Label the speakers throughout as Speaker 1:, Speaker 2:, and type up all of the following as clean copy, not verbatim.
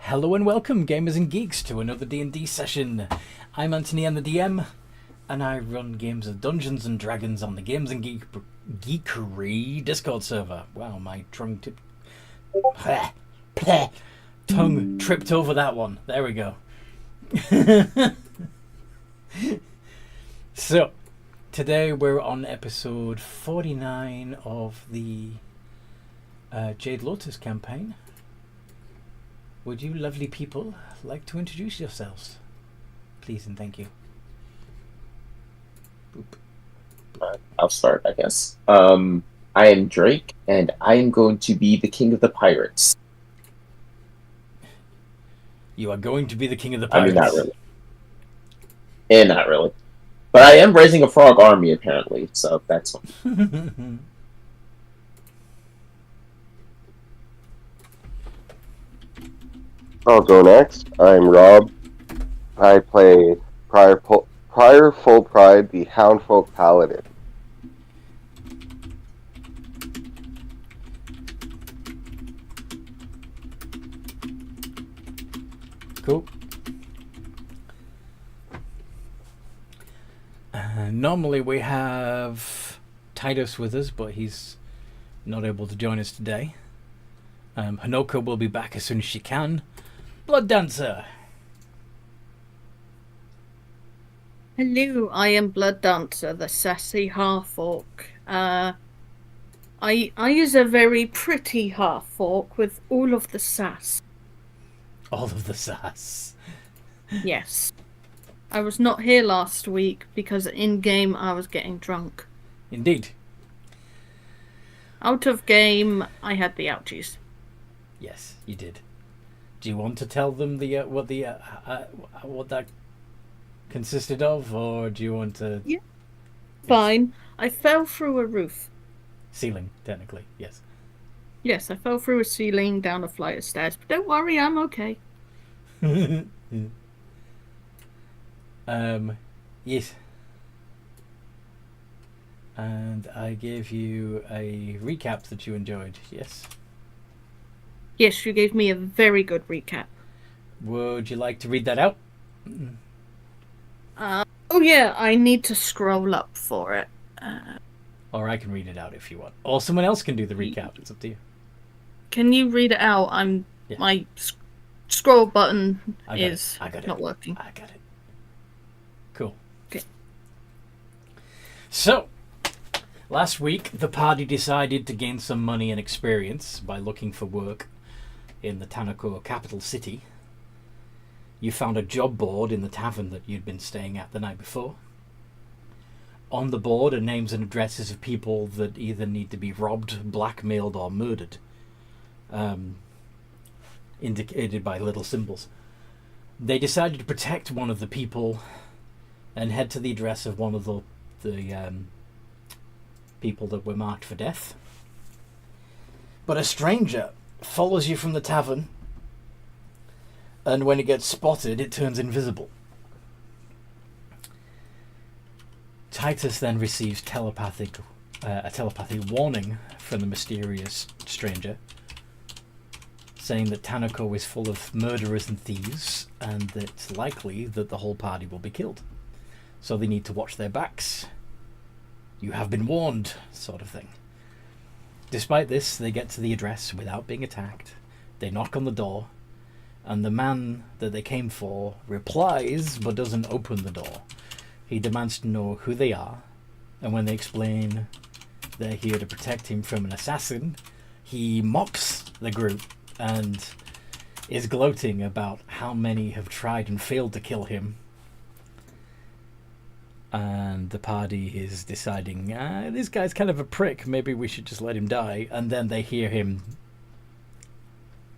Speaker 1: Hello and welcome, gamers and geeks, to another D&D session. I'm Anthony, I'm the DM, and I run games of Dungeons and Dragons on the Games and Geekery Discord server. Wow, my tongue tripped over that one. There we go. So, today we're on episode 49 of the Jade Lotus campaign. Would you lovely people like to introduce yourselves? Please and thank you. Boop.
Speaker 2: I'll start, I guess. I am Drake, and I am going to be the king of the pirates.
Speaker 1: You are going to be the king of the pirates.
Speaker 2: I mean, not really. Not really. But I am raising a frog army, apparently, so that's one.
Speaker 3: I'll go next. I'm Rob. I play Prior Full Pride, the Houndfolk Paladin.
Speaker 1: Cool. Normally we have Titus with us, but he's not able to join us today. Hanoko will be back as soon as she can. Blood Dancer.
Speaker 4: Hello, I am Blood Dancer, the sassy half-orc. I use a very pretty half-orc with all of the sass.
Speaker 1: All of the sass.
Speaker 4: Yes. I was not here last week because in-game I was getting drunk.
Speaker 1: Indeed.
Speaker 4: Out of game, I had the ouchies.
Speaker 1: Yes, you did. Do you want to tell them what that consisted of, or do you want to?
Speaker 4: Yeah. Fine. I fell through a roof.
Speaker 1: Ceiling, technically, yes.
Speaker 4: Yes, I fell through a ceiling down a flight of stairs, but don't worry, I'm okay.
Speaker 1: Yes. And I gave you a recap that you enjoyed, yes?
Speaker 4: Yes, you gave me a very good recap.
Speaker 1: Would you like to read that out?
Speaker 4: Oh yeah, I need to scroll up for it.
Speaker 1: Or I can read it out if you want. Or someone else can do the recap, it's up to you.
Speaker 4: Can you read it out? My scroll button is not working.
Speaker 1: I got it. Cool.
Speaker 4: Okay.
Speaker 1: So, last week the party decided to gain some money and experience by looking for work in the Tanako capital city. You found a job board in the tavern that you'd been staying at the night before. On the board are names and addresses of people that either need to be robbed, blackmailed, or murdered. Indicated by little symbols. They decided to protect one of the people and head to the address of one of the people that were marked for death. But a stranger follows you from the tavern, and when it gets spotted, it turns invisible. Titus then receives a telepathic warning from the mysterious stranger, saying that Tanako is full of murderers and thieves, and that it's likely that the whole party will be killed. So they need to watch their backs. You have been warned, sort of thing. Despite this, they get to the address without being attacked. They knock on the door, and the man that they came for replies but doesn't open the door. He demands to know who they are, and when they explain they're here to protect him from an assassin, he mocks the group and is gloating about how many have tried and failed to kill him. And the party is deciding, this guy's kind of a prick, maybe we should just let him die. And then they hear him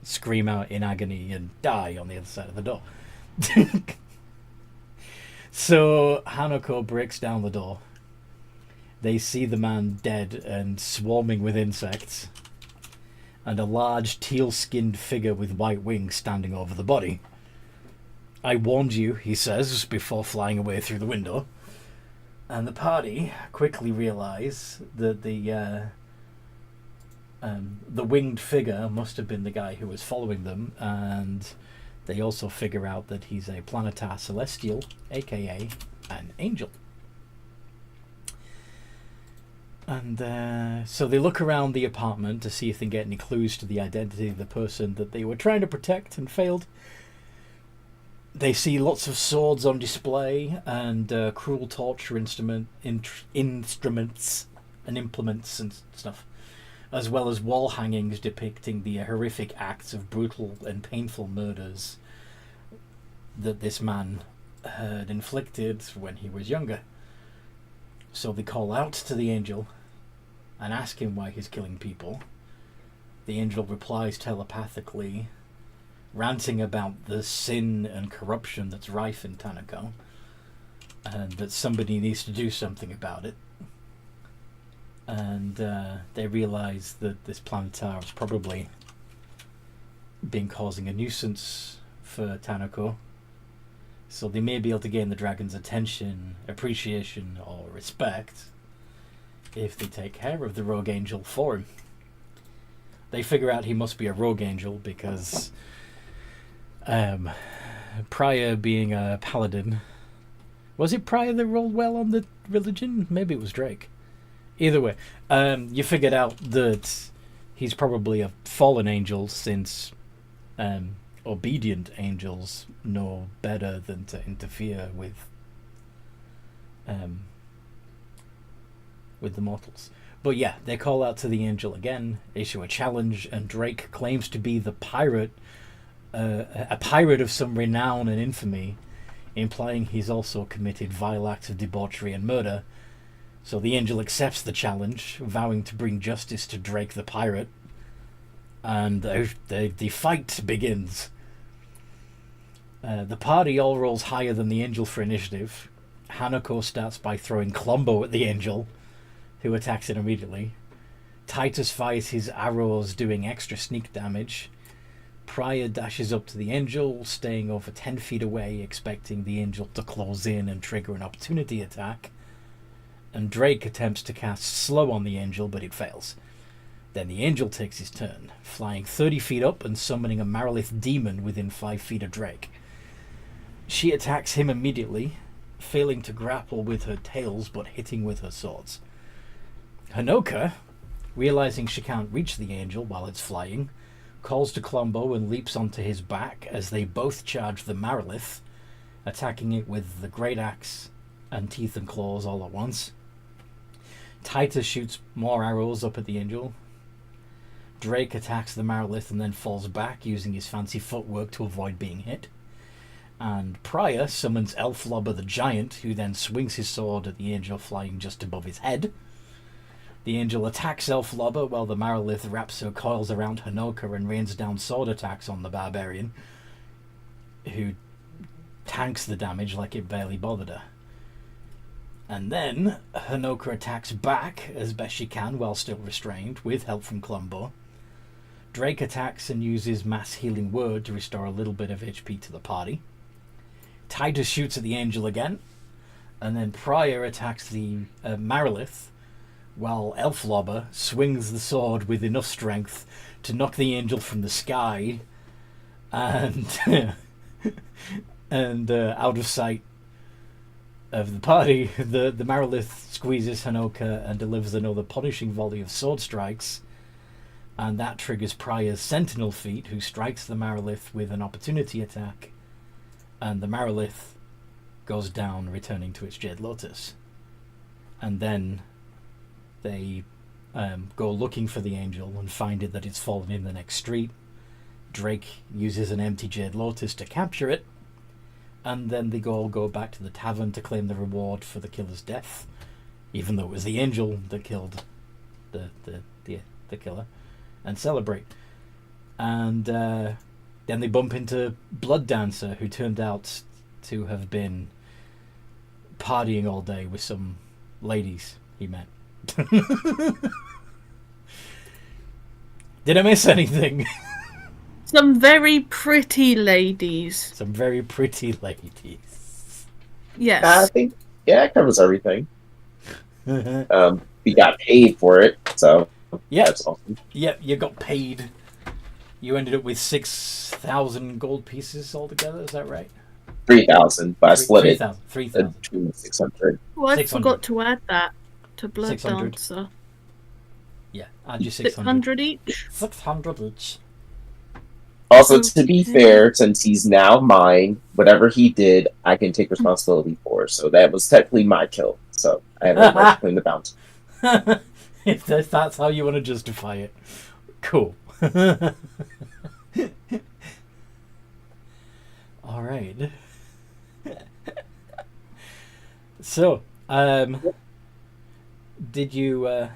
Speaker 1: scream out in agony and die on the other side of the door. So Hanako breaks down the door. They see the man dead and swarming with insects, and a large teal-skinned figure with white wings standing over the body. I warned you, he says, before flying away through the window. And the party quickly realise that the winged figure must have been the guy who was following them, and They also figure out that he's a planetar celestial, aka an angel. And so they look around the apartment to see if they get any clues to the identity of the person that they were trying to protect and failed. They see lots of swords on display and cruel torture instruments and implements and stuff, as well as wall hangings depicting the horrific acts of brutal and painful murders that this man had inflicted when he was younger. So they call out to the angel and ask him why he's killing people. The angel replies telepathically, ranting about the sin and corruption that's rife in Tanako, and that somebody needs to do something about it. And they realize that this planetar has probably been causing a nuisance for Tanako, so they may be able to gain the dragon's attention, appreciation, or respect if they take care of the rogue angel for him. They figure out he must be a rogue angel because Prior being a paladin... Was it Prior that rolled well on the religion? Maybe it was Drake. Either way, you figured out that he's probably a fallen angel, since obedient angels know better than to interfere with the mortals. But yeah, they call out to the angel again, issue a challenge, and Drake claims to be the pirate, a pirate of some renown and infamy, implying he's also committed vile acts of debauchery and murder. So the angel accepts the challenge, vowing to bring justice to Drake the pirate, and the fight begins. The party all rolls higher than the angel for initiative. Hanako starts by throwing Klombo at the angel, who attacks it immediately. Titus fires his arrows, doing extra sneak damage. Prior dashes up to the angel, staying over 10 feet away, expecting the angel to close in and trigger an opportunity attack. And Drake attempts to cast Slow on the angel, but it fails. Then the angel takes his turn, flying 30 feet up and summoning a Marilith demon within 5 feet of Drake. She attacks him immediately, failing to grapple with her tails but hitting with her swords. Hanoka, realizing she can't reach the angel while it's flying, calls to Klombo and leaps onto his back as they both charge the Marilith, attacking it with the great axe and teeth and claws all at once. Titus shoots more arrows up at the angel. Drake attacks the Marilith and then falls back, using his fancy footwork to avoid being hit. And Prior summons Elflobber the Giant, who then swings his sword at the angel flying just above his head. The angel attacks Elflobber while the Marilith wraps her coils around Hanoka and rains down sword attacks on the barbarian, who tanks the damage like it barely bothered her. And then Hanoka attacks back as best she can while still restrained, with help from Klombo. Drake attacks and uses Mass Healing Word to restore a little bit of HP to the party. Titus shoots at the angel again, and then Prior attacks the Marilith, while Elflobber swings the sword with enough strength to knock the angel from the sky and out of sight of the party. The Marilith squeezes Hanoka and delivers another punishing volley of sword strikes, and that triggers Prior's Sentinel feat, who strikes the Marilith with an opportunity attack, and the Marilith goes down, returning to its Jade Lotus. And then they go looking for the angel and find it that it's fallen in the next street. Drake uses an empty Jade Lotus to capture it, and then they all go back to the tavern to claim the reward for the killer's death, even though it was the angel that killed the killer, and celebrate. And then they bump into Blood Dancer, who turned out to have been partying all day with some ladies he met. Did I miss anything?
Speaker 4: Some very pretty ladies.
Speaker 1: Some very pretty ladies.
Speaker 4: Yes.
Speaker 2: I think, yeah, it covers everything. We got paid for it, so
Speaker 1: yeah,
Speaker 2: that's awesome.
Speaker 1: Yep, you got paid. You ended up with 6,000 gold pieces altogether. Is that right?
Speaker 2: 3,000, but I split it
Speaker 1: 3,000. 3,000.
Speaker 2: between 600.
Speaker 4: Well, I
Speaker 1: 600.
Speaker 4: forgot to add that to Blood
Speaker 1: 600.
Speaker 4: Dancer.
Speaker 1: Yeah, add your 600.
Speaker 4: 600 each.
Speaker 1: 600 each.
Speaker 2: Also, to be
Speaker 4: Okay.
Speaker 2: fair, since he's now mine, whatever he did, I can take responsibility for. So that was technically my kill. So I have a right to claim the bounty.
Speaker 1: If that's how you want to justify it. Cool. All right. So, did you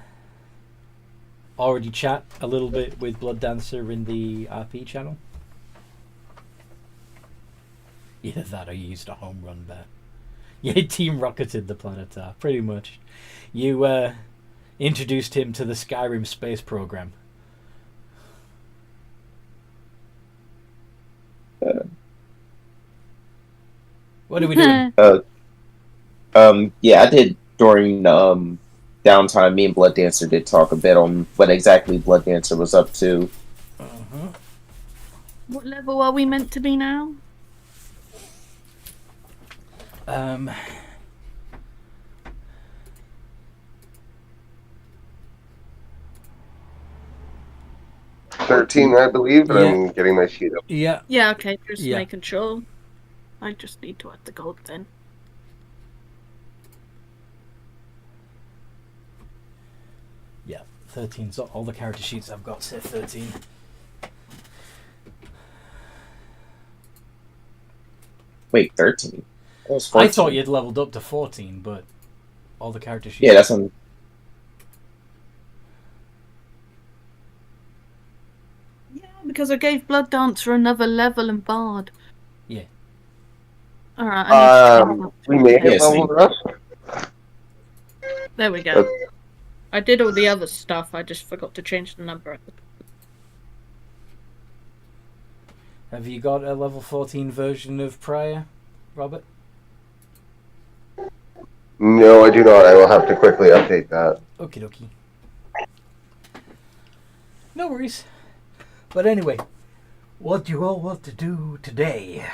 Speaker 1: already chat a little bit with Blood Dancer in the RP channel? Either that or you used a home run bet. Yeah, team rocketed the Planetar, pretty much. You introduced him to the Skyrim space program. What are we doing?
Speaker 2: Yeah, I did during downtime. Me and Blood Dancer did talk a bit on what exactly Blood Dancer was up to.
Speaker 1: Uh-huh.
Speaker 4: What level are we meant to be now?
Speaker 3: 13, I believe, and
Speaker 1: Yeah.
Speaker 3: I'm getting my sheet up.
Speaker 1: Yeah.
Speaker 4: Yeah, okay, just
Speaker 1: Yeah.
Speaker 4: making sure. I just need to add the gold then.
Speaker 1: Yeah, 13. So all the character sheets I've got say 13.
Speaker 2: Wait, 13? That was
Speaker 1: I
Speaker 2: 14.
Speaker 1: thought you'd leveled up to 14, but all the character sheets.
Speaker 2: Yeah, that's on.
Speaker 4: Yeah, because I gave Blood Dancer another level and Bard.
Speaker 1: Yeah.
Speaker 4: Alright,
Speaker 3: We may have
Speaker 2: Yeah, same.
Speaker 3: leveled up.
Speaker 4: there we go. I did all the other stuff, I just forgot to change the number.
Speaker 1: Have you got a level 14 version of Prior, Robert?
Speaker 3: No, I do not. I will have to quickly update that.
Speaker 1: Okie dokie. No worries. But anyway, what do you all want to do today?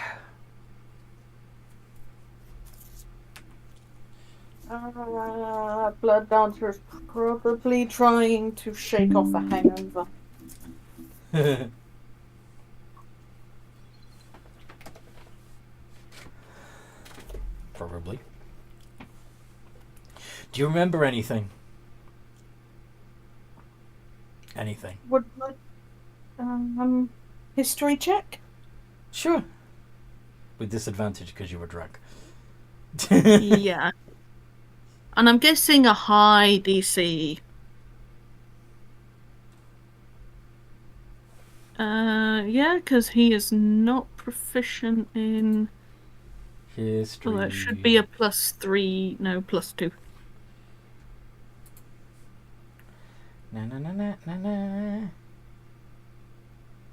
Speaker 4: Blood Dancer is probably trying to shake off a hangover.
Speaker 1: Probably. Do you remember anything? Anything?
Speaker 4: Would like history check?
Speaker 1: Sure. With disadvantage because you were drunk.
Speaker 4: Yeah. And I'm guessing a high DC. Yeah, because he is not proficient in.
Speaker 1: History.
Speaker 4: Well, it should be a +3. No, +2.
Speaker 1: Na na na na na na.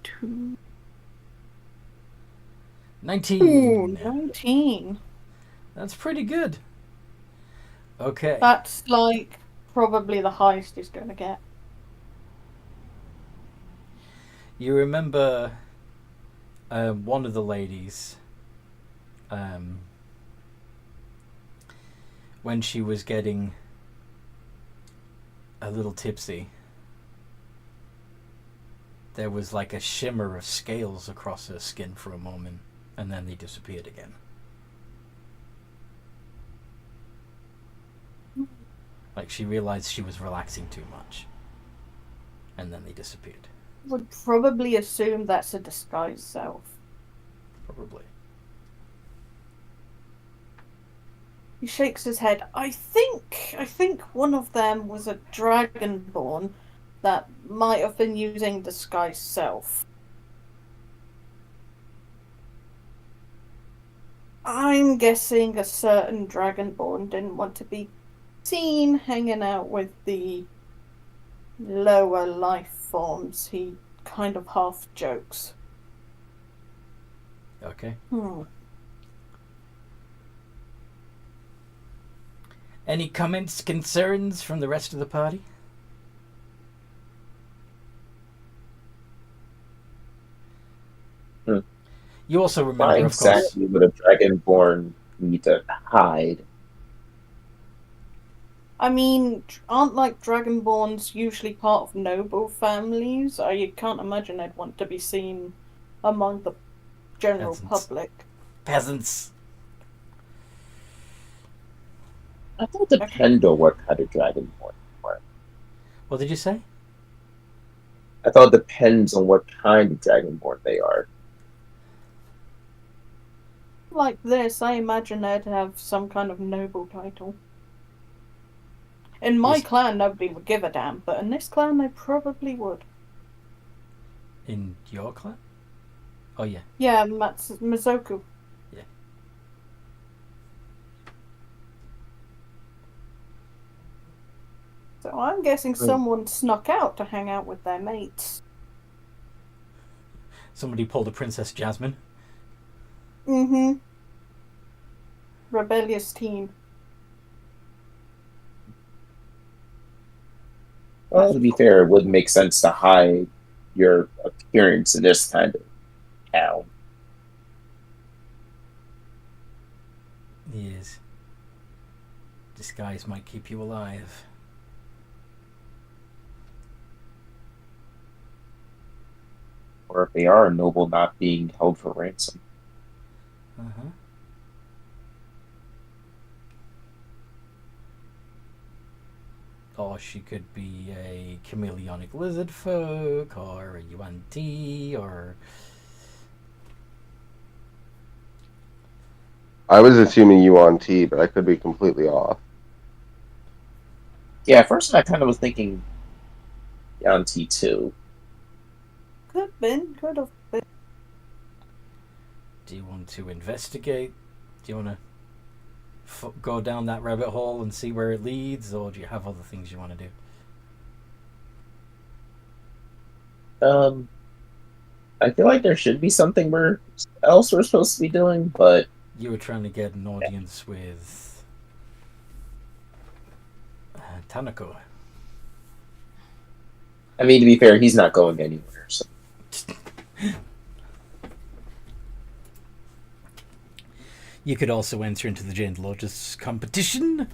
Speaker 4: 2.
Speaker 1: 19.
Speaker 4: Ooh, 19.
Speaker 1: That's pretty good. Okay.
Speaker 4: That's like probably the highest he's going to get.
Speaker 1: You remember one of the ladies when she was getting a little tipsy, there was like a shimmer of scales across her skin for a moment, and then they disappeared again. Like she realized she was relaxing too much, and then they disappeared.
Speaker 4: Would probably assume that's a disguised self.
Speaker 1: Probably.
Speaker 4: He shakes his head. I think one of them was a dragonborn that might have been using disguised self. I'm guessing a certain dragonborn didn't want to be seen hanging out with the lower life forms. He kind of half jokes.
Speaker 1: Okay. Any comments, concerns from the rest of the party? You also
Speaker 2: Why
Speaker 1: remember, of course.
Speaker 2: exactly would a dragonborn need to hide?
Speaker 4: I mean, aren't like dragonborns usually part of noble families? You can't imagine they'd want to be seen among the general
Speaker 1: Peasants.
Speaker 4: public.
Speaker 1: Peasants.
Speaker 2: I thought it depended on what kind of dragonborn you were.
Speaker 1: What did you say?
Speaker 2: I thought it depends on what kind of dragonborn they are.
Speaker 4: Like this, I imagine they'd have some kind of noble title. In my
Speaker 1: Yes.
Speaker 4: clan, nobody would give a damn, but in this clan, they probably would.
Speaker 1: In your clan? Oh, yeah.
Speaker 4: Yeah, Mizoku.
Speaker 1: Yeah.
Speaker 4: So I'm guessing someone snuck out to hang out with their mates.
Speaker 1: Somebody pulled a Princess Jasmine.
Speaker 4: Mm-hmm. Rebellious teen.
Speaker 2: Well, to be fair, it would make sense to hide your appearance in this kind of town.
Speaker 1: Yes. Disguise might keep you alive.
Speaker 2: Or if they are a noble not being held for ransom.
Speaker 1: Uh-huh. Or she could be a chameleonic lizard folk, or a UNT, or...
Speaker 3: I was assuming you on T, but I could be completely off.
Speaker 2: Yeah, at first I kind of was thinking on T2.
Speaker 4: Could have been.
Speaker 1: Do you want to investigate? Do you want to go down that rabbit hole and see where it leads, or do you have other things you want to do?
Speaker 2: I feel like there should be something else we're supposed to be doing, but
Speaker 1: You were trying to get an audience with Tanako.
Speaker 2: I mean, to be fair, he's not going anywhere. So.
Speaker 1: You could also enter into the Jade Lotus competition,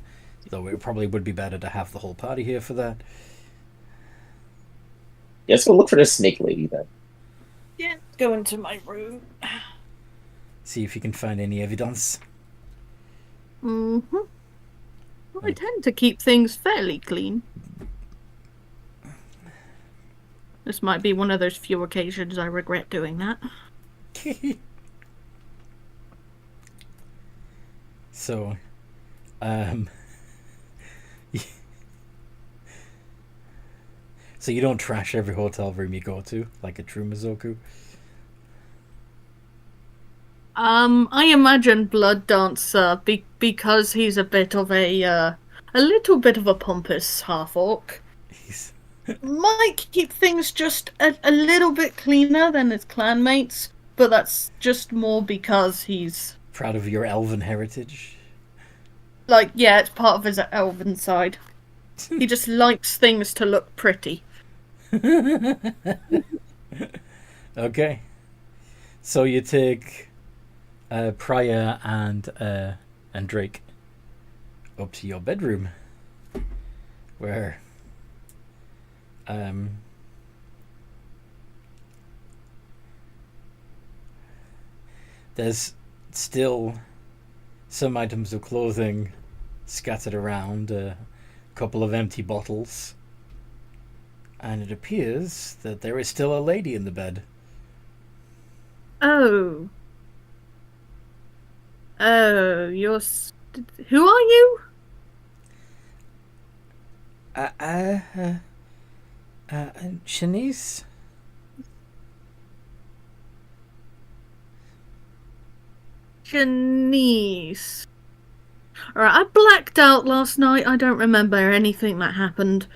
Speaker 1: though it probably would be better to have the whole party here for that.
Speaker 2: Yeah, let's go look for this snake lady then.
Speaker 4: Yeah, go into my room.
Speaker 1: See if you can find any evidence.
Speaker 4: Mm-hmm. I tend to keep things fairly clean. This might be one of those few occasions I regret doing that.
Speaker 1: So, so you don't trash every hotel room you go to, like a true Mizoku?
Speaker 4: I imagine Blood Dancer, because he's a bit of a little bit of a pompous half-orc,
Speaker 1: He's
Speaker 4: might keep things just a little bit cleaner than his clanmates, but that's just more because he's...
Speaker 1: proud of your elven heritage.
Speaker 4: Like, yeah, it's part of his elven side. He just likes things to look pretty.
Speaker 1: Okay. So you take Priya and Drake up to your bedroom, where there's still some items of clothing scattered around, a couple of empty bottles, and it appears that there is still a lady in the bed.
Speaker 4: Oh. Oh, who are you?
Speaker 1: Shanice?
Speaker 4: Janice. Alright, I blacked out last night. I don't remember anything that happened.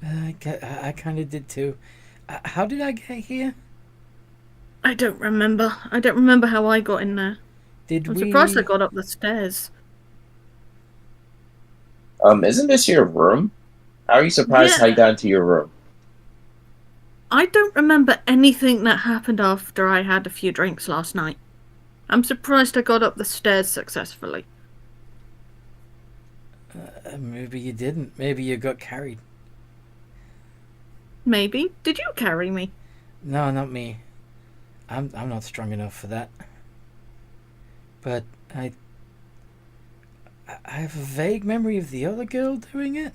Speaker 1: I kind of did too. How did I get here?
Speaker 4: I don't remember. I don't remember how I got in there. I'm surprised I got up the stairs.
Speaker 2: Isn't this your room? How are you surprised how you got into your room?
Speaker 4: I don't remember anything that happened after I had a few drinks last night. I'm surprised I got up the stairs successfully.
Speaker 1: Maybe you didn't. Maybe you got carried.
Speaker 4: Maybe. Did you carry me?
Speaker 1: No, not me. I'm not strong enough for that. But I have a vague memory of the other girl doing it.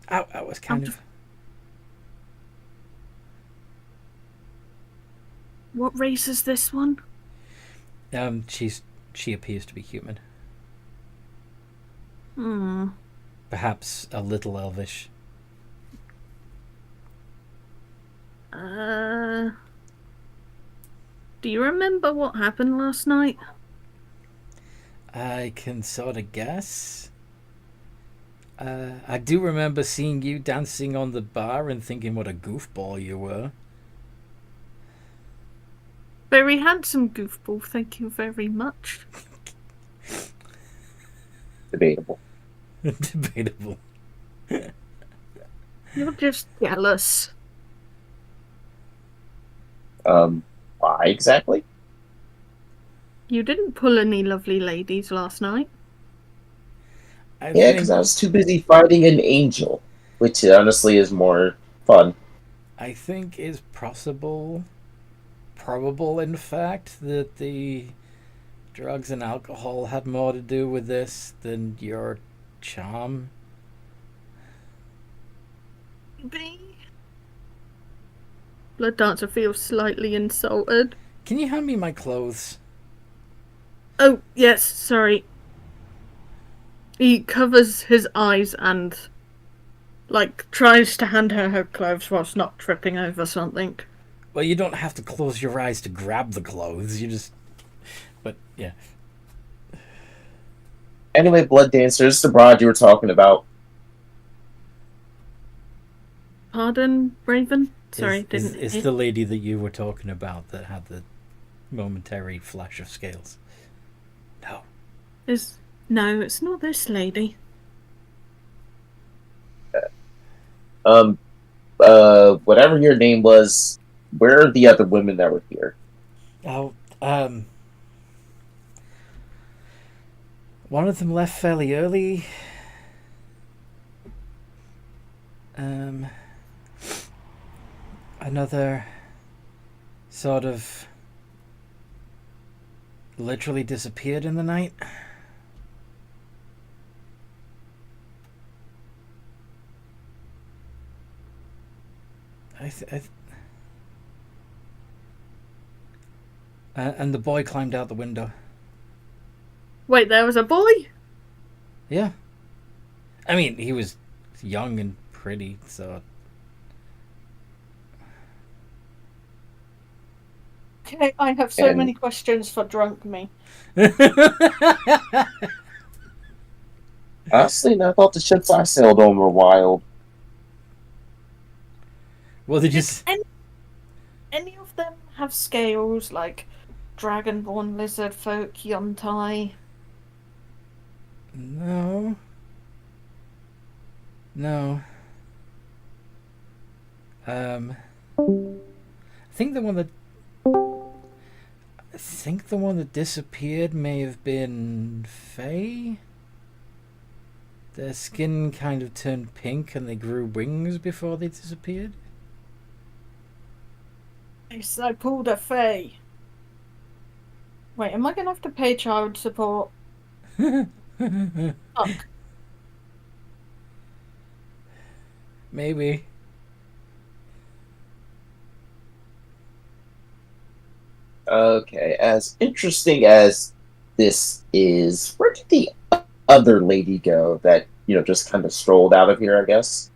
Speaker 1: I was kind of...
Speaker 4: What race is this one?
Speaker 1: She appears to be human.
Speaker 4: Hmm.
Speaker 1: Perhaps a little elvish.
Speaker 4: Do you remember what happened last night?
Speaker 1: I can sort of guess. I do remember seeing you dancing on the bar and thinking what a goofball you were.
Speaker 4: Very handsome goofball, thank you very much.
Speaker 2: Debatable.
Speaker 1: Debatable.
Speaker 4: You're just jealous.
Speaker 2: Why exactly?
Speaker 4: You didn't pull any lovely ladies last night.
Speaker 2: Yeah, because I was too busy fighting an angel, which honestly is more fun.
Speaker 1: I think it's probable, in fact, that the drugs and alcohol had more to do with this than your charm.
Speaker 4: Maybe. Blood Dancer feels slightly insulted.
Speaker 1: Can you hand me my clothes?
Speaker 4: Oh, yes, sorry. He covers his eyes and, tries to hand her clothes whilst not tripping over something.
Speaker 1: Well, you don't have to close your eyes to grab the clothes. You just... But, yeah.
Speaker 2: Anyway, Blood Dancer, it's the broad you were talking about.
Speaker 4: Pardon, Raven? Sorry,
Speaker 1: It's the lady that you were talking about that had the momentary flash of scales. No.
Speaker 4: No, it's not this lady.
Speaker 2: Whatever your name was, where are the other women that were here?
Speaker 1: Oh, one of them left fairly early. Another sort of literally disappeared in the night. And the boy climbed out the window.
Speaker 4: Wait, there was a boy?
Speaker 1: Yeah. I mean, he was young and pretty, so...
Speaker 4: Okay, I have so many questions for drunk me.
Speaker 2: Honestly, I thought the ships I sailed on were wild.
Speaker 1: Well, they
Speaker 4: Did
Speaker 1: just...
Speaker 4: any of them have scales like dragonborn, lizard folk, yuntai?
Speaker 1: No. I think the one that disappeared may have been Fae. Their skin kind of turned pink and they grew wings before they disappeared.
Speaker 4: Yes, I pulled a fae. Wait, am I gonna have to pay child support? Fuck.
Speaker 1: Maybe.
Speaker 2: Okay, as interesting as this is, where did the other lady go that, just kind of strolled out of here, I guess?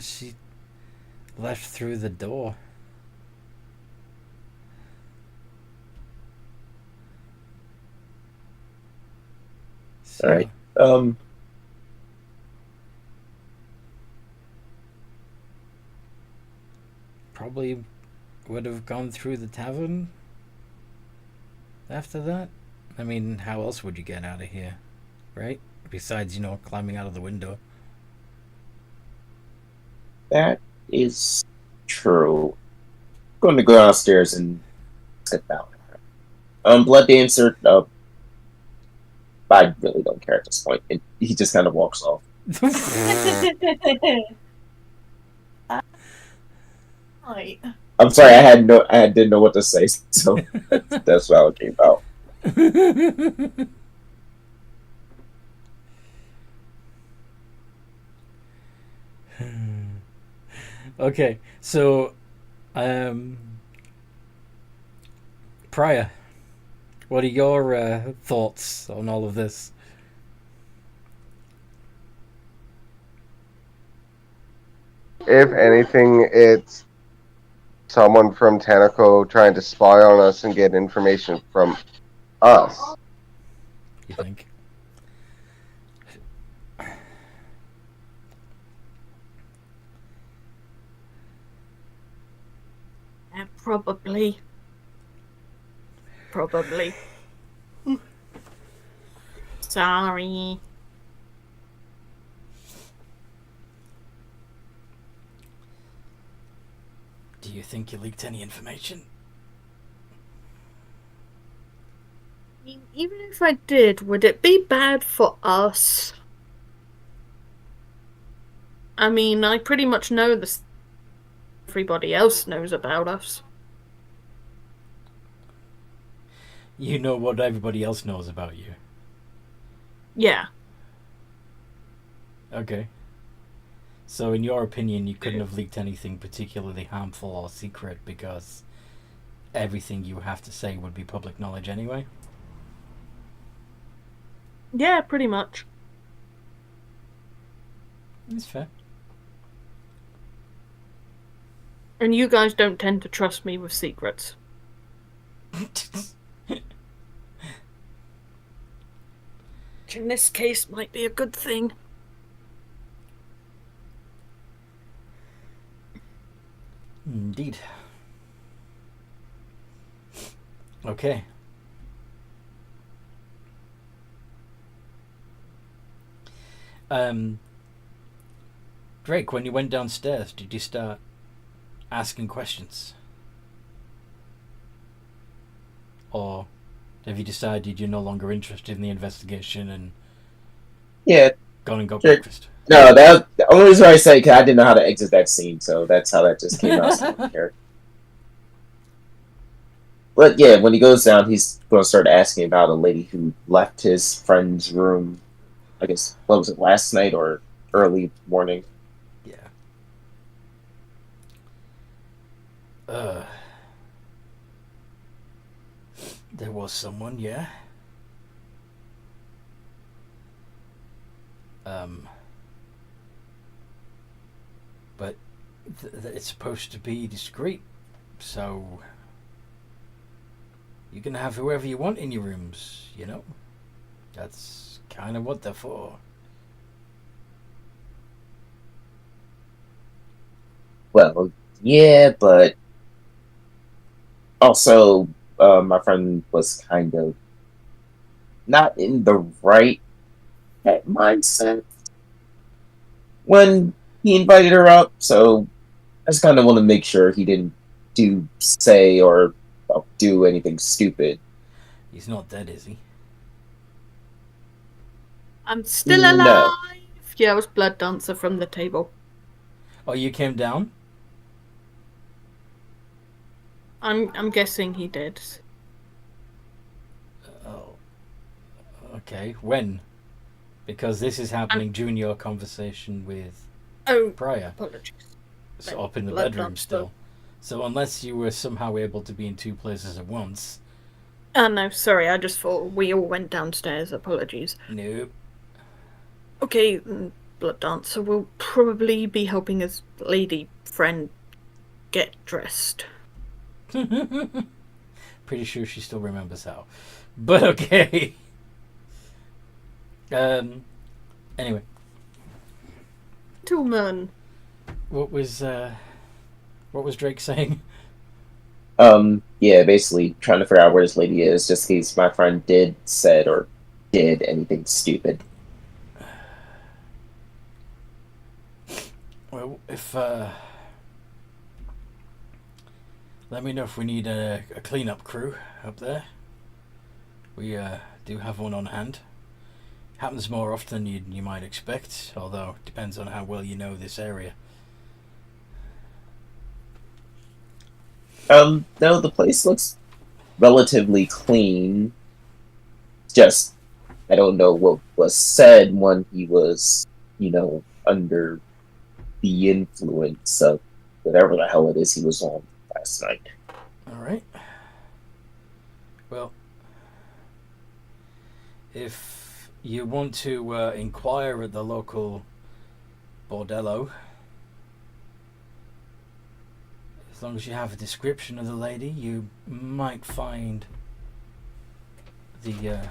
Speaker 1: She left through the door. So,
Speaker 2: All right.
Speaker 1: probably would have gone through the tavern after that. I mean, how else would you get out of here, right? Besides, climbing out of the window.
Speaker 2: That is true. I'm going to go downstairs and sit down. Blood Dancer. I really don't care at this point. He just kind of walks off.
Speaker 4: Right.
Speaker 2: I'm sorry, I didn't know what to say, so that's how it came out.
Speaker 1: Okay, so Prior, what are your thoughts on all of this?
Speaker 3: If anything, it's someone from Tanaco trying to spy on us and get information from us.
Speaker 1: You think?
Speaker 4: Yeah, probably. Probably. Sorry.
Speaker 1: Do you think you leaked any information?
Speaker 4: I mean, even if I did, would it be bad for us? I mean, I pretty much know this. Everybody else knows about us.
Speaker 1: You know what everybody else knows about you.
Speaker 4: Yeah.
Speaker 1: Okay. So, in your opinion, you couldn't have leaked anything particularly harmful or secret because everything you have to say would be public knowledge anyway?
Speaker 4: Yeah, pretty much.
Speaker 1: That's fair.
Speaker 4: And you guys don't tend to trust me with secrets. Which in this case might be a good thing.
Speaker 1: Indeed. Okay. Drake, when you went downstairs, did you start asking questions? Or have you decided you're no longer interested in the investigation and
Speaker 2: Yeah,
Speaker 1: gone and got
Speaker 2: sure.
Speaker 1: breakfast?
Speaker 2: No, the only reason I say because I didn't know how to exit that scene, so that's how that just came out. So I don't care. But yeah, when he goes down, he's going to start asking about a lady who left his friend's room. I guess what was it, last night or early morning?
Speaker 1: Yeah. There was someone, yeah. But it's supposed to be discreet, so you can have whoever you want in your rooms, you know? That's kind of what they're for.
Speaker 2: Well, yeah, but also my friend was kind of not in the right mindset when he invited her up, so I just kind of want to make sure he didn't say or do anything stupid.
Speaker 1: He's not dead, is he?
Speaker 4: I'm still
Speaker 2: No.
Speaker 4: alive! Yells Blood Dancer from the table.
Speaker 1: Oh, you came down?
Speaker 4: I'm guessing he did.
Speaker 1: Oh. Okay, when? Because this is happening during your conversation with Prior.
Speaker 4: Apologies.
Speaker 1: So up in the
Speaker 4: Blood
Speaker 1: bedroom
Speaker 4: Dancer.
Speaker 1: still. So unless you were somehow able to be in two places at once.
Speaker 4: Oh no, sorry, I just thought we all went downstairs. Apologies.
Speaker 1: Nope.
Speaker 4: Okay, Blood Dancer will probably be helping his lady friend get dressed.
Speaker 1: Pretty sure she still remembers how. But okay. Anyway.
Speaker 4: Gentleman.
Speaker 1: What was Drake saying?
Speaker 2: Yeah, basically trying to figure out where his lady is, just in case my friend said or did anything stupid.
Speaker 1: Well, if let me know if we need a cleanup crew up there. We do have one on hand. Happens more often than you might expect, although it depends on how well you know this area.
Speaker 2: No, the place looks relatively clean. Just, I don't know what was said when he was, under the influence of whatever the hell it is he was on last night.
Speaker 1: Alright. Well, if you want to inquire at the local bordello, as long as you have a description of the lady, you might find the girl.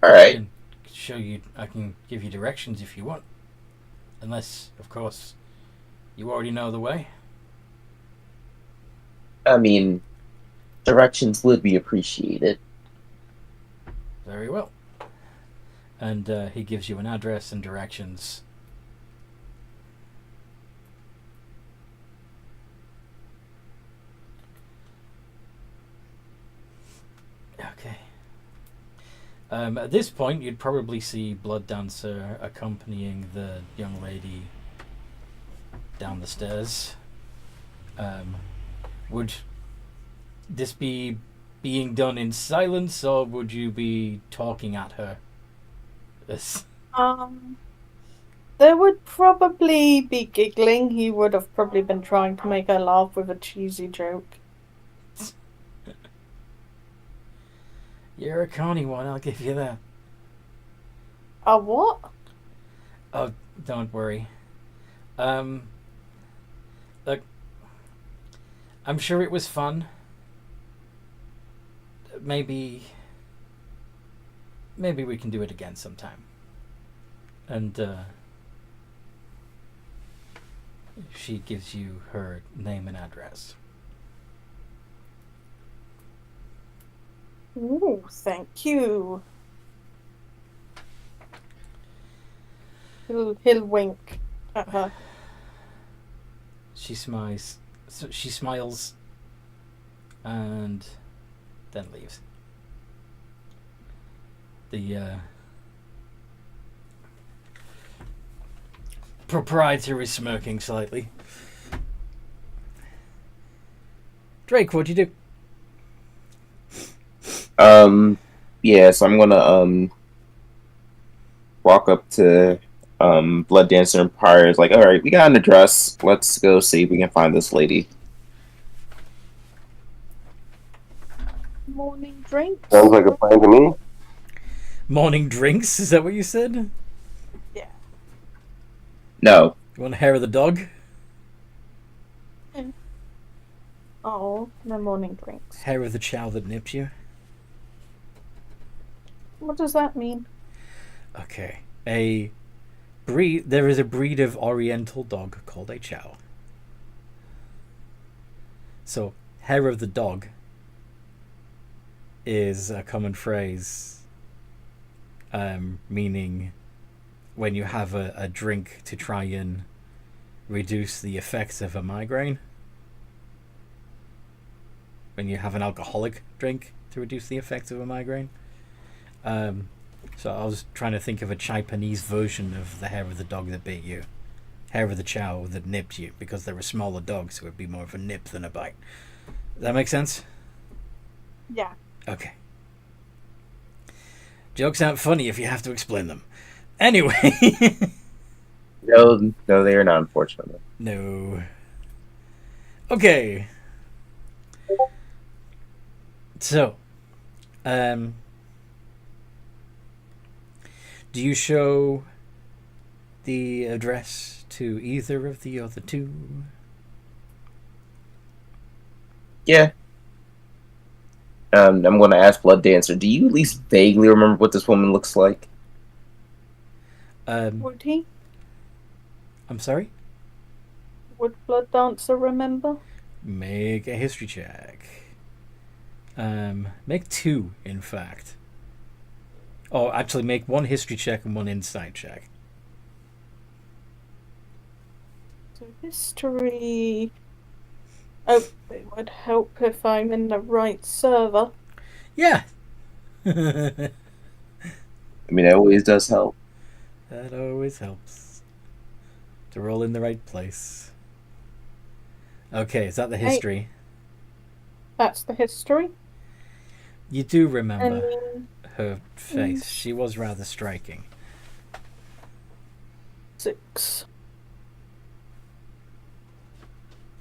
Speaker 2: All right.
Speaker 1: I can give you directions if you want. Unless, of course, you already know the way.
Speaker 2: I mean, directions would be appreciated.
Speaker 1: Very well. And he gives you an address and directions. Okay. At this point, you'd probably see Blood Dancer accompanying the young lady down the stairs. Would this be being done in silence, or would you be talking at her?
Speaker 4: There would probably be giggling. He would have probably been trying to make her laugh with a cheesy joke.
Speaker 1: You're a canny one, I'll give you that.
Speaker 4: A what?
Speaker 1: Oh, don't worry. Look, I'm sure it was fun. Maybe we can do it again sometime. And she gives you her name and address.
Speaker 4: Ooh, thank you. He'll wink at her.
Speaker 1: She smiles. She smiles, and then leaves. The proprietor is smirking slightly. Drake, what'd you do?
Speaker 2: Yeah, so I'm gonna walk up to Blood Dancer and Pyre. Is like, all right, we got an address. Let's go see if we can find this lady.
Speaker 4: Morning drinks.
Speaker 3: Sounds like a plan to me.
Speaker 1: Morning drinks? Is that what you said?
Speaker 4: Yeah.
Speaker 2: No.
Speaker 1: You want hair of the dog?
Speaker 4: Oh, no morning drinks.
Speaker 1: Hair of the chow that nipped you?
Speaker 4: What does that mean?
Speaker 1: Okay. There is a breed of oriental dog called a chow. So, hair of the dog is a common phrase meaning when you have a drink to try and reduce the effects of a migraine. When you have an alcoholic drink to reduce the effects of a migraine. So I was trying to think of a Japanese version of the hair of the dog that bit you. Hair of the chow that nipped you, because they're a smaller dog, so it'd be more of a nip than a bite. Does that make sense?
Speaker 4: Yeah.
Speaker 1: Okay. Jokes aren't funny if you have to explain them. Anyway.
Speaker 2: No, they are not, unfortunately.
Speaker 1: No. Okay. So, do you show the address to either of the other two?
Speaker 2: Yeah. I'm going to ask Blood Dancer, do you at least vaguely remember what this woman looks like?
Speaker 4: Would he?
Speaker 1: I'm sorry?
Speaker 4: Would Blood Dancer remember?
Speaker 1: Make a history check. Make 2, in fact. Oh, actually, make one history check and one insight check.
Speaker 4: So history. Oh, it would help if I'm in the right server.
Speaker 1: Yeah.
Speaker 2: I mean, it always does help.
Speaker 1: That always helps. To roll in the right place. Okay, is that the history?
Speaker 4: That's the history.
Speaker 1: You do remember
Speaker 4: And
Speaker 1: her face. She was rather striking.
Speaker 4: 6.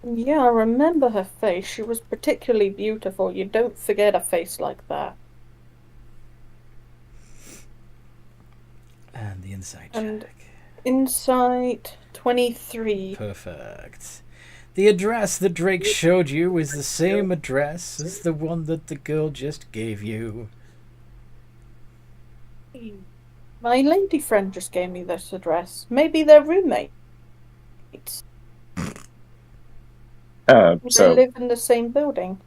Speaker 4: Yeah, I remember her face. She was particularly beautiful. You don't forget a face like that.
Speaker 1: And the insight
Speaker 4: And
Speaker 1: check.
Speaker 4: insight 23.
Speaker 1: Perfect. The address that Drake showed you is the same address as the one that the girl just gave you.
Speaker 4: My lady friend just gave me this address. Maybe they're roommates. They
Speaker 2: So
Speaker 4: live in the same building.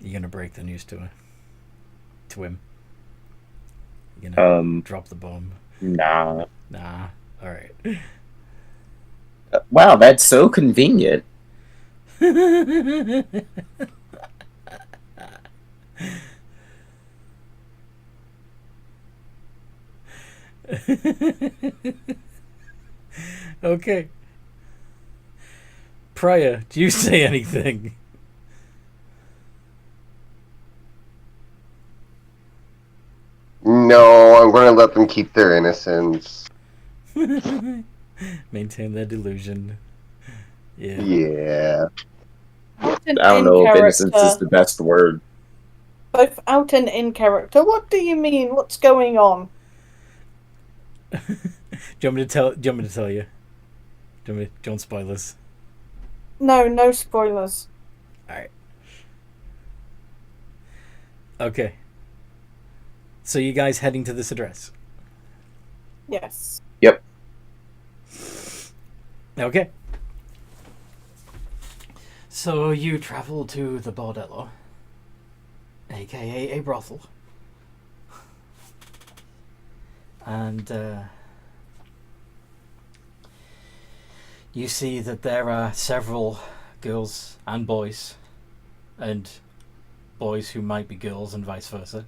Speaker 1: You're gonna break the news to her? To him? You're gonna drop the bomb?
Speaker 2: nah.
Speaker 1: Nah. Alright.
Speaker 2: Wow, that's so convenient.
Speaker 1: Okay. Prior, do you say anything?
Speaker 3: No, I'm going to let them keep their innocence.
Speaker 1: Maintain their delusion. Yeah.
Speaker 3: Yeah.
Speaker 4: Out and
Speaker 2: I don't
Speaker 4: in
Speaker 2: know if innocence is
Speaker 4: character.
Speaker 2: the best word.
Speaker 4: Both out and in character. What do you mean? What's going on?
Speaker 1: Do you want me to tell you? Do you want spoilers?
Speaker 4: No, no spoilers.
Speaker 1: Alright. Okay. So you guys heading to this address?
Speaker 4: Yes.
Speaker 2: Yep.
Speaker 1: Okay. So you travel to the bordello, aka a brothel, and you see that there are several girls and boys, and boys who might be girls and vice versa,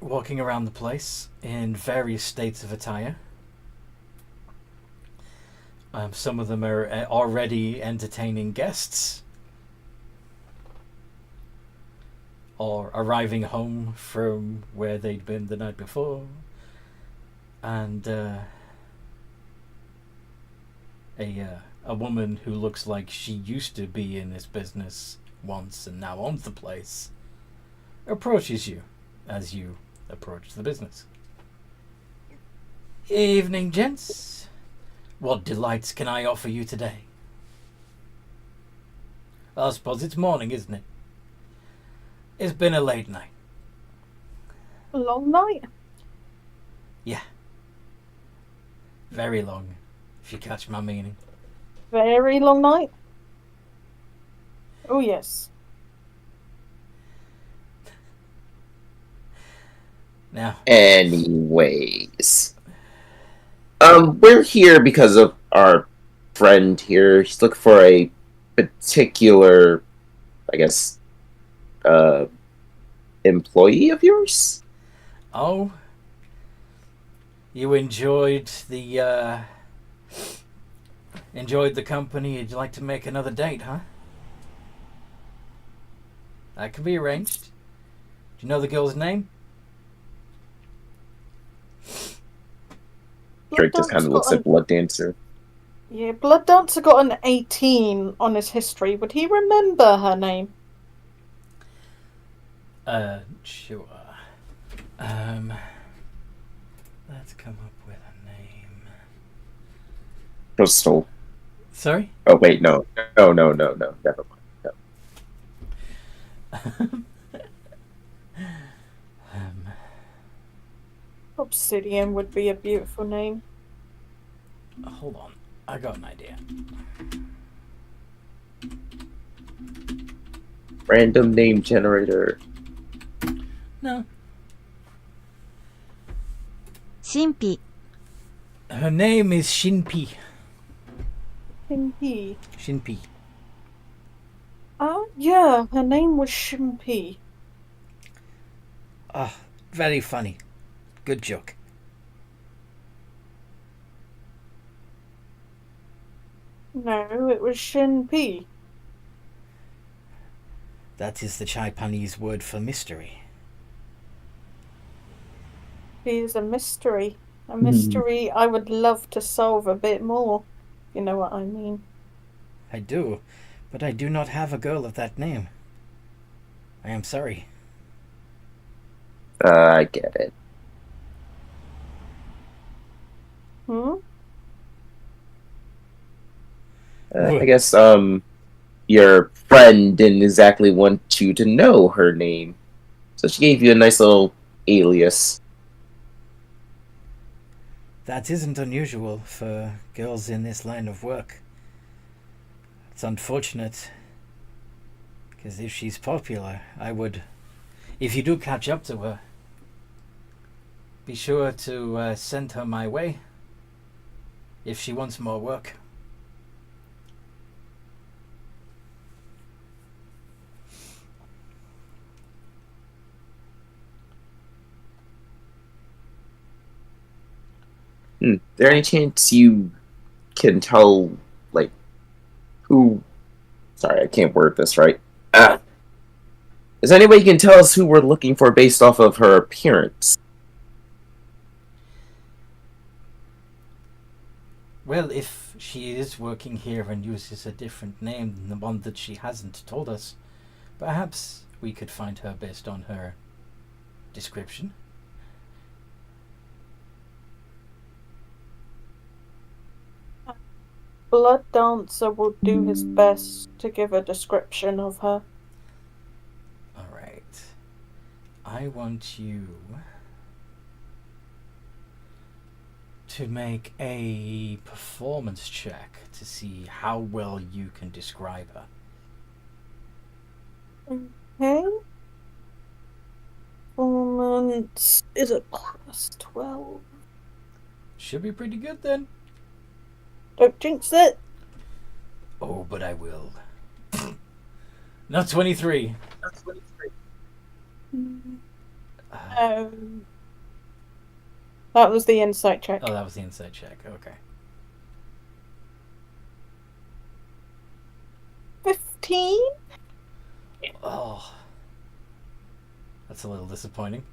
Speaker 1: walking around the place in various states of attire. Some of them are already entertaining guests or arriving home from where they'd been the night before, and a woman who looks like she used to be in this business once and now owns the place approaches you as you approach the business. Evening, gents. What delights can I offer you today? I suppose it's morning, isn't it? It's been a late night.
Speaker 4: A long night?
Speaker 1: Yeah. Very long, if you catch my meaning.
Speaker 4: Very long night? Oh, yes.
Speaker 1: Now,
Speaker 2: Anyways. We're here because of our friend here. He's looking for a particular, I guess, employee of yours?
Speaker 1: oh, you enjoyed the company. You'd like to make another date, huh? That can be arranged. Do you know the girl's name?
Speaker 2: Drake just kind of looks at Blood Dancer.
Speaker 4: Yeah, Blood Dancer got an 18 on his history. Would he remember her name?
Speaker 1: Sure. Let's come up with a name.
Speaker 2: Crystal.
Speaker 1: Sorry?
Speaker 2: Oh, wait, no. No, never mind. No.
Speaker 4: Obsidian would be a beautiful name.
Speaker 1: Hold on. I got an idea.
Speaker 2: random name generator.
Speaker 1: No.
Speaker 5: 神秘
Speaker 1: Her name is Shinpi.
Speaker 4: Shimpi.
Speaker 1: Shinpi.
Speaker 4: Yeah, her name was Shimpi.
Speaker 1: Ah, very funny. Good joke.
Speaker 4: No, it was Shinpi.
Speaker 1: That is the Chaipanese word for mystery.
Speaker 4: She is a mystery. A mystery I would love to solve a bit more. You know what I mean.
Speaker 1: I do, but I do not have a girl of that name. I am sorry.
Speaker 2: I get it.
Speaker 4: Hmm?
Speaker 2: I guess your friend didn't exactly want you to know her name, so she gave you a nice little alias.
Speaker 1: That isn't unusual for girls in this line of work. It's unfortunate, because if she's popular, I would... If you do catch up to her, be sure to send her my way if she wants more work.
Speaker 2: Is there any chance you can tell, like, who... Sorry, I can't word this right. Is there any way you can tell us who we're looking for based off of her appearance?
Speaker 1: Well, if she is working here and uses a different name than the one that she hasn't told us, perhaps we could find her based on her description.
Speaker 4: Blood Dancer will do his best to give a description of her.
Speaker 1: Alright. I want you to make a performance check to see how well you can describe her.
Speaker 4: Okay. Performance is a +12.
Speaker 1: Should be pretty good then.
Speaker 4: Don't jinx it.
Speaker 1: Oh, but I will. Not 23.
Speaker 4: That was the insight check.
Speaker 1: Oh, that was the inside check. Okay.
Speaker 4: 15?
Speaker 1: Oh. That's a little disappointing.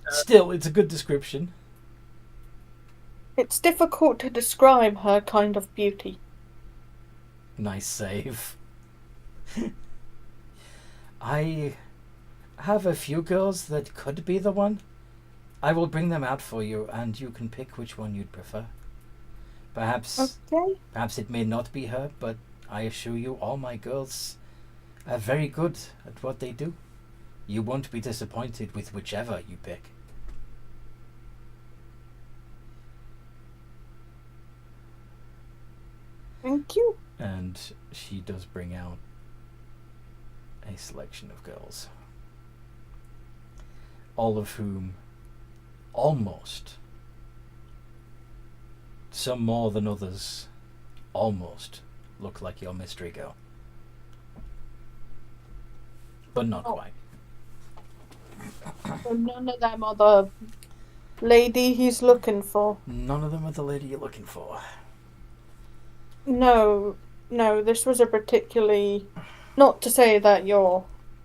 Speaker 1: Still, it's a good description.
Speaker 4: It's difficult to describe her kind of beauty.
Speaker 1: Nice save. I have a few girls that could be the one. I will bring them out for you, and you can pick which one you'd prefer. Perhaps it may not be her, but I assure you all my girls are very good at what they do. You won't be disappointed with whichever you pick.
Speaker 4: Thank you.
Speaker 1: And she does bring out a selection of girls, all of whom almost, some more than others, almost look like your mystery girl. But not quite.
Speaker 4: So none of them are the lady he's looking for.
Speaker 1: None of them are the lady you're looking for.
Speaker 4: No, this was a particularly... Not to say that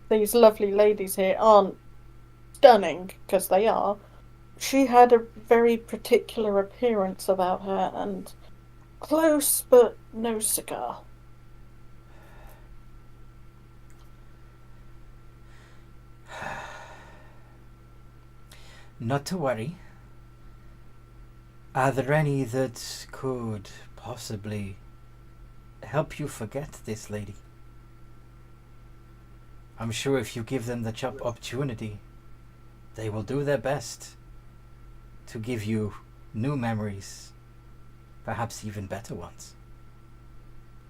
Speaker 4: these lovely ladies here aren't stunning, because they are. She had a very particular appearance about her, and close but no cigar.
Speaker 1: Not to worry. Are there any that could possibly help you forget this lady? I'm sure if you give them the opportunity, they will do their best to give you new memories, perhaps even better ones.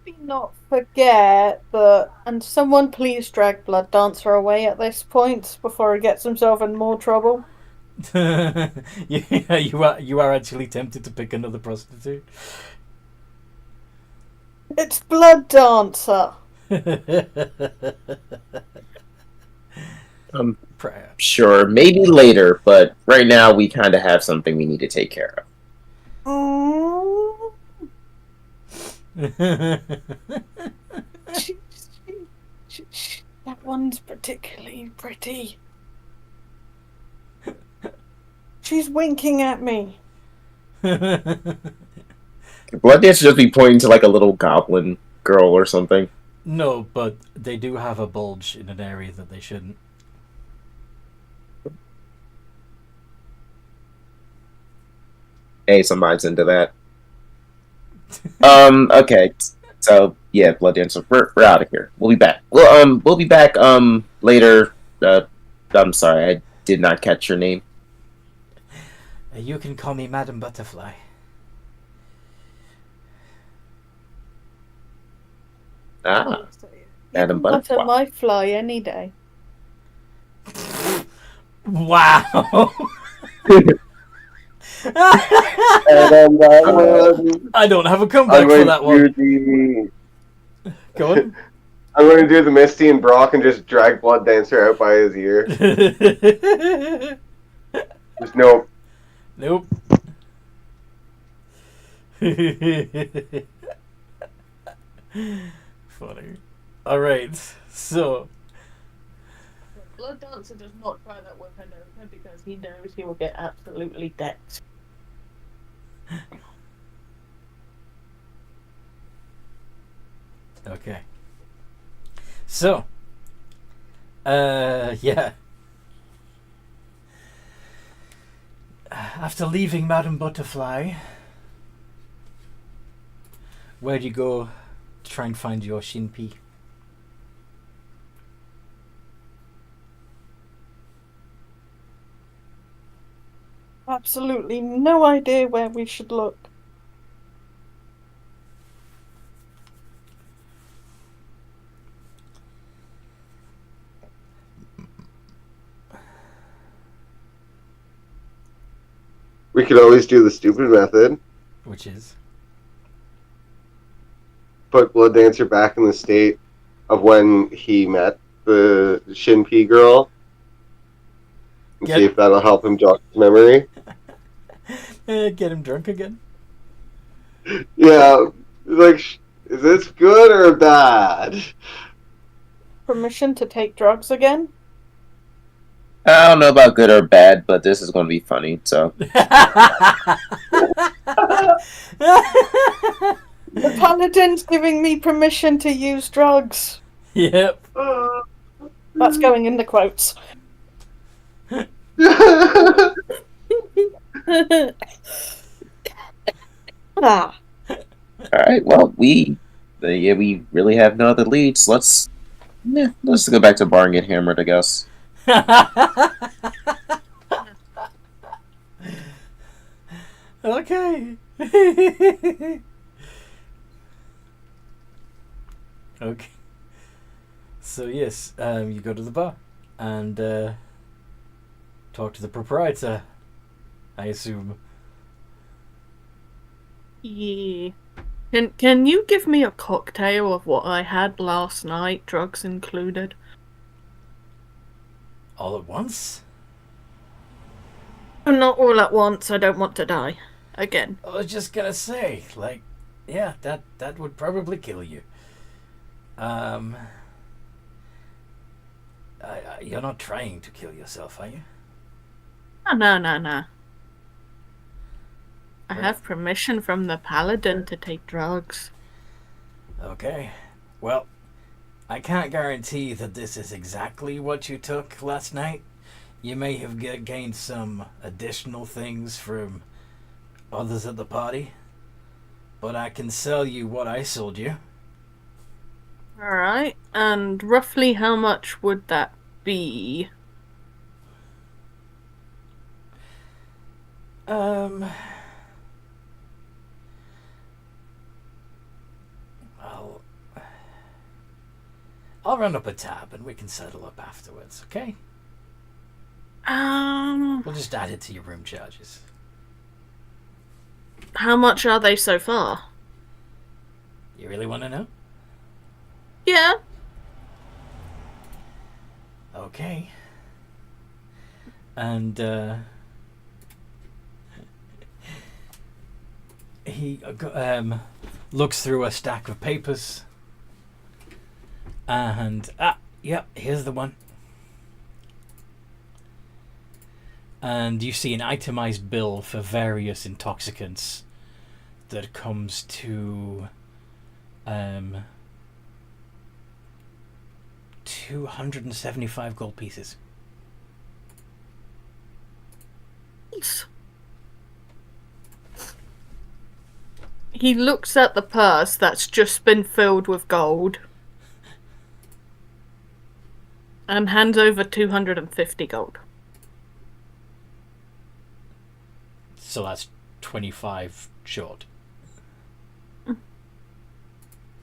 Speaker 4: me not forget that, and someone please drag Blood Dancer away at this point before he gets himself in more trouble.
Speaker 1: Yeah, you are actually tempted to pick another prostitute.
Speaker 4: It's Blood Dancer.
Speaker 2: Sure, maybe later, but right now we kind of have something we need to take care of.
Speaker 4: That one's particularly pretty. She's winking at me.
Speaker 2: Blood Dance should just be pointing to like a little goblin girl or something.
Speaker 1: No, but they do have a bulge in an area that they shouldn't.
Speaker 2: Hey, somebody's into that. Okay. So yeah, Blood Dancer, we're out of here. We'll be back. We'll be back later. I'm sorry, I did not catch your name.
Speaker 1: You can call me Madam Butterfly.
Speaker 2: Ah,
Speaker 4: You
Speaker 2: Madam
Speaker 4: can butter
Speaker 2: Butterfly.
Speaker 4: my fly any day.
Speaker 1: Wow.
Speaker 3: And on that one,
Speaker 1: I don't have a comeback
Speaker 3: I'm
Speaker 1: for
Speaker 3: going
Speaker 1: that
Speaker 3: to
Speaker 1: one.
Speaker 3: do
Speaker 1: Go on.
Speaker 3: I'm going to do the Misty and Brock and just drag Blood Dancer out by his ear. Just no.
Speaker 1: Nope. Funny. Alright, so.
Speaker 4: Blood Dancer does not try that with her nose because he knows he will get absolutely decked.
Speaker 1: Okay. So. Yeah. After leaving Madam Butterfly, where do you go to try and find your Shinpi?
Speaker 4: Absolutely no idea where we should look.
Speaker 3: We could always do the stupid method.
Speaker 1: Which is?
Speaker 3: Put Blood Dancer back in the state of when he met the Shinpea girl. And see if that'll help him jog his memory.
Speaker 1: Get him drunk again?
Speaker 3: Yeah, like, is this good or bad?
Speaker 4: Permission to take drugs again?
Speaker 2: I don't know about good or bad, but this is going to be funny. So.
Speaker 4: The paladin's giving me permission to use drugs.
Speaker 1: Yep.
Speaker 4: That's going in the quotes. Ah.
Speaker 2: All right. Well, we really have no other leads. Let's go back to the bar and get hammered, I guess.
Speaker 1: Okay. Okay. So yes, you go to the bar and talk to the proprietor, I assume.
Speaker 4: Yeah. Can you give me a cocktail of what I had last night, drugs included?
Speaker 1: All at once?
Speaker 4: Not all at once, I don't want to die. Again.
Speaker 1: I was just gonna say, like, yeah, that would probably kill you. You're not trying to kill yourself, are you?
Speaker 4: No. I have permission from the paladin to take drugs.
Speaker 1: Okay. Well, I can't guarantee that this is exactly what you took last night. You may have gained some additional things from others at the party, but I can sell you what I sold you.
Speaker 4: Alright, and roughly how much would that be?
Speaker 1: I'll run up a tab and we can settle up afterwards, okay? We'll just add it to your room charges.
Speaker 6: How much are they so far?
Speaker 1: You really want to know?
Speaker 6: Yeah.
Speaker 1: Okay. And, he looks through a stack of papers. And, yep, here's the one. And you see an itemized bill for various intoxicants that comes to 275 gold pieces.
Speaker 6: He looks at the purse that's just been filled with gold and hands over 250 gold.
Speaker 1: So that's 25 short.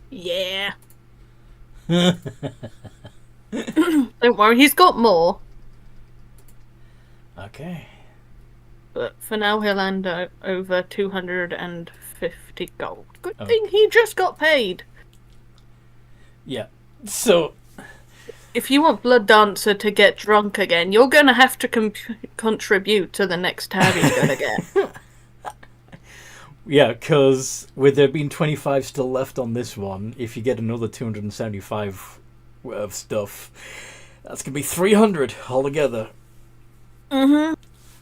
Speaker 6: Yeah. Don't worry, he's got more.
Speaker 1: Okay.
Speaker 6: But for now, he'll hand over 250 gold. Good
Speaker 1: Oh.
Speaker 6: thing he just got paid.
Speaker 1: Yeah. So,
Speaker 6: If you want Blood Dancer to get drunk again, you're gonna have to contribute to the next tab he's gonna get.
Speaker 1: yeah, because with there being 25 still left on this one, if you get another 275 of stuff, that's going to be 300 altogether.
Speaker 6: Mm-hmm.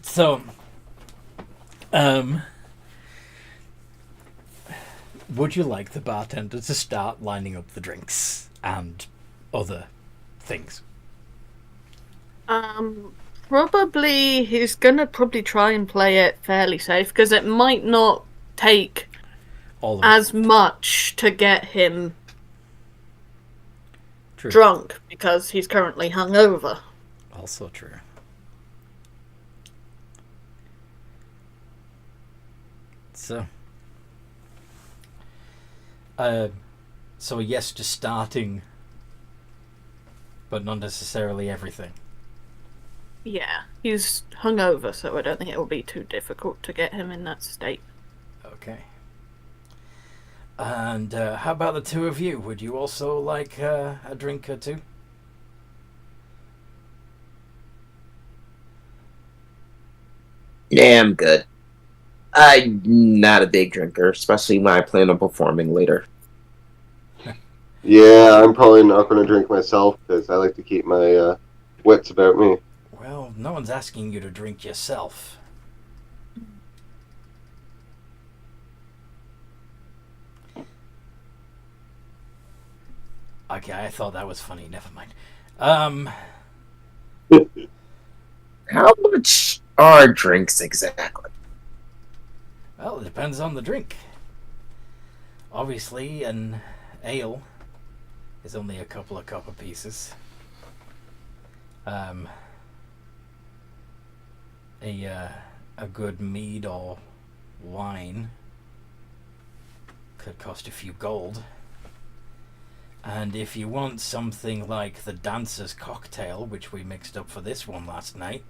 Speaker 1: So, would you like the bartender to start lining up the drinks and other things?
Speaker 6: Probably he's gonna try and play it fairly safe, because it might not take
Speaker 1: All of
Speaker 6: as much to get him
Speaker 1: True.
Speaker 6: drunk, because he's currently hungover.
Speaker 1: Also true. So, so yes to starting, but not necessarily everything.
Speaker 6: Yeah, he's hungover, so I don't think it will be too difficult to get him in that state.
Speaker 1: Okay. And how about the two of you? Would you also like a drink or two?
Speaker 2: Yeah, I'm good. I'm not a big drinker, especially when I plan on performing later.
Speaker 3: Yeah, I'm probably not going to drink myself because I like to keep my wits about me.
Speaker 1: Well, no one's asking you to drink yourself. Okay, I thought that was funny. Never mind.
Speaker 2: How much are drinks exactly?
Speaker 1: Well, it depends on the drink. Obviously, an ale is only a couple of copper pieces. A good mead or wine could cost a few gold. And if you want something like the Dancer's Cocktail, which we mixed up for this one last night,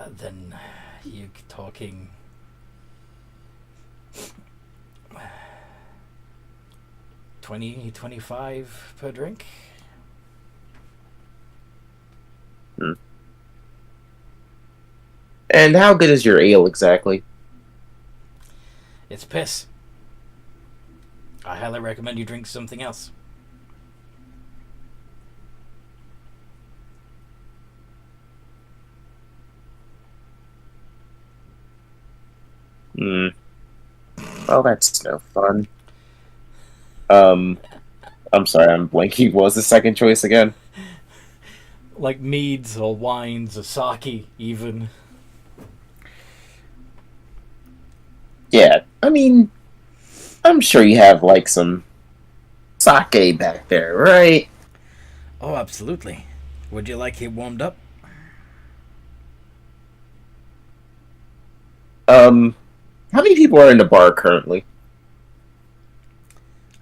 Speaker 1: then you're talking $25 per drink.
Speaker 2: And how good is your ale exactly?
Speaker 1: It's piss. I highly recommend you drink something else.
Speaker 2: Well, that's no fun. I'm sorry, I'm blanking. What was the second choice again?
Speaker 1: Like meads or wines or sake, even.
Speaker 2: Yeah, I mean, I'm sure you have, like, some sake back there, right?
Speaker 1: Oh, absolutely. Would you like it warmed up?
Speaker 2: How many people are in the bar currently?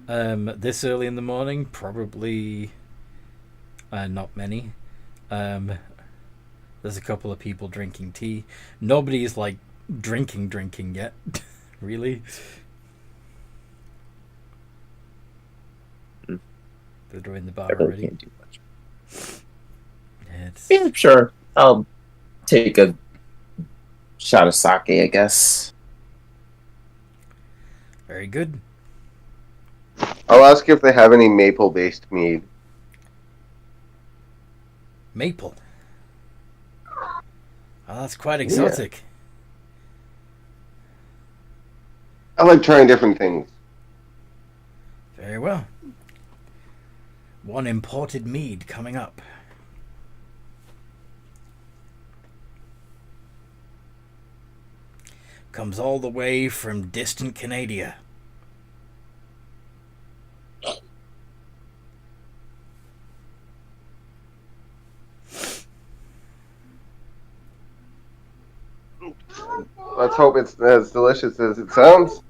Speaker 1: This early in the morning, probably not many. There's a couple of people drinking tea. Nobody's like drinking yet, really. They're doing the bar
Speaker 2: I really
Speaker 1: already.
Speaker 2: can't do much.
Speaker 1: It's...
Speaker 2: Yeah, sure. I'll take a shot of sake, I guess.
Speaker 1: Very good.
Speaker 3: I'll ask if they have any maple-based mead.
Speaker 1: Maple. Oh, that's quite exotic.
Speaker 3: I like trying different things.
Speaker 1: Very well. One imported mead coming up. Comes all the way from distant Canada.
Speaker 3: Let's hope it's as delicious as it sounds.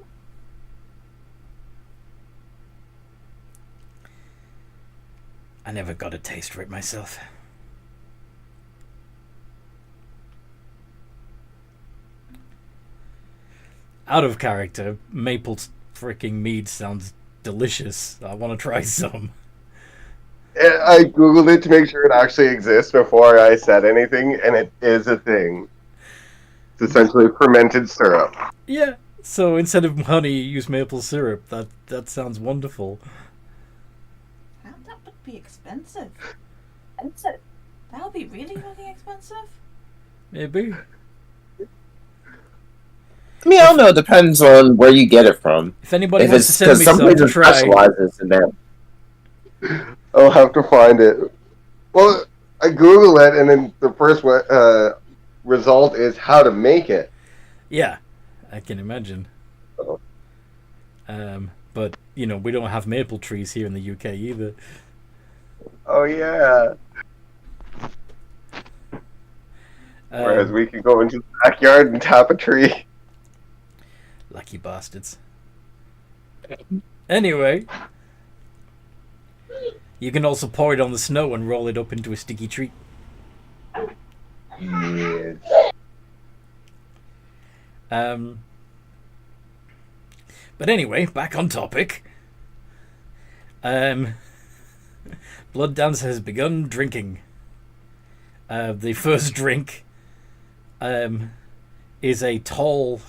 Speaker 1: I never got a taste for it myself. Out of character, maple freaking mead sounds delicious. I want to try some.
Speaker 3: I googled it to make sure it actually exists before I said anything, and it is a thing. It's essentially fermented syrup.
Speaker 1: Yeah. So instead of honey, you use maple syrup. That sounds wonderful.
Speaker 7: That would be expensive.
Speaker 4: Expensive.
Speaker 7: That would be really, really expensive.
Speaker 1: Maybe.
Speaker 2: I mean, I don't know. It depends on where you get it from.
Speaker 1: If anybody
Speaker 2: If
Speaker 1: wants
Speaker 2: it's
Speaker 1: to send
Speaker 2: because
Speaker 1: me
Speaker 2: some
Speaker 1: some to
Speaker 2: places
Speaker 1: try,
Speaker 2: specializes in that.
Speaker 3: I'll have to find it. Well, I Google it, and then the first result is how to make it.
Speaker 1: yeah, I can imagine. But you know, we don't have maple trees here in the UK either.
Speaker 3: Oh yeah. Whereas we can go into the backyard and tap a tree.
Speaker 1: Lucky bastards. Anyway, you can also pour it on the snow and roll it up into a sticky treat.
Speaker 3: Yes.
Speaker 1: But anyway, back on topic. Blood Dancer has begun drinking. The first drink is a tall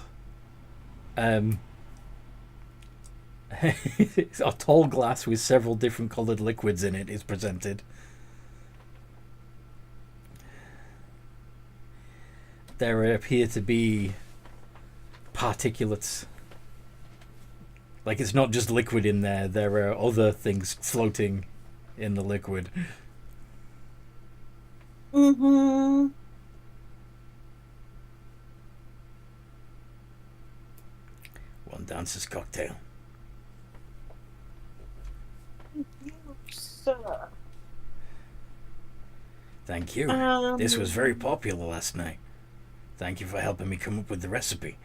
Speaker 1: a tall glass with several different coloured liquids in it is presented. There appear to be particulates. Like, it's not just liquid in there, there are other things floating in the liquid.
Speaker 4: Mm-hmm.
Speaker 1: One dancer's cocktail.
Speaker 4: Sir.
Speaker 1: Thank you. This was very popular last night. Thank you for helping me come up with the recipe.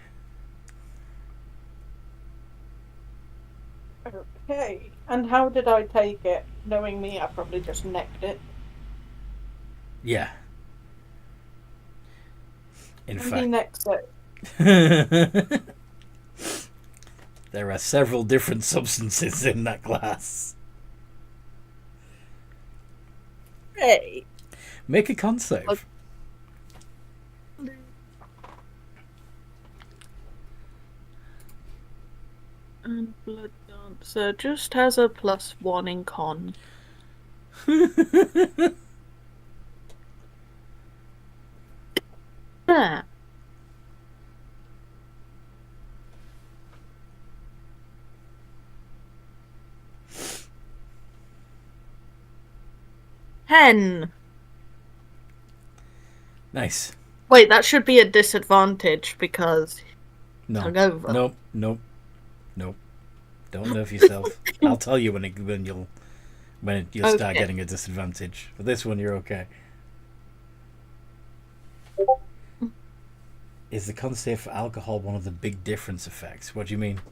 Speaker 4: Okay. And how did I take it? Knowing me, I probably just necked it.
Speaker 1: Yeah. In
Speaker 4: And he
Speaker 1: fact,
Speaker 4: necks it.
Speaker 1: there are several different substances in that glass.
Speaker 6: Hey.
Speaker 1: Make a con save.
Speaker 6: And Blood Dancer just has a +1 in con. Ah. Hen.
Speaker 1: Nice.
Speaker 6: Wait, that should be a disadvantage because
Speaker 1: No.
Speaker 6: hungover.
Speaker 1: Nope. Don't nerf yourself. I'll tell you when you'll start
Speaker 6: Okay.
Speaker 1: getting a disadvantage. For this one, you're okay. Is the con save for alcohol one of the big difference effects? What do you mean?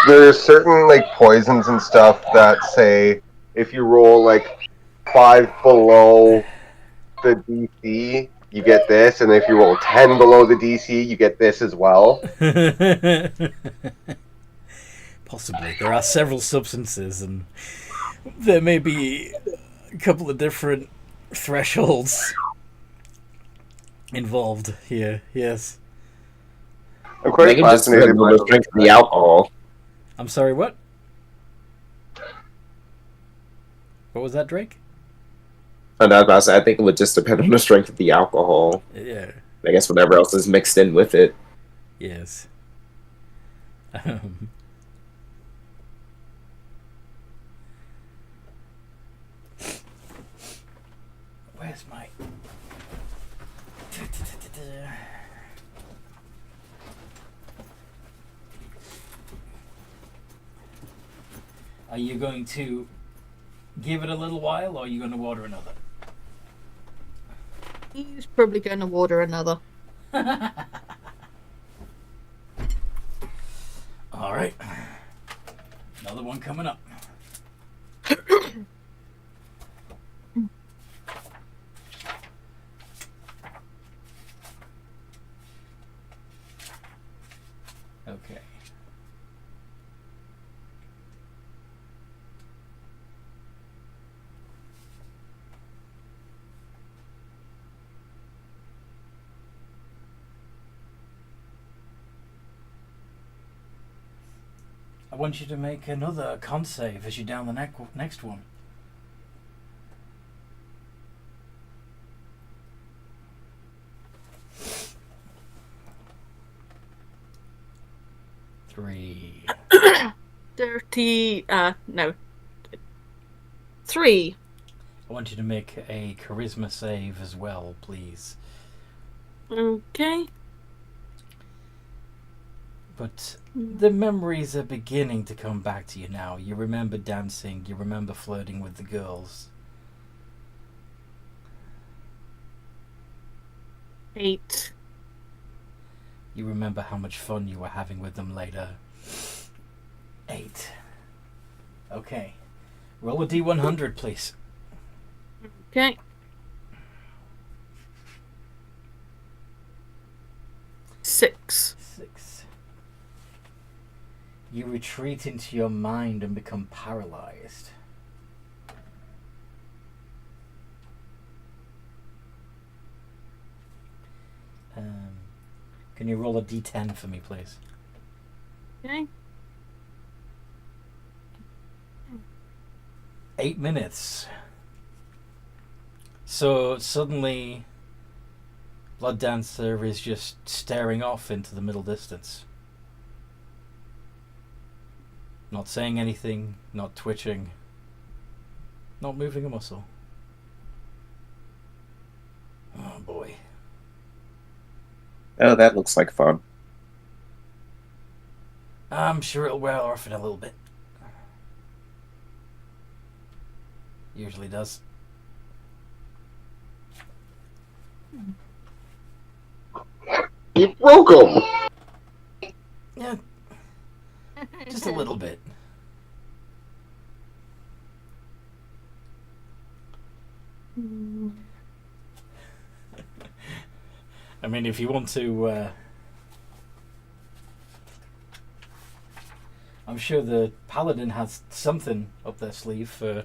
Speaker 3: there are certain like poisons and stuff that say if you roll like 5 below the DC, you get this, and if you roll 10 below the DC, you get this as well.
Speaker 1: Possibly. There are several substances, and there may be a couple of different thresholds involved here. Yes.
Speaker 3: I'm quite
Speaker 2: Megan just
Speaker 3: fascinated by
Speaker 2: remember drinking the alcohol.
Speaker 1: I'm sorry, what? What was that, Drake?
Speaker 2: And I was about to say, I think it would just depend on the strength of the alcohol.
Speaker 1: Yeah.
Speaker 2: I guess whatever else is mixed in with it.
Speaker 1: Yes. Where's my... Are you going to give it a little while, or are you going to order another?
Speaker 6: He's probably going to order another.
Speaker 1: All right. Another one coming up. Okay. I want you to make another con save as you down the next one. Three.
Speaker 6: 30. No. 3.
Speaker 1: I want you to make a charisma save as well, please.
Speaker 6: Okay.
Speaker 1: But the memories are beginning to come back to you now. You remember dancing, you remember flirting with the girls.
Speaker 6: 8.
Speaker 1: You remember how much fun you were having with them later. 8. Okay. Roll a D100, please.
Speaker 6: Okay. 6.
Speaker 1: 6. You retreat into your mind and become paralyzed. Can you roll a D10 for me, please?
Speaker 6: Okay.
Speaker 1: 8 minutes. So suddenly, Blood Dancer is just staring off into the middle distance. Not saying anything, not twitching, not moving a muscle. Oh boy.
Speaker 2: Oh, that looks like fun.
Speaker 1: I'm sure it'll wear off in a little bit. Usually does.
Speaker 3: You broke him!
Speaker 1: Yeah, just a little bit. I mean, if you want to... I'm sure the paladin has something up their sleeve for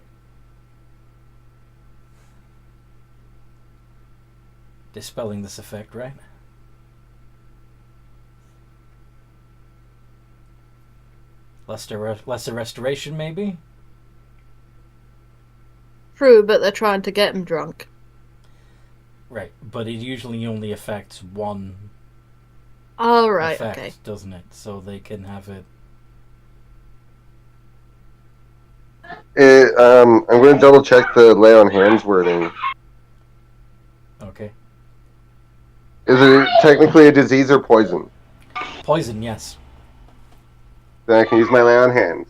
Speaker 1: dispelling this effect, right? Lesser restoration, maybe?
Speaker 6: True, but they're trying to get him drunk.
Speaker 1: Right, but it usually only affects one
Speaker 6: Oh, right,
Speaker 1: effect,
Speaker 6: okay.
Speaker 1: doesn't it? So they can have it...
Speaker 3: I'm going to double check the lay on hands wording.
Speaker 1: Okay.
Speaker 3: Is it technically a disease or poison?
Speaker 1: Poison, yes.
Speaker 3: Then I can use my lay on hands.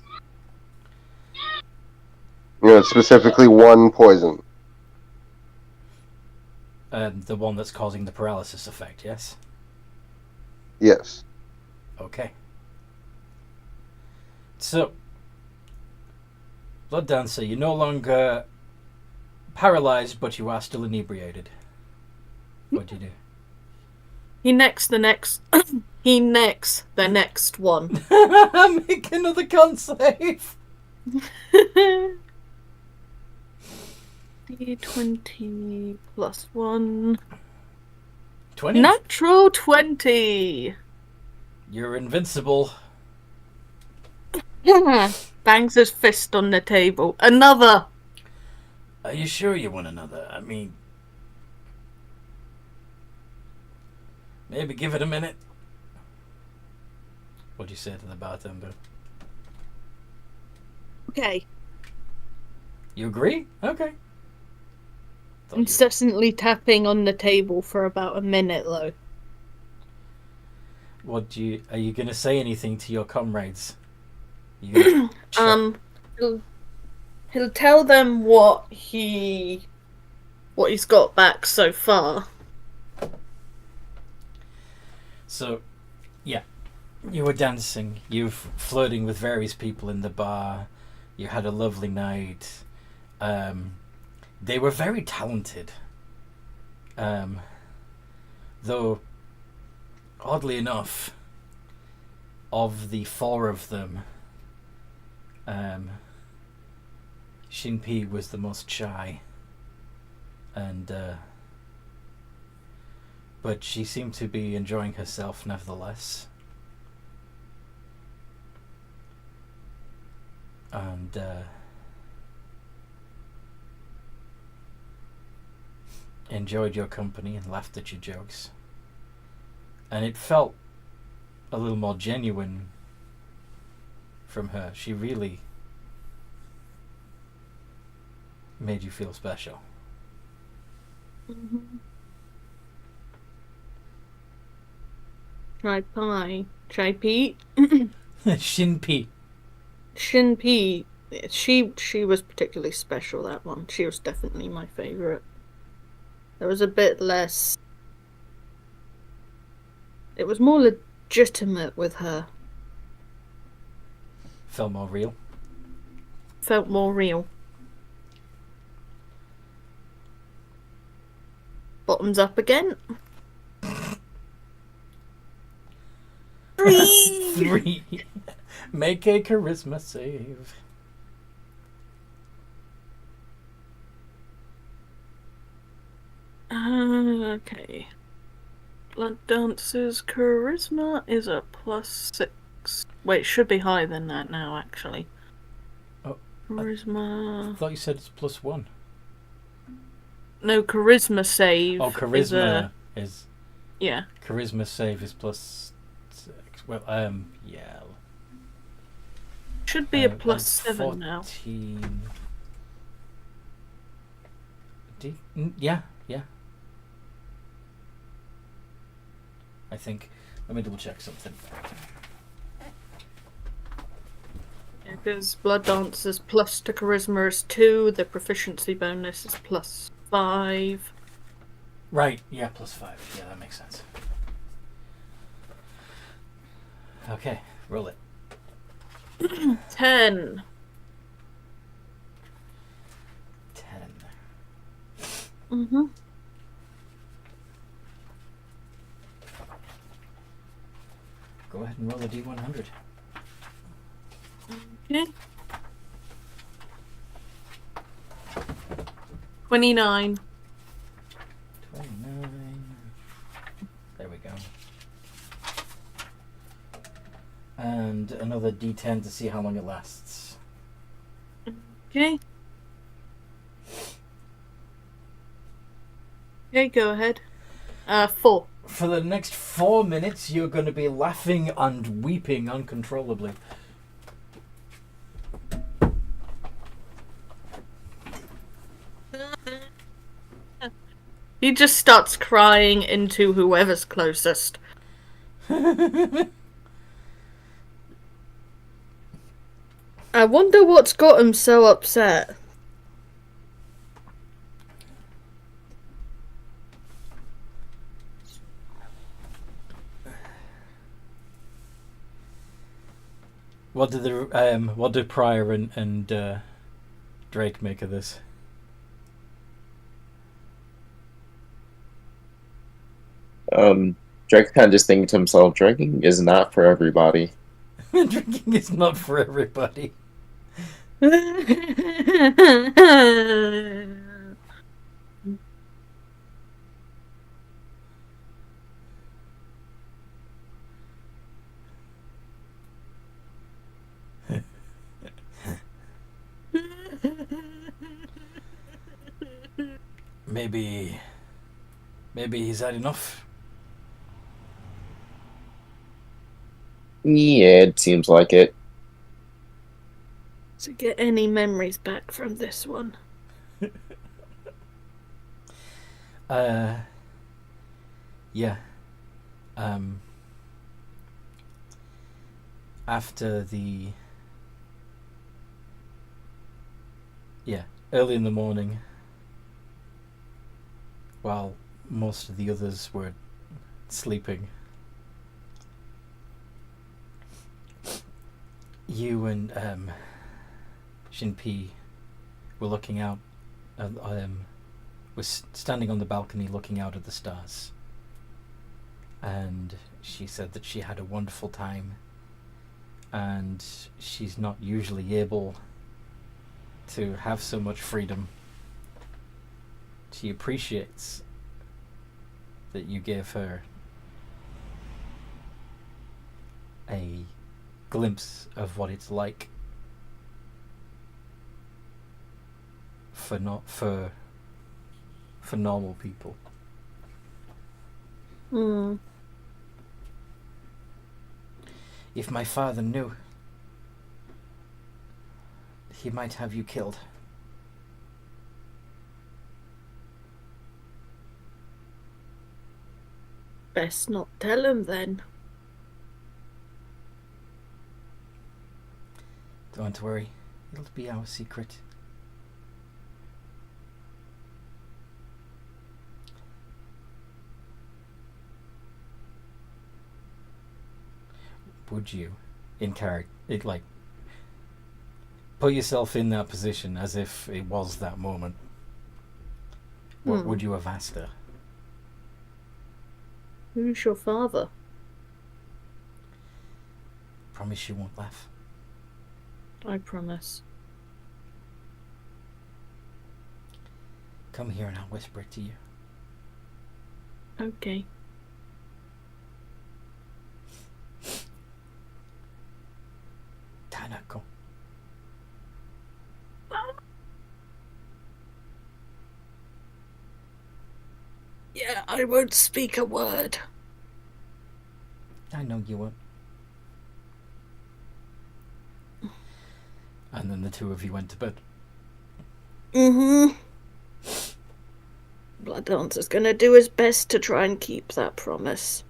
Speaker 3: You know, it's specifically one poison.
Speaker 1: The one that's causing the paralysis effect, yes?
Speaker 3: Yes.
Speaker 1: Okay. So, Blood Dancer, you're no longer paralyzed, but you are still inebriated. What do you do?
Speaker 6: He necks the next. He necks the next one.
Speaker 1: Make another con save.
Speaker 6: D20 plus 1.
Speaker 1: 20.
Speaker 6: Natural 20.
Speaker 1: You're invincible.
Speaker 6: Bangs his fist on the table. Another.
Speaker 1: Are you sure you want another? I mean, maybe give it a minute. What'd you say to the bartender?
Speaker 6: Okay.
Speaker 1: You agree? Okay. Thought you-
Speaker 6: Incessantly tapping on the table for about a minute, though.
Speaker 1: Are you gonna say anything to your comrades? You gonna
Speaker 6: He'll tell them what he's got back so far.
Speaker 1: So, yeah, you were dancing. You were flirting with various people in the bar. You had a lovely night. They were very talented. Though, oddly enough, of the four of them, Shinpei was the most shy. But she seemed to be enjoying herself nevertheless. And enjoyed your company and laughed at your jokes. And it felt a little more genuine from her. She really made you feel special.
Speaker 6: Mm-hmm. Try pie. Try Pete.
Speaker 1: Shinpei.
Speaker 6: Shinpei. She was particularly special, that one. She was definitely my favourite. There was a bit less... It was more legitimate with her.
Speaker 1: Felt more real.
Speaker 6: Felt more real. Bottoms up again. 3!
Speaker 1: 3. Make a charisma save.
Speaker 6: Okay. Blood Dancer's charisma is a +6. Wait, it should be higher than that now, actually.
Speaker 1: Oh,
Speaker 6: Charisma...
Speaker 1: I thought you said it's +1.
Speaker 6: No, charisma save.
Speaker 1: Oh, charisma is...
Speaker 6: Yeah.
Speaker 1: Charisma save is +6. Well, yeah.
Speaker 6: Should be a
Speaker 1: and
Speaker 6: +7 now.
Speaker 1: 14. Yeah. I think. Let me double check something.
Speaker 6: Yeah, because Blood Dancer's plus to charisma is 2, the proficiency bonus is +5.
Speaker 1: Right, yeah, +5. Yeah, that makes sense. Okay, roll it.
Speaker 6: 10.
Speaker 1: 10.
Speaker 6: Mm-hmm.
Speaker 1: Go ahead and roll a D100.
Speaker 6: Okay. 29.
Speaker 1: 29. There we go. And another D10 to see how long it lasts.
Speaker 6: Okay. Okay, go ahead. 4.
Speaker 1: For the next 4 minutes, you're going to be laughing and weeping uncontrollably.
Speaker 6: He just starts crying into whoever's closest. I wonder what's got him so upset.
Speaker 1: what do Pryor and Drake make of this?
Speaker 2: Drake's kind of just thinking to himself, drinking is not for everybody.
Speaker 1: Drinking is not for everybody. Maybe he's had enough.
Speaker 2: Yeah, it seems like it.
Speaker 6: To get any memories back from this one.
Speaker 1: Yeah. After early in the morning, while most of the others were sleeping, you and Shinpei were looking out, was standing on the balcony looking out at the stars, and she said that she had a wonderful time, and she's not usually able to have so much freedom. She appreciates that you gave her a glimpse of what it's like for normal people. If my father knew, he might have you killed.
Speaker 6: Best not tell him then.
Speaker 1: Don't worry, it'll be our secret. Would you, in character, put yourself in that position as if it was that moment? What would you have asked her?
Speaker 6: Who's your father?
Speaker 1: Promise you won't laugh.
Speaker 6: I promise.
Speaker 1: Come here and I'll whisper it to you.
Speaker 6: Okay.
Speaker 1: Tanako.
Speaker 6: Yeah, I won't speak a word.
Speaker 1: I know you won't. And then the two of you went to bed.
Speaker 6: Blood Dancer's gonna do his best to try and keep that promise.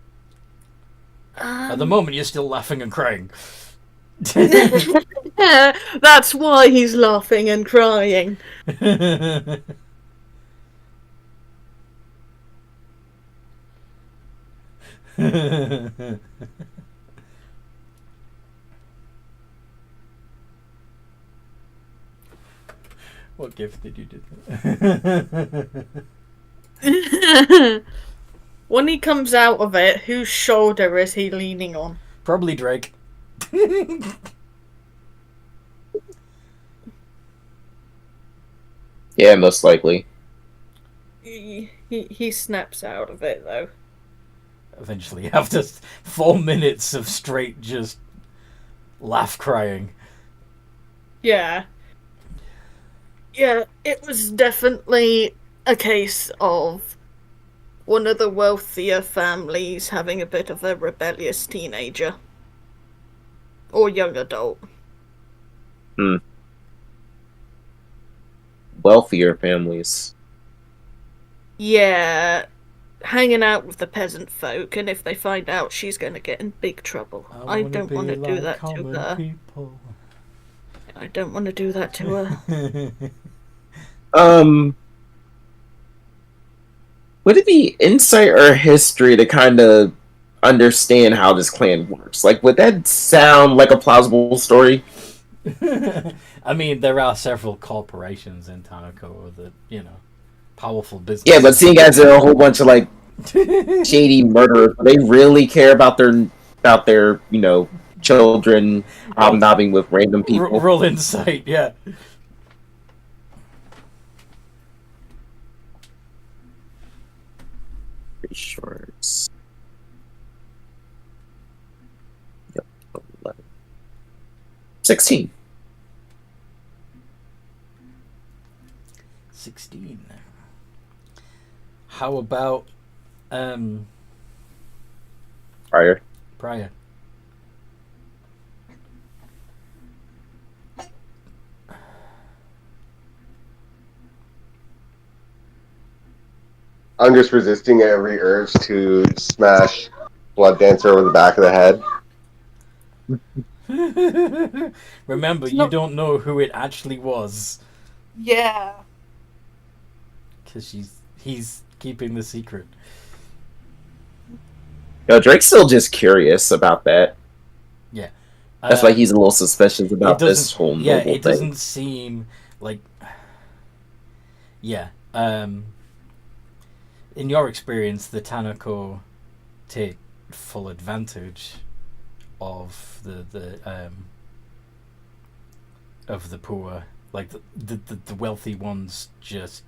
Speaker 1: At the moment, you're still laughing and crying.
Speaker 6: That's why he's laughing and crying.
Speaker 1: What gift did you do?
Speaker 6: When he comes out of it, whose shoulder is he leaning on?
Speaker 1: Probably Drake.
Speaker 2: Yeah, most likely.
Speaker 6: He snaps out of it though.
Speaker 1: Eventually, after 4 minutes of straight just laugh crying.
Speaker 6: Yeah. Yeah, it was definitely a case of one of the wealthier families having a bit of a rebellious teenager. Or young adult.
Speaker 2: Wealthier families.
Speaker 6: Yeah, hanging out with the peasant folk, and if they find out, she's going to get in big trouble. I don't want to do that to her.
Speaker 1: People.
Speaker 6: I don't want to do that to her.
Speaker 2: Would it be insight or history to kind of understand how this clan works. Like, would that sound like a plausible story?
Speaker 1: I mean, there are several corporations in Tanako that, powerful business.
Speaker 2: Yeah, but seeing as there are a whole bunch of like shady murderers, do they really care about their children hobnobbing with random people?
Speaker 1: Roll insight, yeah.
Speaker 2: Pretty sure it's... Yep, 11. 16.
Speaker 1: 16. How about
Speaker 2: Prior.
Speaker 3: I'm just resisting every urge to smash Blood Dancer over the back of the head.
Speaker 1: Remember, you don't know who it actually was.
Speaker 4: Yeah.
Speaker 1: Because he's keeping the secret.
Speaker 2: No, Drake's still just curious about that.
Speaker 1: Yeah.
Speaker 2: That's why he's a little suspicious about this whole
Speaker 1: Yeah,
Speaker 2: noble
Speaker 1: it
Speaker 2: thing.
Speaker 1: doesn't seem like... Yeah. In your experience, the Tanako take full advantage of the poor. Like, the wealthy ones just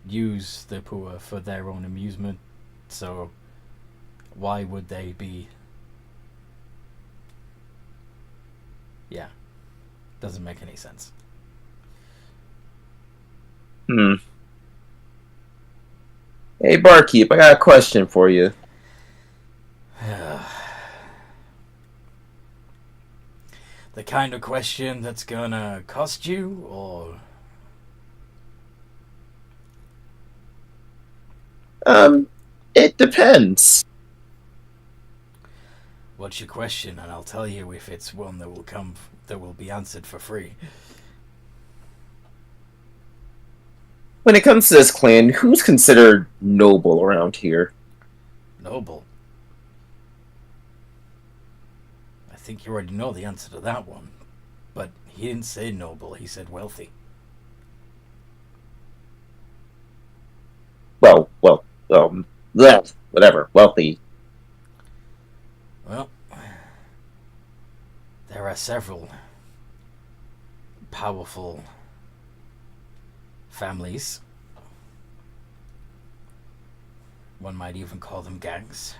Speaker 1: use the poor for their own amusement. So, why would they be... Yeah. Doesn't make any sense.
Speaker 2: Hey, barkeep, I got a question for you.
Speaker 1: The kind of question that's gonna cost you, or...
Speaker 2: It depends.
Speaker 1: What's your question, and I'll tell you if it's one that will be answered for free.
Speaker 2: When it comes to this clan, who's considered noble around here?
Speaker 1: Noble? I think you already know the answer to that one. But he didn't say noble, he said wealthy.
Speaker 2: Whatever, wealthy.
Speaker 1: Well, there are several powerful families. One might even call them gangs.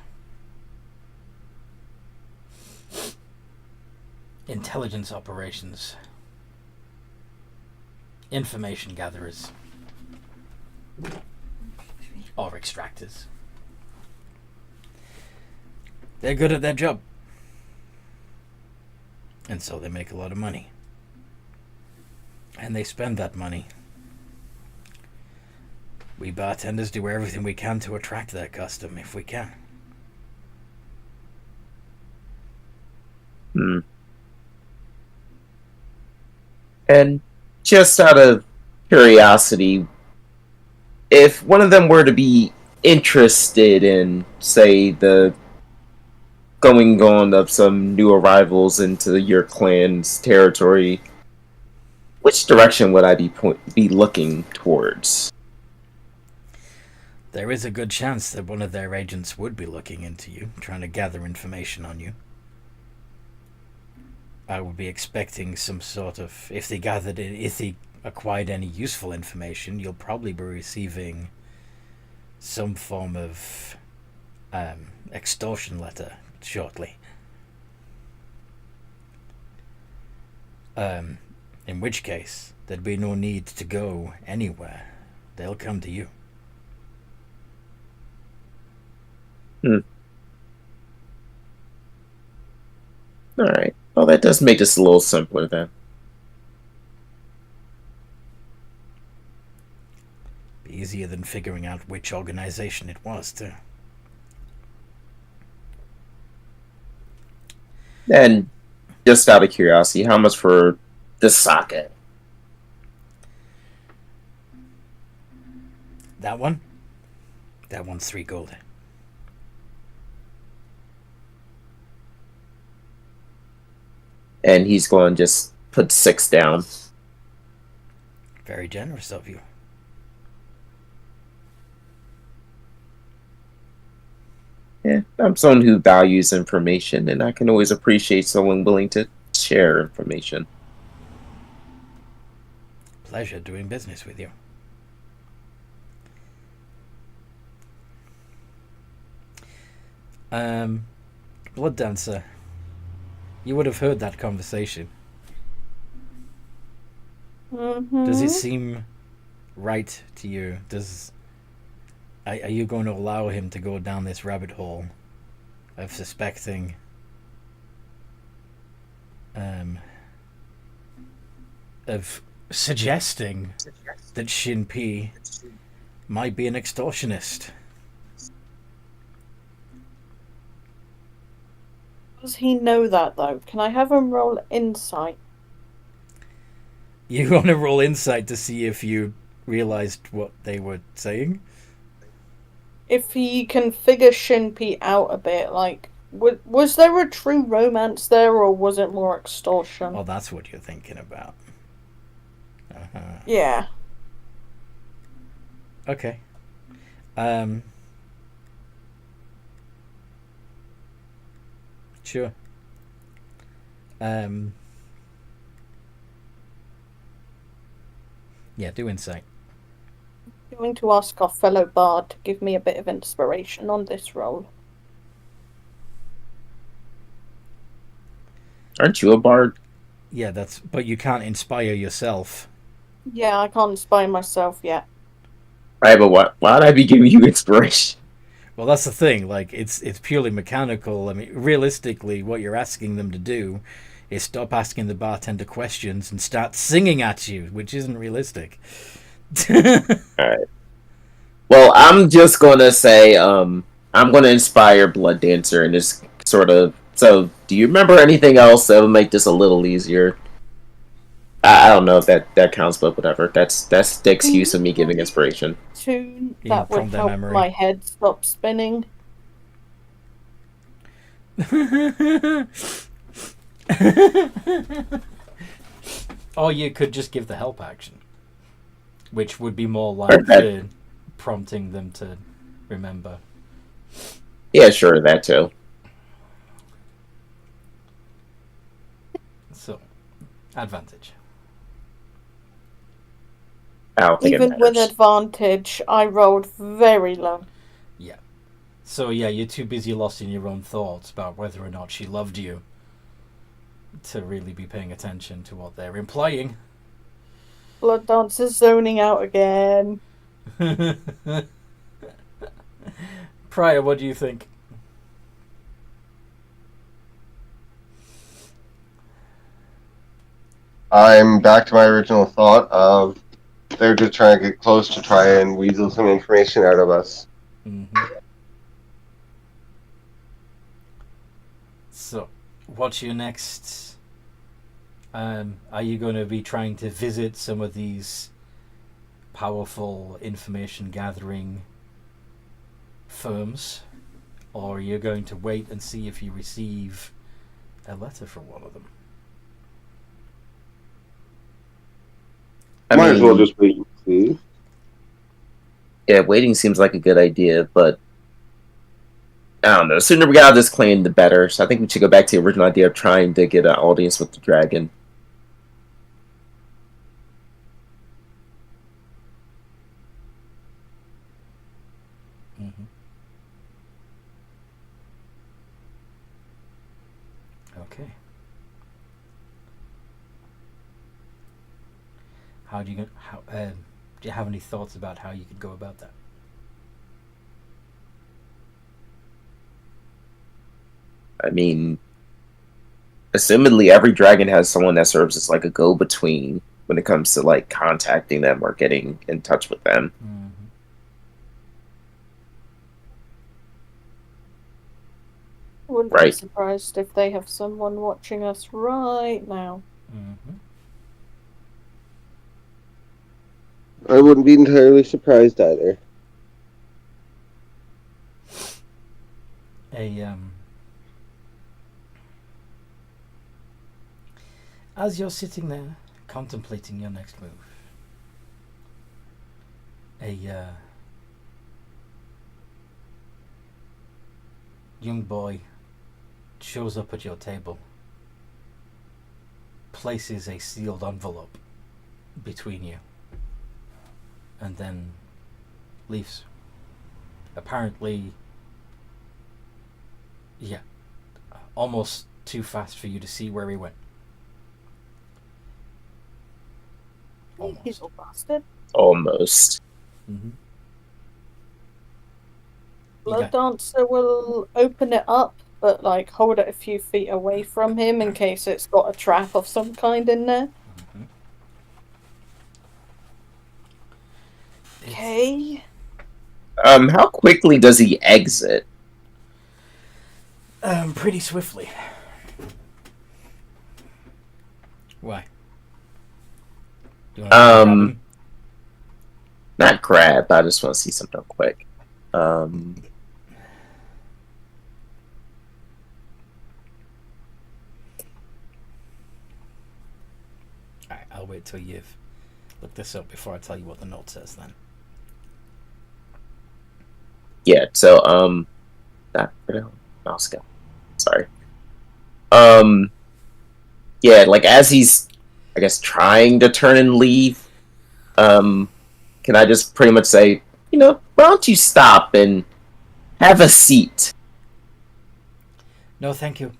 Speaker 1: Intelligence operations. Information gatherers. Or extractors. They're good at their job. And so they make a lot of money. And they spend that money. We bartenders do everything we can to attract their custom, if we can.
Speaker 2: And just out of curiosity, if one of them were to be interested in, say, the going on of some new arrivals into your clan's territory, which direction would I be looking towards?
Speaker 1: There is a good chance that one of their agents would be looking into you, trying to gather information on you. I would be expecting some sort of... If they acquired any useful information, you'll probably be receiving some form of extortion letter shortly. In which case, there'd be no need to go anywhere. They'll come to you.
Speaker 2: Alright. Well, that does make this a little simpler then.
Speaker 1: Be easier than figuring out which organization it was, too.
Speaker 2: And just out of curiosity, how much for the sake?
Speaker 1: That one? That one's 3 gold.
Speaker 2: and he's going to just put 6 down.
Speaker 1: Very generous of you.
Speaker 2: Yeah, I'm someone who values information, and I can always appreciate someone willing to share information.
Speaker 1: Pleasure doing business with you. Blood Dancer, you would have heard that conversation.
Speaker 4: Mm-hmm.
Speaker 1: Does it seem right to you? Are you going to allow him to go down this rabbit hole of suspecting of suggesting that Shinpi might be an extortionist?
Speaker 4: Does he know that, though? Can I have him roll insight?
Speaker 1: You want to roll insight to see if you realized what they were saying?
Speaker 4: If he can figure Shinpi out a bit, like, was there a true romance there, or was it more extortion?
Speaker 1: Oh, that's what you're thinking about.
Speaker 4: Yeah.
Speaker 1: Okay. Sure. Yeah, do insight.
Speaker 4: I'm going to ask our fellow bard to give me a bit of inspiration on this roll.
Speaker 2: Aren't you a bard?
Speaker 1: Yeah, but you can't inspire yourself.
Speaker 4: Yeah, I can't inspire myself yet.
Speaker 2: Right, but why'd I be giving you inspiration?
Speaker 1: Well, that's the thing. Like, it's purely mechanical. I mean, realistically, what you're asking them to do is stop asking the bartender questions and start singing at you, which isn't realistic.
Speaker 2: Alright. Well, I'm just gonna say, I'm gonna inspire Blood Dancer and just sort of... So, do you remember anything else that would make this a little easier? I don't know if that counts, but whatever. That's the excuse of me giving inspiration.
Speaker 4: Tune
Speaker 1: You
Speaker 4: that would
Speaker 1: prompt their
Speaker 4: help
Speaker 1: memory.
Speaker 4: my head stop spinning.
Speaker 1: Or you could just give the help action, which would be more like prompting them to remember.
Speaker 2: Yeah, sure, that too.
Speaker 1: So, advantage.
Speaker 2: I don't think
Speaker 4: Even
Speaker 2: it
Speaker 4: with
Speaker 2: matters.
Speaker 4: advantage, I rolled very low.
Speaker 1: Yeah. So, yeah, you're too busy lost in your own thoughts about whether or not she loved you to really be paying attention to what they're implying.
Speaker 4: Blood Dancer's zoning out again.
Speaker 1: Prior, what do you think?
Speaker 3: I'm back to my original thought of they're just trying to get close to try and weasel some information out of us.
Speaker 1: Mm-hmm. So, what's your next? Are you going to be trying to visit some of these powerful information gathering firms, or are you going to wait and see if you receive a letter from one of them?
Speaker 2: I
Speaker 3: Might as well
Speaker 2: mean,
Speaker 3: just wait and see.
Speaker 2: yeah, waiting seems like a good idea, but I don't know. The sooner we get out of this claim, the better. So I think we should go back to the original idea of trying to get an audience with the dragon.
Speaker 1: Mm-hmm. Okay. How do you have any thoughts about how you could go about that?
Speaker 2: I mean, assumedly every dragon has someone that serves as like a go-between when it comes to like contacting them or getting in touch with them.
Speaker 1: Mm-hmm.
Speaker 4: Wouldn't be
Speaker 2: Right.
Speaker 4: surprised if they have someone watching us right now.
Speaker 1: Mm-hmm.
Speaker 3: I wouldn't be entirely surprised either.
Speaker 1: as you're sitting there contemplating your next move, a young boy shows up at your table, places a sealed envelope between you, and then leaves. Apparently, almost too fast for you to see where he went.
Speaker 4: He's a bastard.
Speaker 2: Almost.
Speaker 1: Mm-hmm.
Speaker 4: Blood Dancer will open it up, but like hold it a few feet away from him in case it's got a trap of some kind in there.
Speaker 1: Mm-hmm.
Speaker 4: Okay.
Speaker 2: How quickly does he exit?
Speaker 1: Pretty swiftly. Why? Do you want to grab him?
Speaker 2: Not grab. I just want to see something quick.
Speaker 1: Alright, I'll wait till you've looked this up before I tell you what the note says then.
Speaker 2: Yeah. So mouse go. Sorry. Yeah. Like as he's, I guess, trying to turn and leave. Can I just pretty much say, why don't you stop and have a seat?
Speaker 1: No, thank you.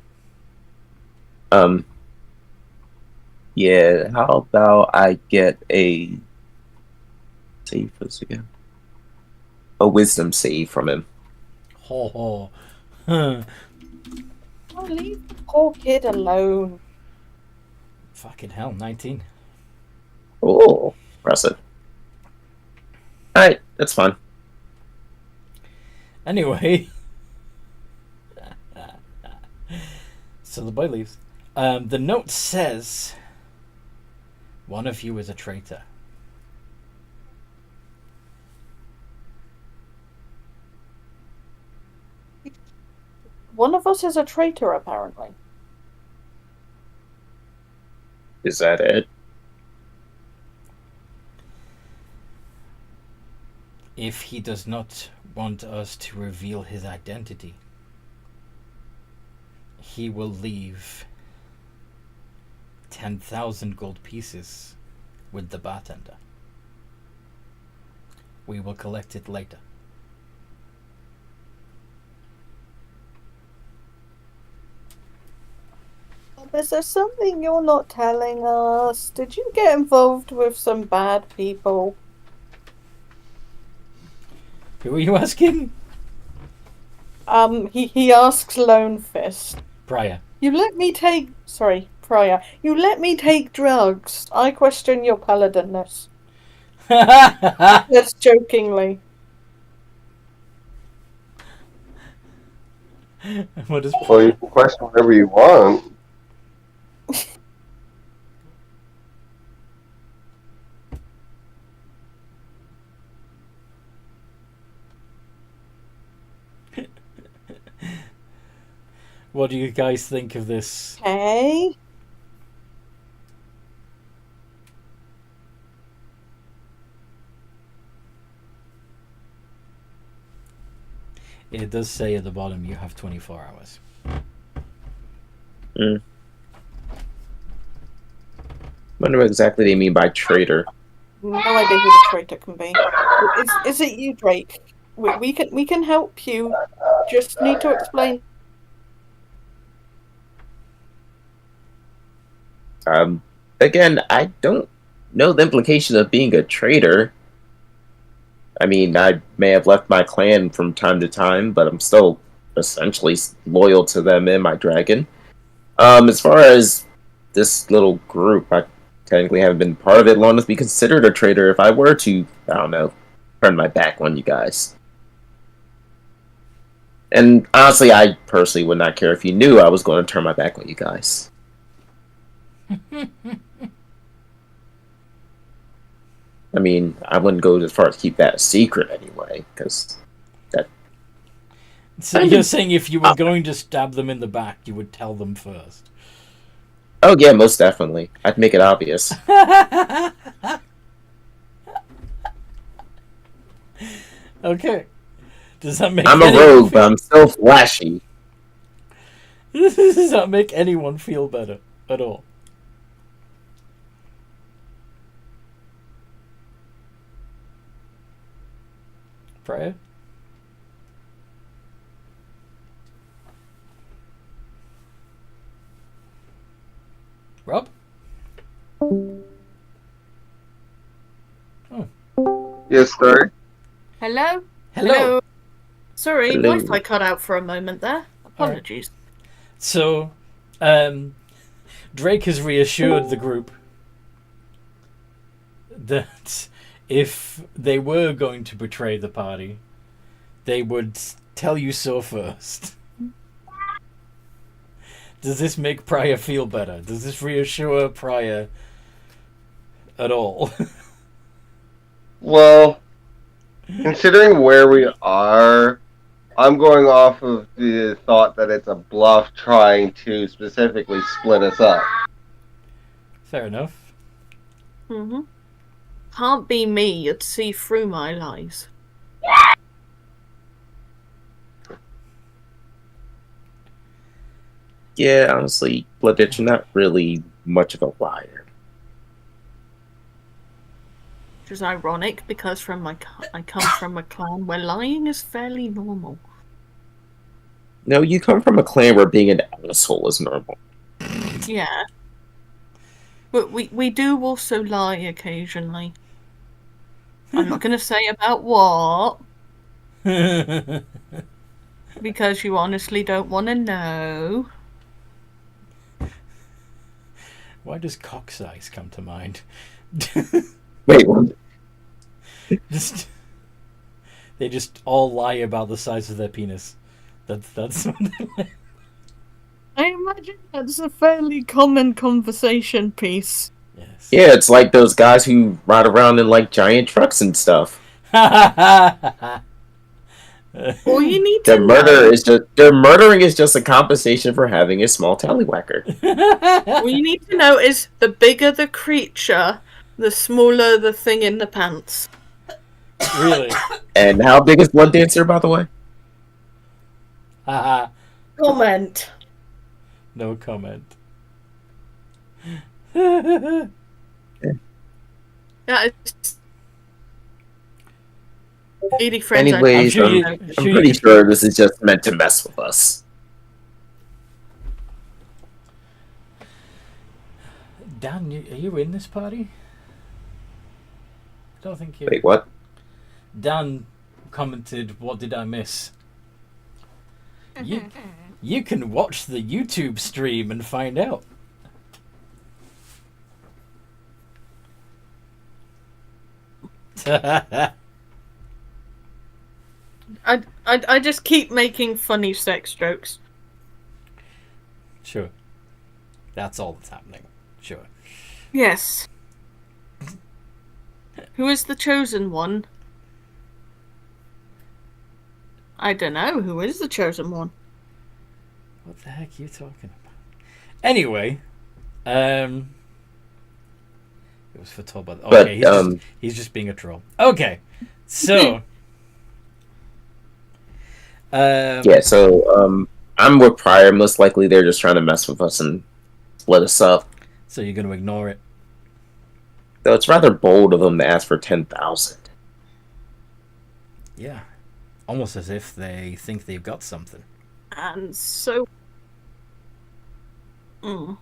Speaker 2: Yeah, how about I get a save for this again? A wisdom save from him.
Speaker 1: Ho ho. Huh.
Speaker 4: Oh, leave the poor kid alone.
Speaker 1: Fucking hell, 19.
Speaker 2: Oh, impressive. Alright, that's fine.
Speaker 1: Anyway. So the boy leaves. The note says, one of you is a traitor.
Speaker 4: One of us is a traitor, apparently.
Speaker 2: Is that it?
Speaker 1: If he does not want us to reveal his identity, he will leave 10,000 gold pieces with the bartender. We will collect it later.
Speaker 4: Is there something you're not telling us? Did you get involved with some bad people?
Speaker 1: Who are you asking?
Speaker 4: He asks Lone Fist.
Speaker 1: Prior.
Speaker 4: You let me take... Sorry, Prior. You let me take drugs. I question your paladinness. That's jokingly.
Speaker 1: What is
Speaker 3: Well, you can question whatever you want.
Speaker 1: What do you guys think of this?
Speaker 4: Okay.
Speaker 1: It does say at the bottom you have 24 hours.
Speaker 2: Wonder what exactly they mean by traitor.
Speaker 4: No idea who the traitor can be. Is it you, Drake? We can help you. Just need to explain.
Speaker 2: Again, I don't know the implication of being a traitor. I mean, I may have left my clan from time to time, but I'm still essentially loyal to them and my dragon. As far as this little group, I technically haven't been part of it long enough to be considered a traitor if I were to, I don't know, turn my back on you guys. And honestly, I personally would not care if you knew I was going to turn my back on you guys. I mean, I wouldn't go as far as keep that a secret anyway, because that...
Speaker 1: So you're saying if you were going to stab them in the back, you would tell them first?
Speaker 2: Oh yeah, most definitely. I'd make it obvious.
Speaker 1: Okay. Does that make
Speaker 2: I'm a
Speaker 1: anyone
Speaker 2: rogue,
Speaker 1: feel...
Speaker 2: but I'm still flashy.
Speaker 1: Does that make anyone feel better at all? Freya? Rob?
Speaker 3: Yes, sir.
Speaker 6: Hello?
Speaker 1: Hello.
Speaker 6: Sorry,
Speaker 2: Hello.
Speaker 6: Wi-Fi cut out for a moment there. Apologies.
Speaker 1: So, Drake has reassured the group that if they were going to betray the party, they would tell you so first. Does this make Pryor feel better? Does this reassure Pryor at all?
Speaker 3: Well, considering where we are, I'm going off of the thought that it's a bluff trying to specifically split us up.
Speaker 1: Fair enough.
Speaker 6: Mm-hmm. Can't be me, you'd see through my lies.
Speaker 2: Yeah, honestly, Blooditch, you're not really much of a liar.
Speaker 6: Which is ironic because I come from a clan where lying is fairly normal.
Speaker 2: No, you come from a clan where being an asshole is normal.
Speaker 6: Yeah. But we do also lie occasionally. I'm not going to say about what, because you honestly don't want to know.
Speaker 1: Why does cock size come to mind?
Speaker 2: Wait, what?
Speaker 1: They just all lie about the size of their penis. That's what they lie.
Speaker 6: I imagine that's a fairly common conversation piece.
Speaker 1: Yes.
Speaker 2: Yeah, it's like those guys who ride around in like giant trucks and stuff.
Speaker 6: All you need to
Speaker 2: Their murdering is just a compensation for having a small tallywhacker.
Speaker 6: All you need to know is the bigger the creature, the smaller the thing in the pants.
Speaker 1: Really?
Speaker 2: And how big is Blood Dancer, by the way?
Speaker 1: Haha.
Speaker 6: Comment.
Speaker 1: No comment.
Speaker 6: That is 80 friends.
Speaker 2: Anyways, I'm pretty sure this is just meant to mess with us.
Speaker 1: Dan, are you in this party? I don't think you...
Speaker 2: Wait, what?
Speaker 1: Dan commented, "What did I miss?" You can watch the YouTube stream and find out.
Speaker 6: I just keep making funny sex jokes.
Speaker 1: Sure. That's all that's happening. Sure.
Speaker 6: Yes. Who is the chosen one? I don't know. Who is the chosen one?
Speaker 1: What the heck are you talking about? Anyway, it was for Tolbert. Okay, he's just being a troll. Okay, so
Speaker 2: I'm with Pryor. Most likely, they're just trying to mess with us and split us up.
Speaker 1: So you're going to ignore it?
Speaker 2: Though it's rather bold of them to ask for 10,000.
Speaker 1: Yeah, almost as if they think they've got something.
Speaker 6: And so...
Speaker 2: Hmm.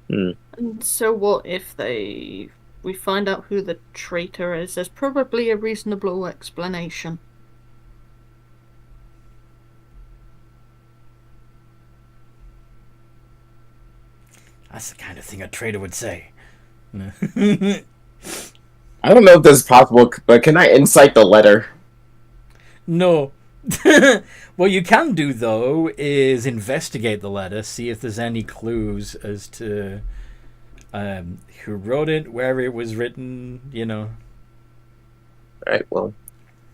Speaker 6: And so what if we find out who the traitor is? There's probably a reasonable explanation.
Speaker 1: That's the kind of thing a traitor would say.
Speaker 2: I don't know if this is possible, but can I insight the letter?
Speaker 1: No. What you can do, though, is investigate the letter, see if there's any clues as to who wrote it, where it was written, you know.
Speaker 2: Alright, well,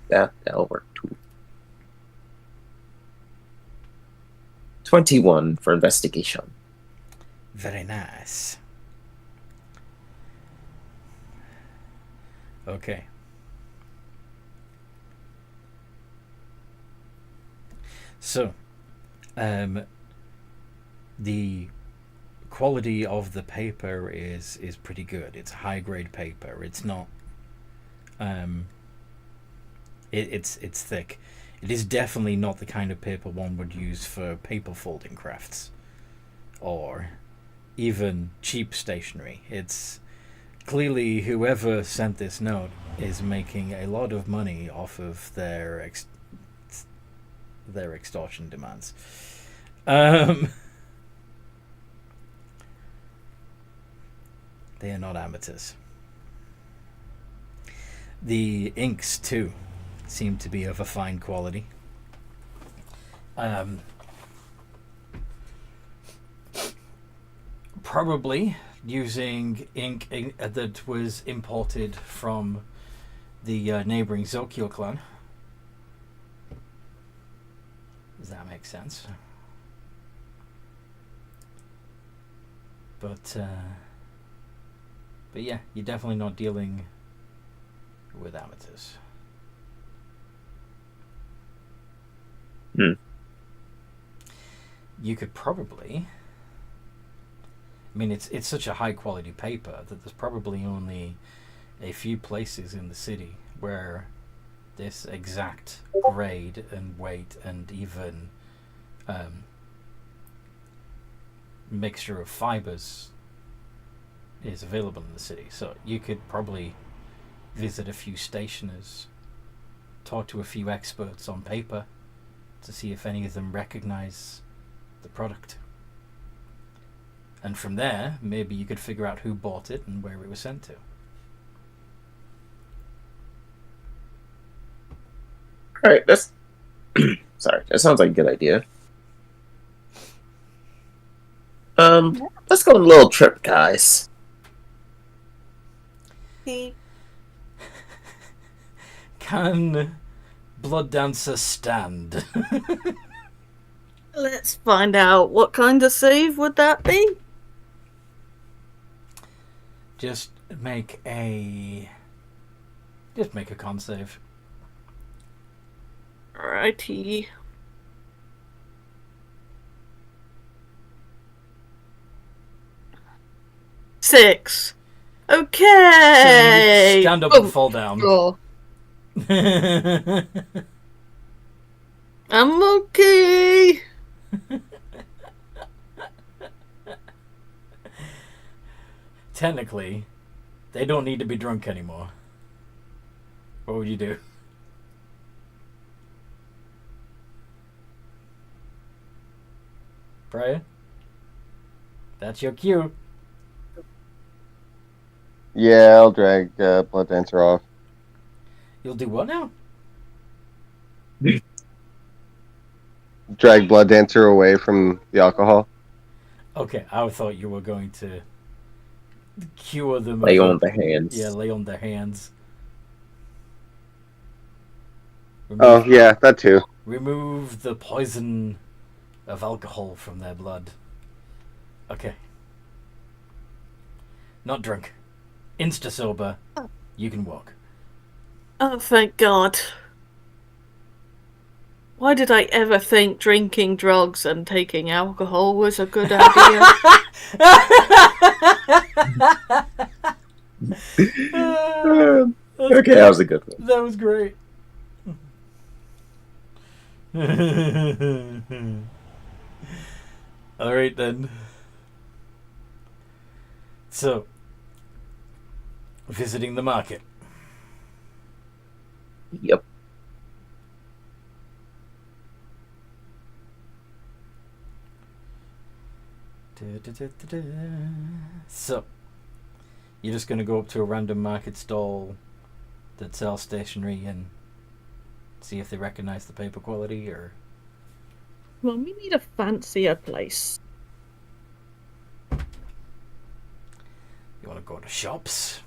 Speaker 2: that'll work too. 21 for investigation.
Speaker 1: Very nice. Okay. So, the quality of the paper is pretty good. It's high grade paper. It's not. It's thick. It is definitely not the kind of paper one would use for paper folding crafts, or even cheap stationery. It's clearly whoever sent this note is making a lot of money off of their extortion demands. They are not amateurs. The inks, too, seem to be of a fine quality. Probably using ink that was imported from the neighboring Zokyo clan. Does that make sense? But yeah, you're definitely not dealing with amateurs. You could probably... I mean, it's such a high quality paper that there's probably only a few places in the city where this exact grade and weight and even mixture of fibers is available in the city. So you could probably visit a few stationers, talk to a few experts on paper to see if any of them recognize the product. And from there, maybe you could figure out who bought it and where it was sent to.
Speaker 2: Alright, that's... Sorry, that sounds like a good idea. Let's go on a little trip, guys.
Speaker 1: Can Blood Dancer stand?
Speaker 6: Let's find out. What kind of save would that be?
Speaker 1: Just make a con save.
Speaker 6: Righty. Six. Okay.
Speaker 1: Stand up and fall down.
Speaker 6: Oh, I'm okay.
Speaker 1: Technically, they don't need to be drunk anymore. What would you do? Brian? That's your cue.
Speaker 3: Yeah, I'll drag Blood Dancer off.
Speaker 1: You'll do what now?
Speaker 3: Drag Blood Dancer away from the alcohol.
Speaker 1: Okay, I thought you were going to cure them.
Speaker 2: Lay on the hands.
Speaker 1: Yeah, lay on their hands.
Speaker 3: Oh, yeah, that too.
Speaker 1: Remove the poison of alcohol from their blood. Okay. Not drunk. Insta-sober. You can walk.
Speaker 6: Oh, thank God. Why did I ever think drinking drugs and taking alcohol was a good idea?
Speaker 2: Okay, that was a good one.
Speaker 1: That was great. Alright then. So, visiting the market.
Speaker 2: Yep.
Speaker 1: So, you're just going to go up to a random market stall that sells stationery and see if they recognize the paper quality, or...
Speaker 6: Well, we need a fancier place.
Speaker 1: You want to go to shops?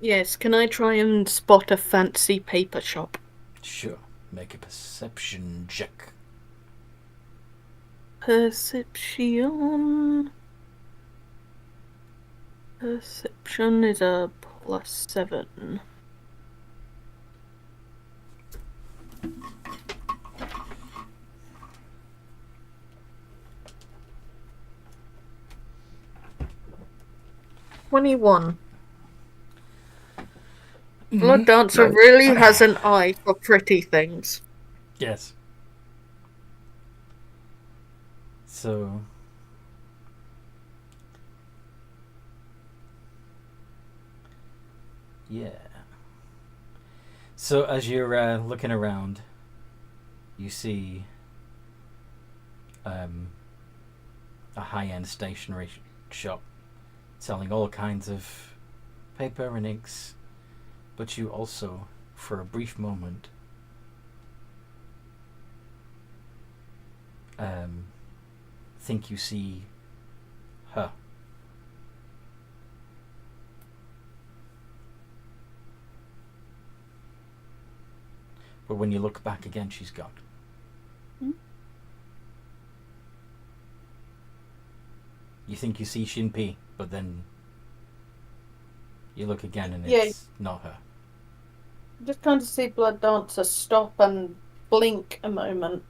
Speaker 6: Yes, can I try and spot a fancy paper shop?
Speaker 1: Sure. Make a perception check.
Speaker 6: Perception. Perception is a +7. $21. Blood Dancer
Speaker 2: Nice.
Speaker 6: really has an eye for pretty things.
Speaker 1: Yes. So. Yeah. So as you're looking around, you see a high-end stationery shop selling all kinds of paper and inks, but you also, for a brief moment, think you see her. But when you look back again, she's gone. You think you see Shinpei, but then you look again and it's not her.
Speaker 4: Just kind of see Blood Dancer stop and blink a moment.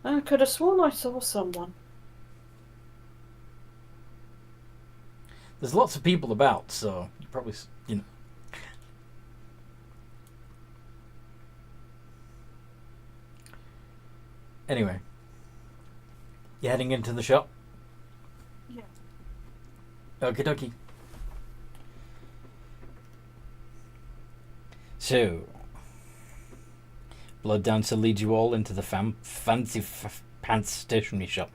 Speaker 4: I could have sworn I saw someone.
Speaker 1: There's lots of people about, so you probably, you know. Anyway, you heading into the shop?
Speaker 4: Yeah.
Speaker 1: Okie dokie. So, Blood Dancer leads you all into the fancy pants stationery shop.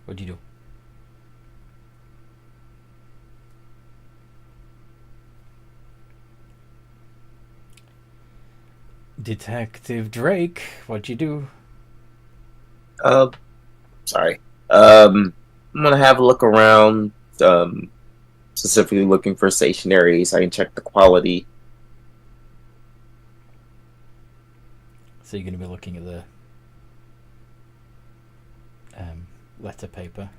Speaker 1: What do you do? Detective Drake, what'd you do?
Speaker 2: Sorry. I'm gonna have a look around. Specifically looking for stationaries. I can check the quality.
Speaker 1: So you're going to be looking at the letter paper.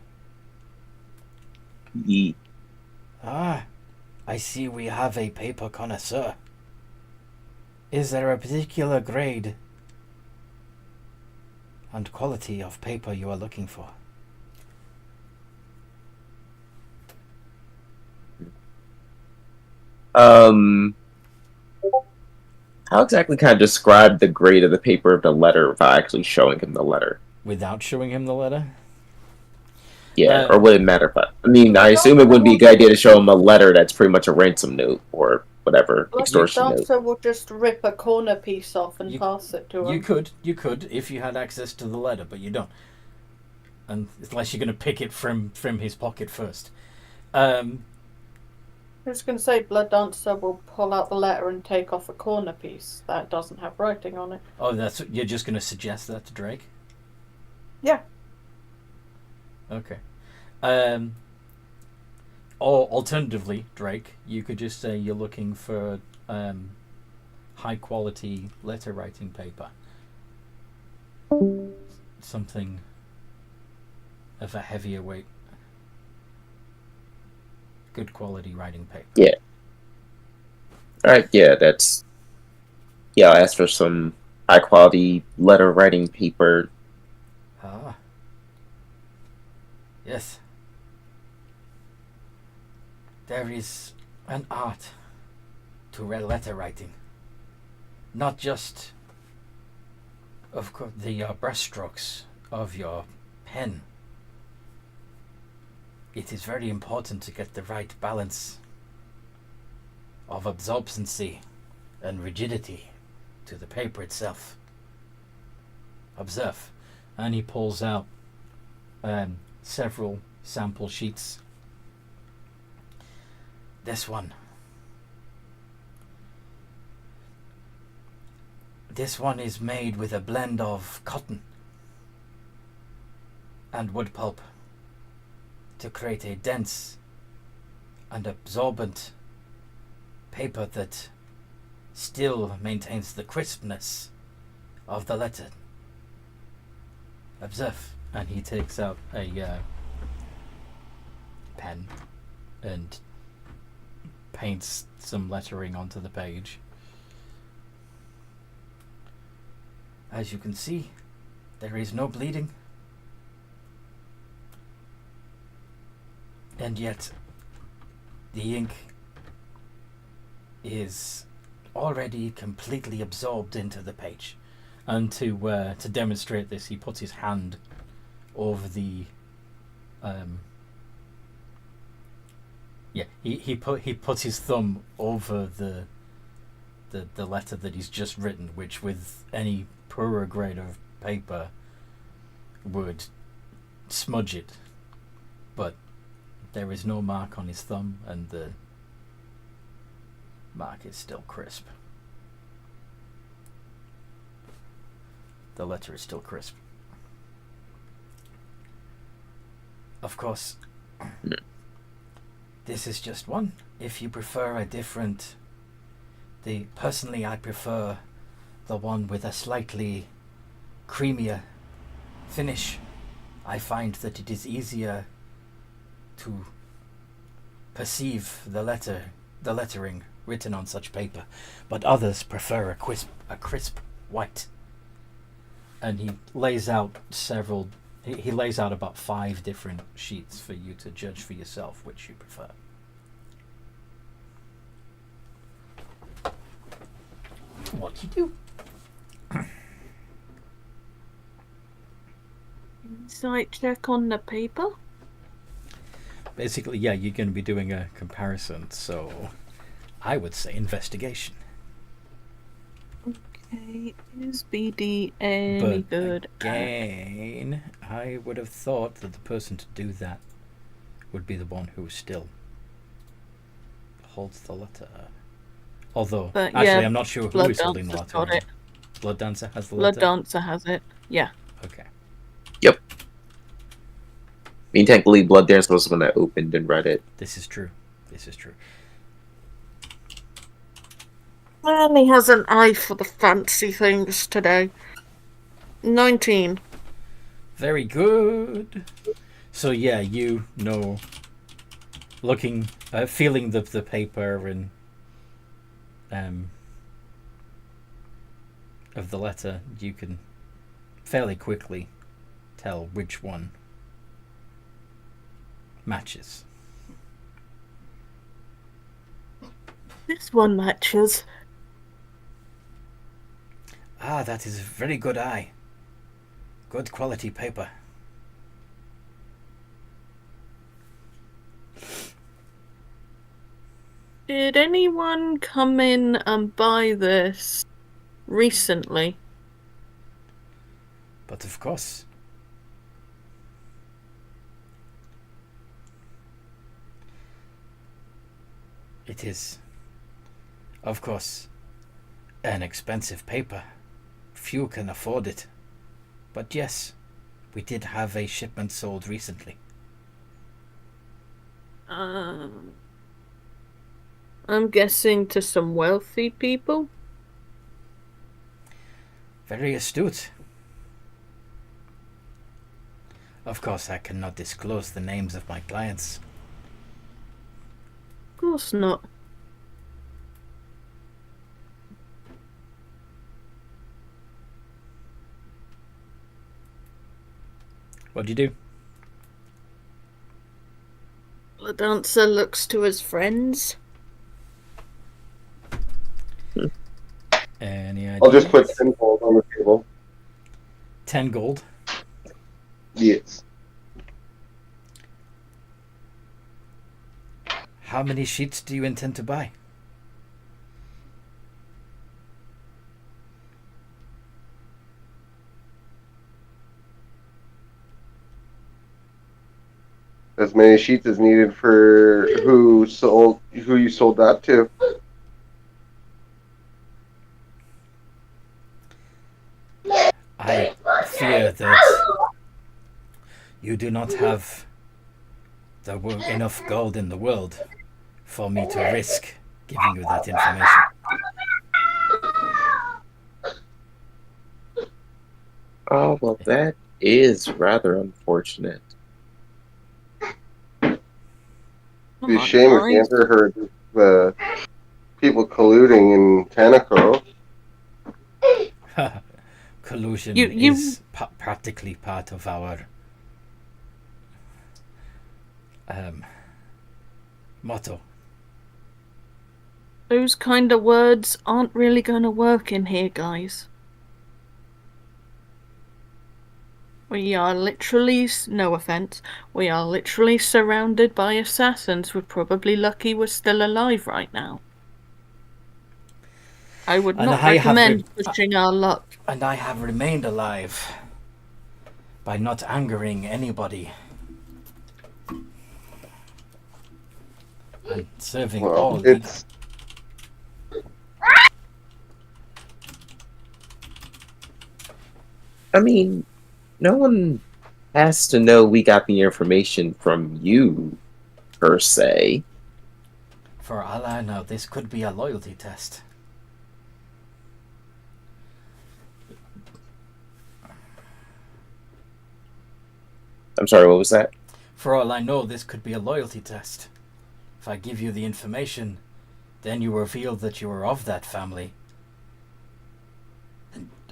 Speaker 1: Ah, I see we have a paper connoisseur. Is there a particular grade and quality of paper you are looking for?
Speaker 2: How exactly can I describe the grade of the paper of the letter without actually showing him the letter?
Speaker 1: Without showing him the letter?
Speaker 2: Yeah, or would it matter if I assume it wouldn't be a good idea to show him a letter that's pretty much a ransom note or whatever, extortion note.
Speaker 4: Dancer will just rip a corner piece off and pass it to him.
Speaker 1: You could if you had access to the letter, but you don't. And unless you're going to pick it from his pocket first.
Speaker 4: I was going to say, Blood Dancer will pull out the letter and take off a corner piece that doesn't have writing on it.
Speaker 1: Oh, you're just going to suggest that to Drake?
Speaker 4: Yeah.
Speaker 1: Okay. Or alternatively, Drake, you could just say you're looking for high quality letter writing paper. Something of a heavier weight. Good quality writing paper.
Speaker 2: Yeah. Alright, yeah, I'll ask for some high quality letter writing paper.
Speaker 1: Ah. Yes. There is an art to letter writing. Not just, of course, the brushstrokes of your pen. It is very important to get the right balance of absorbency and rigidity to the paper itself. Observe. And he pulls out several sample sheets. This one. This one is made with a blend of cotton and wood pulp to create a dense and absorbent paper that still maintains the crispness of the letter. Observe. And he takes out a pen and paints some lettering onto the page. As you can see, there is no bleeding. And yet, the ink is already completely absorbed into the page. And to demonstrate this, he puts his hand over the he puts his thumb over the letter that he's just written, which with any poorer grade of paper would smudge it, but there is no mark on his thumb, and the mark is still crisp. The letter is still crisp. Of course, this is just one. If you prefer a different... Personally, I prefer the one with a slightly creamier finish. I find that it is easier to perceive the lettering written on such paper, but others prefer a crisp white. And he lays out he lays out about 5 different sheets for you to judge for yourself which you prefer. What do you do?
Speaker 6: Insight check on the paper?
Speaker 1: Basically, yeah, you're going to be doing a comparison, so I would say investigation.
Speaker 6: Okay, is BD any
Speaker 1: But
Speaker 6: good?
Speaker 1: again, I would have thought that the person to do that would be the one who still holds the letter. Although,
Speaker 6: But
Speaker 1: actually,
Speaker 6: yeah,
Speaker 1: I'm not sure who
Speaker 6: Blood
Speaker 1: is holding the
Speaker 6: Dancer's
Speaker 1: letter.
Speaker 6: got it.
Speaker 1: Blood Dancer has the
Speaker 6: Blood
Speaker 1: letter?
Speaker 6: Dancer has it. Yeah.
Speaker 1: Okay.
Speaker 2: I mean, technically, Blood Dancer was the one that opened and read it.
Speaker 1: This is true. This is true.
Speaker 6: Well, he has an eye for the fancy things today. 19.
Speaker 1: Very good. So yeah, you know, looking, feeling the paper and of the letter, you can fairly quickly tell which one matches.
Speaker 6: This one matches.
Speaker 1: Ah, that is a very good eye. Good quality paper.
Speaker 6: Did anyone come in and buy this recently?
Speaker 1: But of course. It is, of course, an expensive paper. Few can afford it. But yes, we did have a shipment sold recently.
Speaker 6: I'm guessing to some wealthy people?
Speaker 1: Very astute. Of course, I cannot disclose the names of my clients.
Speaker 6: Of course not.
Speaker 1: What do you do?
Speaker 6: The dancer looks to his friends.
Speaker 1: Any ideas?
Speaker 3: I'll just put 10 gold on the table.
Speaker 1: 10 gold.
Speaker 3: Yes.
Speaker 1: How many sheets do you intend to buy?
Speaker 3: As many sheets as needed for who you sold that to.
Speaker 1: I fear that you do not have enough gold in the world for me to risk giving you that information.
Speaker 2: Oh, well, that is rather unfortunate.
Speaker 3: It'd be a
Speaker 6: Come on,
Speaker 3: shame if the
Speaker 6: guys.
Speaker 3: Emperor heard the people colluding in Tanako.
Speaker 1: Collusion
Speaker 6: You-
Speaker 1: is practically part of our motto.
Speaker 6: Those kind of words aren't really going to work in here, guys. We are literally, no offense, we are literally surrounded by assassins. We're probably lucky we're still alive right now. I would
Speaker 1: And
Speaker 6: not
Speaker 1: I have
Speaker 6: recommend pushing our luck.
Speaker 1: And I have remained alive by not angering anybody and serving all.
Speaker 3: Well, it's
Speaker 2: I mean, no one has to know we got the information from you, per se.
Speaker 1: For all I know, this could be a loyalty test.
Speaker 2: I'm sorry, what was that?
Speaker 1: For all I know, this could be a loyalty test. If I give you the information, then you reveal that you are of that family,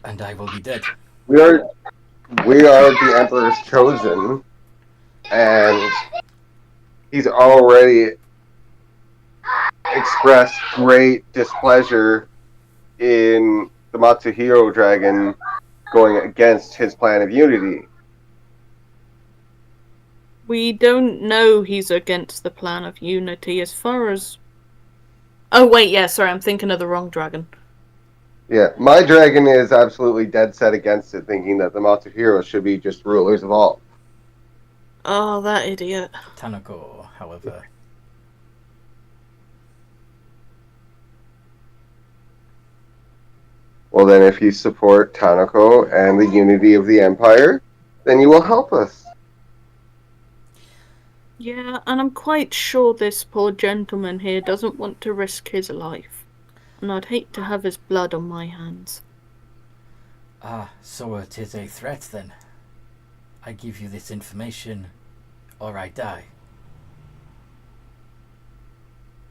Speaker 1: and I will be dead.
Speaker 3: we are the Emperor's chosen, and he's already expressed great displeasure in the Matsuhiro dragon going against his plan of unity.
Speaker 6: We don't know he's against the plan of unity as far as... Oh wait, yeah, sorry, I'm thinking of the wrong dragon.
Speaker 3: Yeah, my dragon is absolutely dead set against it, thinking that the Matsuhiro should be just rulers of all.
Speaker 6: Oh, that idiot.
Speaker 1: Tanako, however,
Speaker 3: Well, then, if you support Tanako and the unity of the Empire, then you will help us.
Speaker 6: Yeah, and I'm quite sure this poor gentleman here doesn't want to risk his life. And I'd hate to have his blood on my hands.
Speaker 1: so it is a threat then. I give you this information, or I die.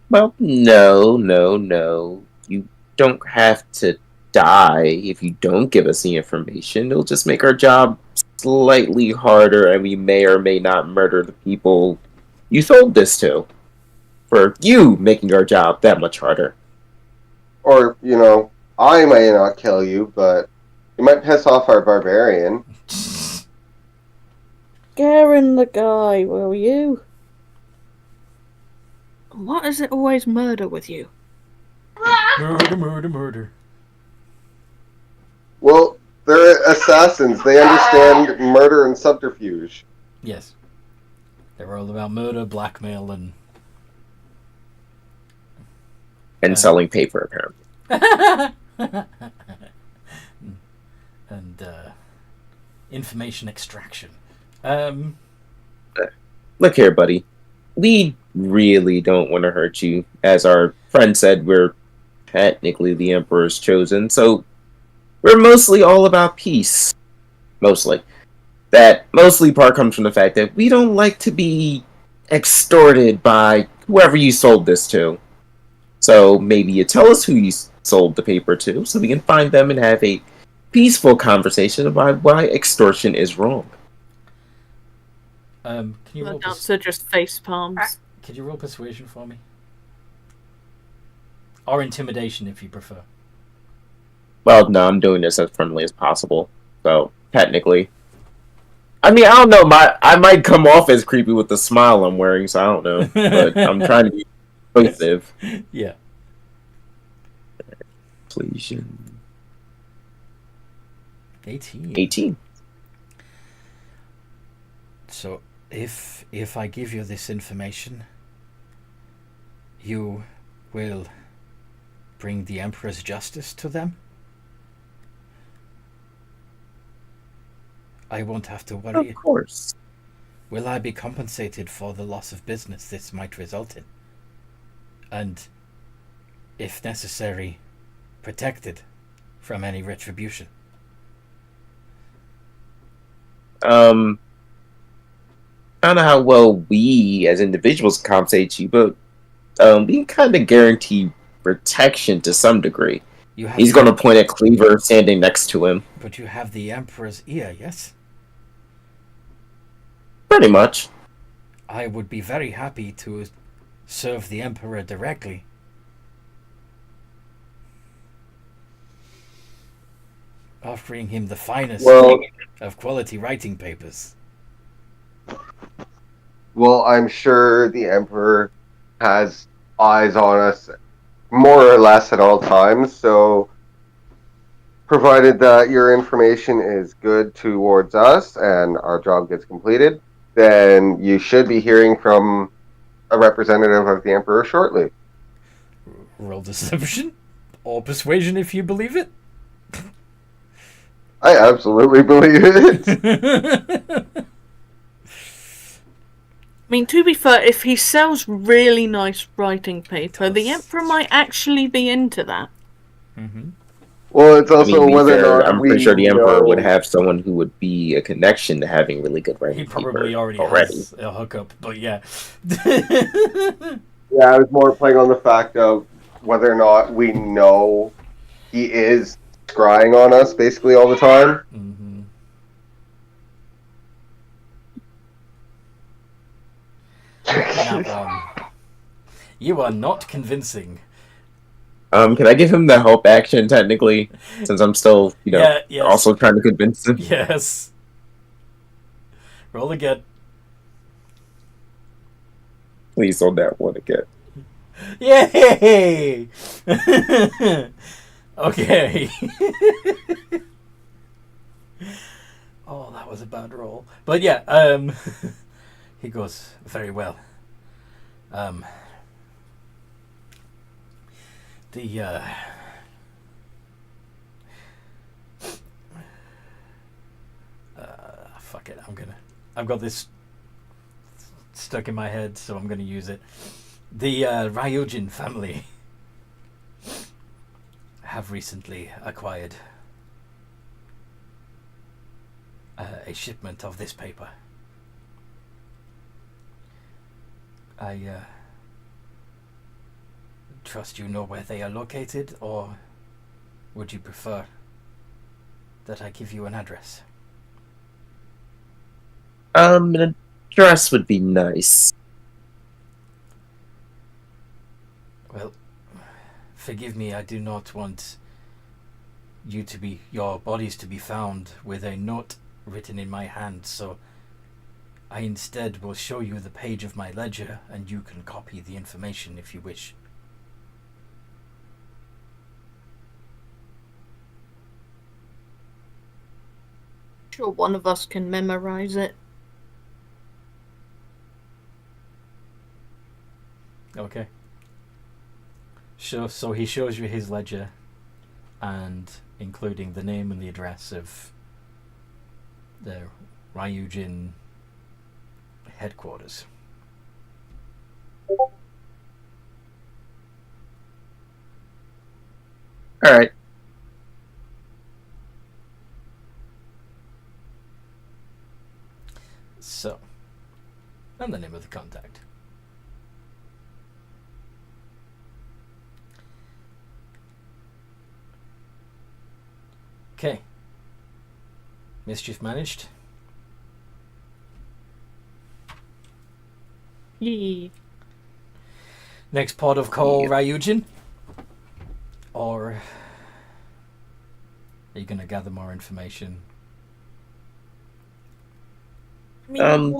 Speaker 2: Well, no. You don't have to die if you don't give us the information. It'll just make our job slightly harder, and we may or may not murder the people you sold this to. For you making our job that much harder.
Speaker 3: Or, I may not kill you, but you might piss off our barbarian.
Speaker 6: Garen the guy, will you? What is it always murder with you?
Speaker 1: Murder.
Speaker 3: Well, they're assassins. They understand murder and subterfuge.
Speaker 1: Yes. They're all about murder, blackmail,
Speaker 2: And selling paper, apparently.
Speaker 1: and information extraction.
Speaker 2: Look here, buddy. We really don't want to hurt you. As our friend said, we're technically the Emperor's chosen, so we're mostly all about peace. Mostly. That mostly part comes from the fact that we don't like to be extorted by whoever you sold this to. So maybe you tell us who you sold the paper to, so we can find them and have a peaceful conversation about why extortion is wrong.
Speaker 1: Can you
Speaker 6: The
Speaker 1: roll
Speaker 6: dancer just face palms.
Speaker 1: Could you roll persuasion for me? Or intimidation, if you prefer.
Speaker 2: Well, no, I'm doing this as friendly as possible. So, technically. I mean, I don't know. I might come off as creepy with the smile I'm wearing, so I don't know. But I'm trying to be persuasive.
Speaker 1: Yeah.
Speaker 2: Persuasion.
Speaker 1: 18. So, if I give you this information, you will bring the Emperor's justice to them? I won't have to worry.
Speaker 2: Of course.
Speaker 1: Will I be compensated for the loss of business this might result in? And, if necessary, protected from any retribution?
Speaker 2: I don't know how well we as individuals compensate you, but we can kind of guarantee protection to some degree.
Speaker 1: You have
Speaker 2: He's going to point at Cleaver standing next to him.
Speaker 1: But you have the Emperor's ear, yes?
Speaker 2: Pretty much.
Speaker 1: I would be very happy to serve the Emperor directly. Offering him the finest of quality writing papers.
Speaker 3: Well, I'm sure the Emperor has eyes on us more or less at all times, so provided that your information is good towards us and our job gets completed, then you should be hearing from a representative of the Emperor shortly.
Speaker 1: Roll deception or persuasion if you believe it.
Speaker 3: I absolutely believe it.
Speaker 6: I mean, to be fair, if he sells really nice writing paper, the Emperor might actually be into that.
Speaker 1: Mm-hmm.
Speaker 3: Well, it's also whether or not
Speaker 2: I'm pretty sure the Emperor would have someone who would be a connection to having really good writing.
Speaker 1: He probably already has a hookup, but yeah.
Speaker 3: Yeah, I was more playing on the fact of whether or not we know he is scrying on us basically all the time.
Speaker 1: Mm-hmm. Not wrong. You are not convincing.
Speaker 2: Can I give him the help action technically, since I'm still, also trying to convince him?
Speaker 1: Yes. Roll again.
Speaker 2: Please on that one again.
Speaker 1: Yay! Okay. Oh, that was a bad roll. But yeah, he goes, very well. Fuck it, I've got this stuck in my head, so I'm gonna use it. The Ryujin family have recently acquired a shipment of this paper. I trust you know where they are located, or would you prefer that I give you an address?
Speaker 2: An address would be nice.
Speaker 1: Well, forgive me, I do not want your bodies to be found with a note written in my hand, so I instead will show you the page of my ledger, and you can copy the information if you wish.
Speaker 6: Sure, one of us can memorize it.
Speaker 1: Okay. Sure. So he shows you his ledger, and including the name and the address of the Ryujin headquarters.
Speaker 2: All right.
Speaker 1: So, and the name of the contact. Okay. Mischief managed.
Speaker 6: Yee.
Speaker 1: Next port of call, Ryujin? Or are you going to gather more information?
Speaker 6: I mean,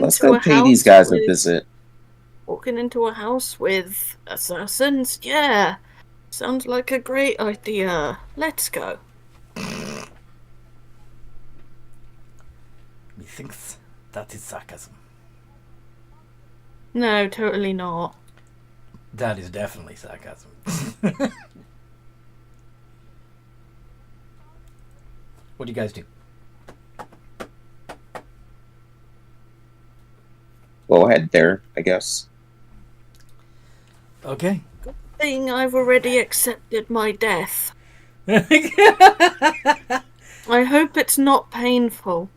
Speaker 2: let's go pay these guys a visit.
Speaker 6: Walking into a house with assassins? Yeah. Sounds like a great idea. Let's go.
Speaker 1: Methinks that is sarcasm.
Speaker 6: No, totally not.
Speaker 1: That is definitely sarcasm. What do you guys do?
Speaker 2: Go ahead there, I guess.
Speaker 1: Okay.
Speaker 6: Good thing I've already accepted my death. I hope it's not painful.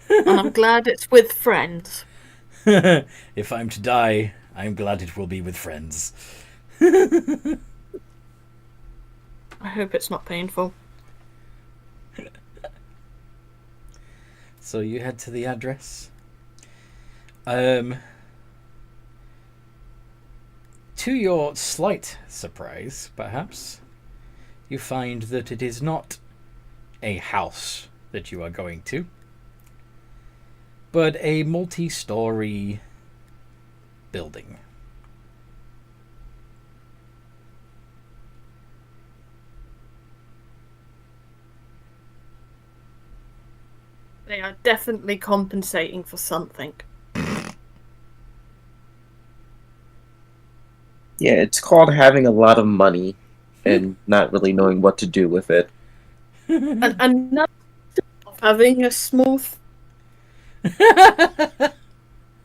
Speaker 6: And I'm glad it's with friends.
Speaker 1: If I'm to die, I'm glad it will be with friends.
Speaker 6: I hope it's not painful.
Speaker 1: So you head to the address. To your slight surprise, perhaps, you find that it is not a house that you are going to, but a multi-story building.
Speaker 6: They are definitely compensating for something.
Speaker 2: Yeah, it's called having a lot of money and not really knowing what to do with it.
Speaker 6: And another of having a small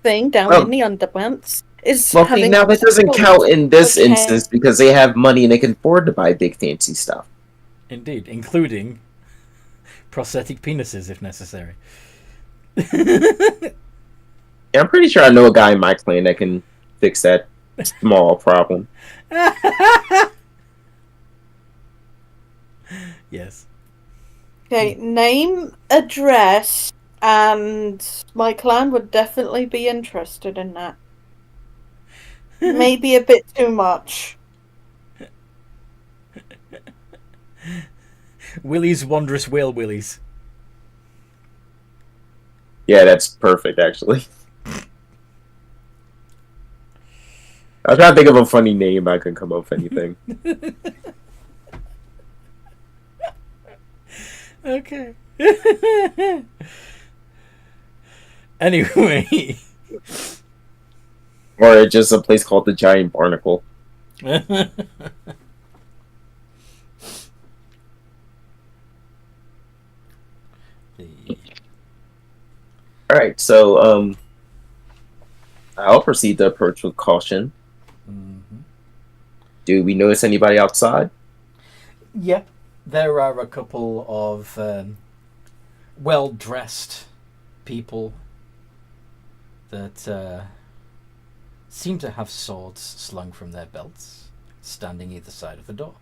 Speaker 6: thing down
Speaker 2: Oh.
Speaker 6: in the underpants is
Speaker 2: Well, see,
Speaker 6: having
Speaker 2: now that doesn't count in this
Speaker 6: Okay.
Speaker 2: instance because they have money and they can afford to buy big fancy stuff.
Speaker 1: Indeed, including prosthetic penises if necessary.
Speaker 2: Yeah, I'm pretty sure I know a guy in my clan that can fix that small problem.
Speaker 1: Yes.
Speaker 4: Okay, name, address, and my clan would definitely be interested in that. Maybe a bit too much.
Speaker 1: Willie's Wondrous Whale Willies.
Speaker 2: Yeah, that's perfect, actually. I was trying to think of a funny name. I couldn't come up with anything.
Speaker 1: Okay. Anyway.
Speaker 2: Or just a place called the Giant Barnacle. Alright, so, I'll proceed to approach with caution.
Speaker 1: Mhm.
Speaker 2: Do we notice anybody outside?
Speaker 1: Yeah, there are a couple of well-dressed people that seem to have swords slung from their belts, standing either side of the door.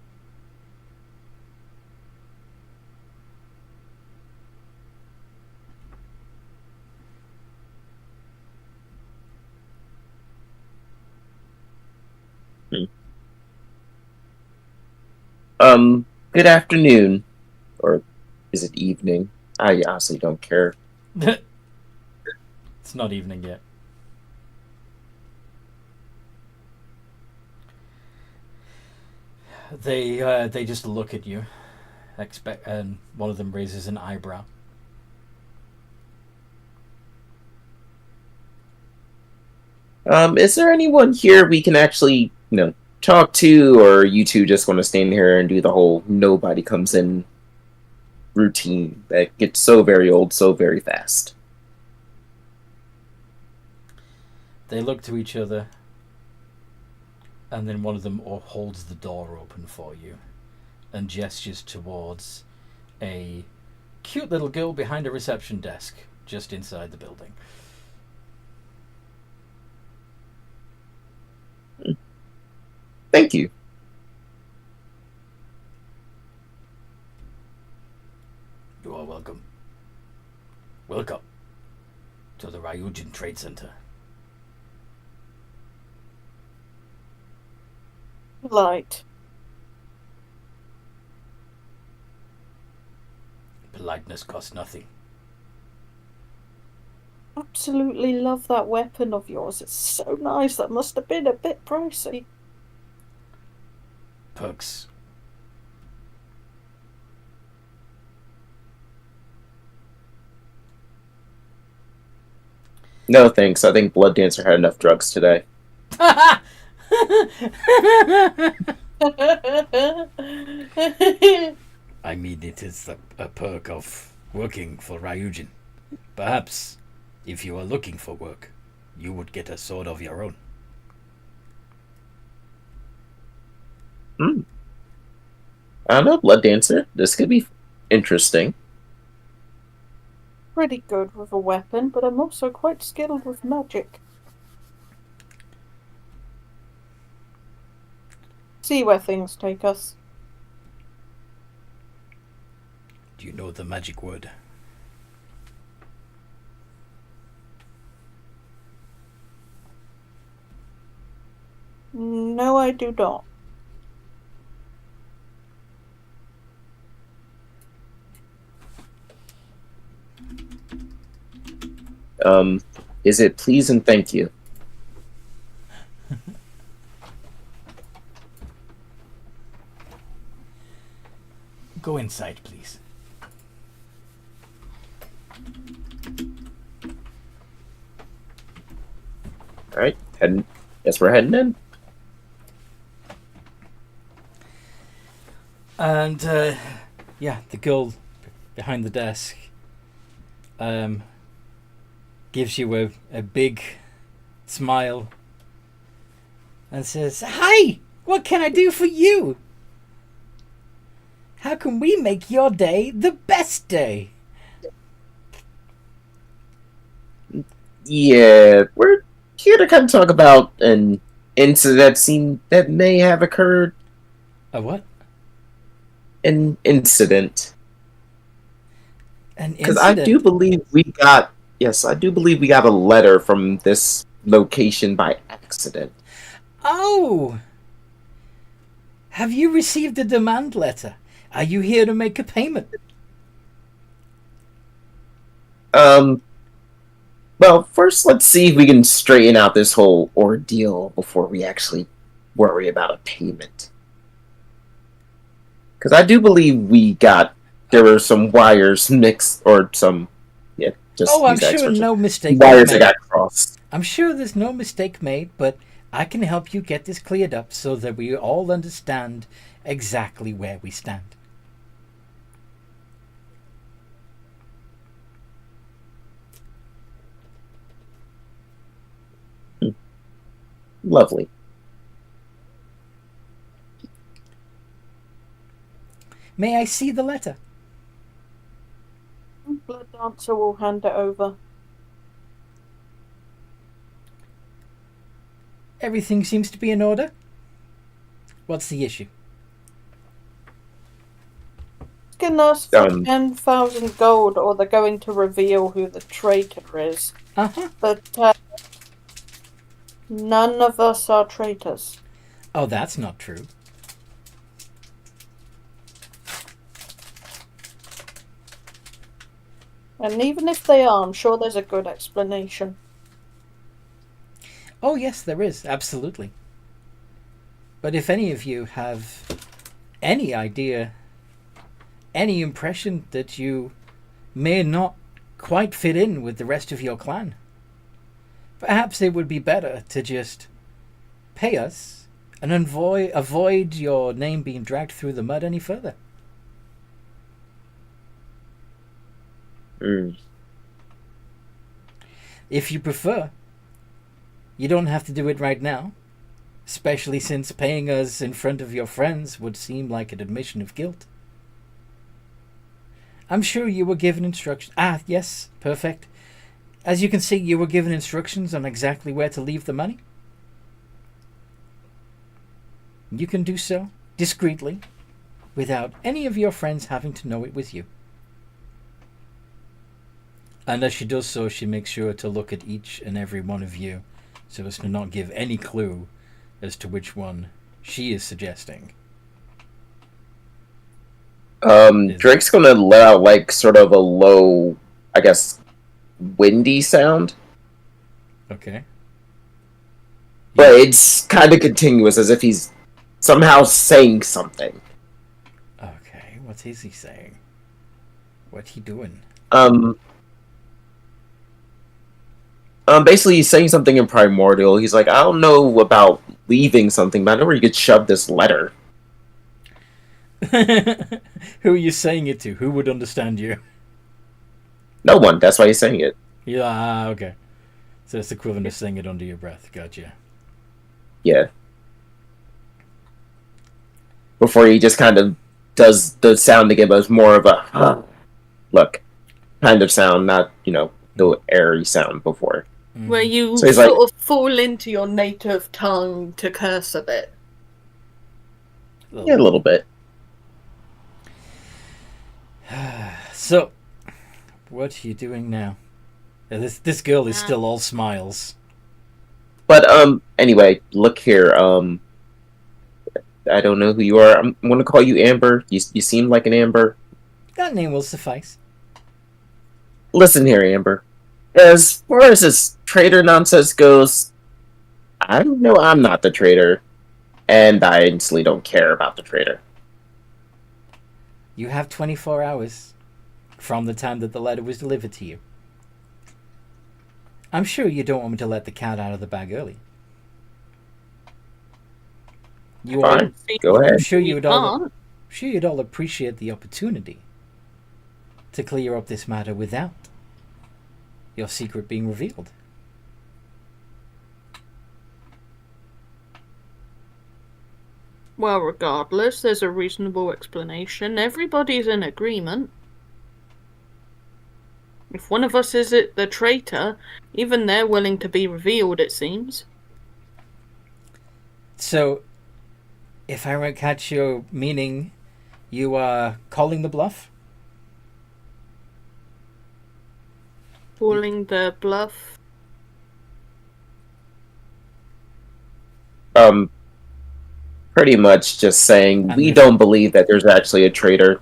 Speaker 2: Good afternoon. Or is it evening? I honestly don't care.
Speaker 1: It's not evening yet. They just look at you, and one of them raises an eyebrow.
Speaker 2: Is there anyone here we can actually, talk to, or you two just want to stand here and do the whole nobody comes in routine that gets so very old so very fast?
Speaker 1: They look to each other, and then one of them holds the door open for you and gestures towards a cute little girl behind a reception desk just inside the building.
Speaker 2: Thank you.
Speaker 1: You are welcome. Welcome to the Ryujin Trade Center.
Speaker 4: Polite.
Speaker 1: Politeness costs nothing.
Speaker 4: Absolutely love that weapon of yours. It's so nice. That must have been a bit pricey.
Speaker 1: Perks.
Speaker 2: No thanks. I think Blood Dancer had enough drugs today.
Speaker 1: I mean, it is a perk of working for Ryujin. Perhaps, if you are looking for work, you would get a sword of your own.
Speaker 2: I don't know, Blood Dancer. This could be interesting.
Speaker 4: pretty good with a weapon, but I'm also quite skilled with magic. See where things take us.
Speaker 1: Do you know the magic word?
Speaker 4: No, I do not.
Speaker 2: Is it please and thank you?
Speaker 1: Go inside, please.
Speaker 2: Alright, guess we're heading in.
Speaker 1: And, yeah, the girl behind the desk gives you a big smile and says, "Hi! What can I do for you? How can we make your day the best day?"
Speaker 2: Yeah, we're here to kind of talk about an incident that may have occurred.
Speaker 1: A what?
Speaker 2: An incident.
Speaker 1: An
Speaker 2: Because I do believe we got a letter from this location by accident.
Speaker 1: Oh! Have you received a demand letter? Are you here to make a payment?
Speaker 2: Well, first let's see if we can straighten out this whole ordeal before we actually worry about a payment. Because I do believe there were some wires mixed, or some, yeah, just
Speaker 1: Oh, I'm
Speaker 2: use that
Speaker 1: sure
Speaker 2: expression.
Speaker 1: no mistake
Speaker 2: Wires
Speaker 1: was
Speaker 2: that
Speaker 1: made.
Speaker 2: got crossed.
Speaker 1: I'm sure there's no mistake made, but I can help you get this cleared up so that we all understand exactly where we stand.
Speaker 2: Lovely.
Speaker 1: May I see the letter?
Speaker 4: Blood Dancer will hand it over.
Speaker 1: Everything seems to be in order. What's the issue?
Speaker 4: It's gonna ask for 10,000 gold, or they're going to reveal who the traitor is.
Speaker 1: Uh-huh.
Speaker 4: But none of us are traitors.
Speaker 1: Oh, that's not true.
Speaker 4: And even if they are, I'm sure there's a good explanation.
Speaker 1: Oh, yes, there is. Absolutely. But if any of you have any idea, any impression that you may not quite fit in with the rest of your clan, perhaps it would be better to just pay us and avoid your name being dragged through the mud any further. If you prefer, you don't have to do it right now, especially since paying us in front of your friends would seem like an admission of guilt. I'm sure you were given instructions. Ah, yes, perfect. As you can see, you were given instructions on exactly where to leave the money. You can do so discreetly, without any of your friends having to know it was you. And as she does so, she makes sure to look at each and every one of you, so as to not give any clue as to which one she is suggesting.
Speaker 2: Drake's gonna let out, like, sort of a low, I guess, windy sound.
Speaker 1: Okay.
Speaker 2: But it's kind of continuous, as if he's somehow saying something.
Speaker 1: Okay, what is he saying? What he doing?
Speaker 2: Basically, he's saying something in Primordial. He's like, I don't know about leaving something, but I know where you could shove this letter.
Speaker 1: Who are you saying it to? Who would understand you?
Speaker 2: No one. That's why he's saying it.
Speaker 1: Yeah, okay. So it's the equivalent of saying it under your breath. Gotcha.
Speaker 2: Yeah. Before he just kind of does the sound again, but it's more of a, huh. Look, kind of sound, not, the airy sound before.
Speaker 6: Where you
Speaker 2: So he's
Speaker 6: sort
Speaker 2: like-
Speaker 6: of fall into your native tongue to curse a bit.
Speaker 2: Yeah, a little bit.
Speaker 1: So, what are you doing now? This girl is still all smiles.
Speaker 2: But anyway, look here. I don't know who you are. I'm gonna call you Amber. You seem like an Amber.
Speaker 1: That name will suffice.
Speaker 2: Listen here, Amber. As far as this traitor nonsense goes, I don't know. I'm not the traitor, and I honestly don't care about the traitor.
Speaker 1: You have 24 hours from the time that the letter was delivered to you. I'm sure you don't want me to let the cat out of the bag early. You all,
Speaker 2: Fine, go ahead.
Speaker 1: I'm sure you'd all appreciate the opportunity to clear up this matter without your secret being revealed.
Speaker 6: Well, regardless, there's a reasonable explanation. Everybody's in agreement. If one of us is the traitor, even they're willing to be revealed, it seems.
Speaker 1: So, if I don't catch your meaning, you are calling the bluff?
Speaker 6: Calling the bluff.
Speaker 2: Pretty much just saying
Speaker 1: And
Speaker 2: we
Speaker 1: if-
Speaker 2: don't believe that there's actually a traitor.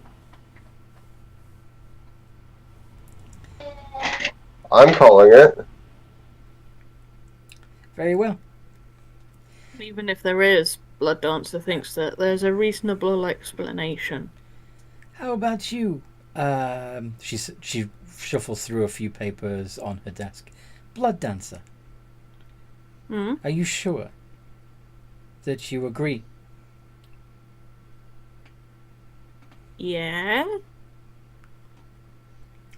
Speaker 3: I'm calling it.
Speaker 1: Very well.
Speaker 6: Even if there is, Blood Dancer thinks that there's a reasonable explanation.
Speaker 1: How about you? She shuffles through a few papers on her desk. Blood Dancer.
Speaker 6: Hmm?
Speaker 1: Are you sure that you agree?
Speaker 6: Yeah?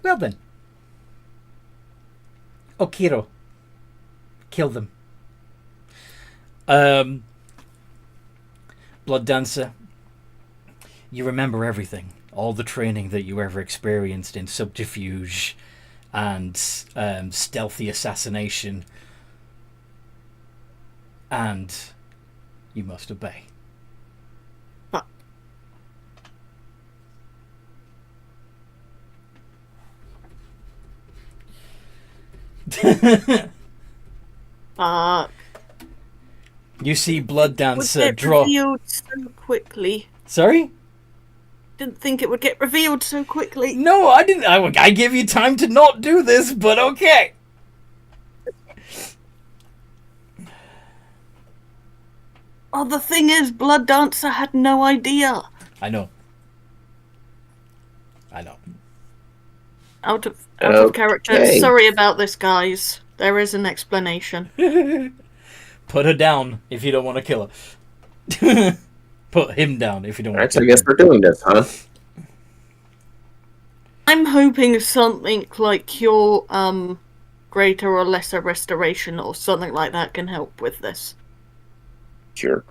Speaker 1: Well then. Okiro. Kill them. Blood Dancer. You remember everything. All the training that you ever experienced in subterfuge and stealthy assassination. And you must obey.
Speaker 6: Fuck.
Speaker 1: You see Blood
Speaker 6: Would
Speaker 1: Dancer
Speaker 6: get
Speaker 1: draw.
Speaker 6: revealed so quickly.
Speaker 1: Sorry?
Speaker 6: Didn't think it would get revealed so quickly.
Speaker 1: No, I didn't. I gave you time to not do this, but okay.
Speaker 6: Oh, the thing is, Blood Dancer had no idea.
Speaker 1: I know. I know.
Speaker 6: Out of character.
Speaker 2: Okay.
Speaker 6: Sorry about this, guys. There is an explanation.
Speaker 1: Put her down if you don't want to kill her. Put him down if you don't want
Speaker 2: Alright,
Speaker 1: to
Speaker 2: so I
Speaker 1: kill
Speaker 2: guess
Speaker 1: him.
Speaker 2: we're doing this, huh?
Speaker 6: I'm hoping something like your greater or lesser restoration or something like that can help with this.
Speaker 2: Sure.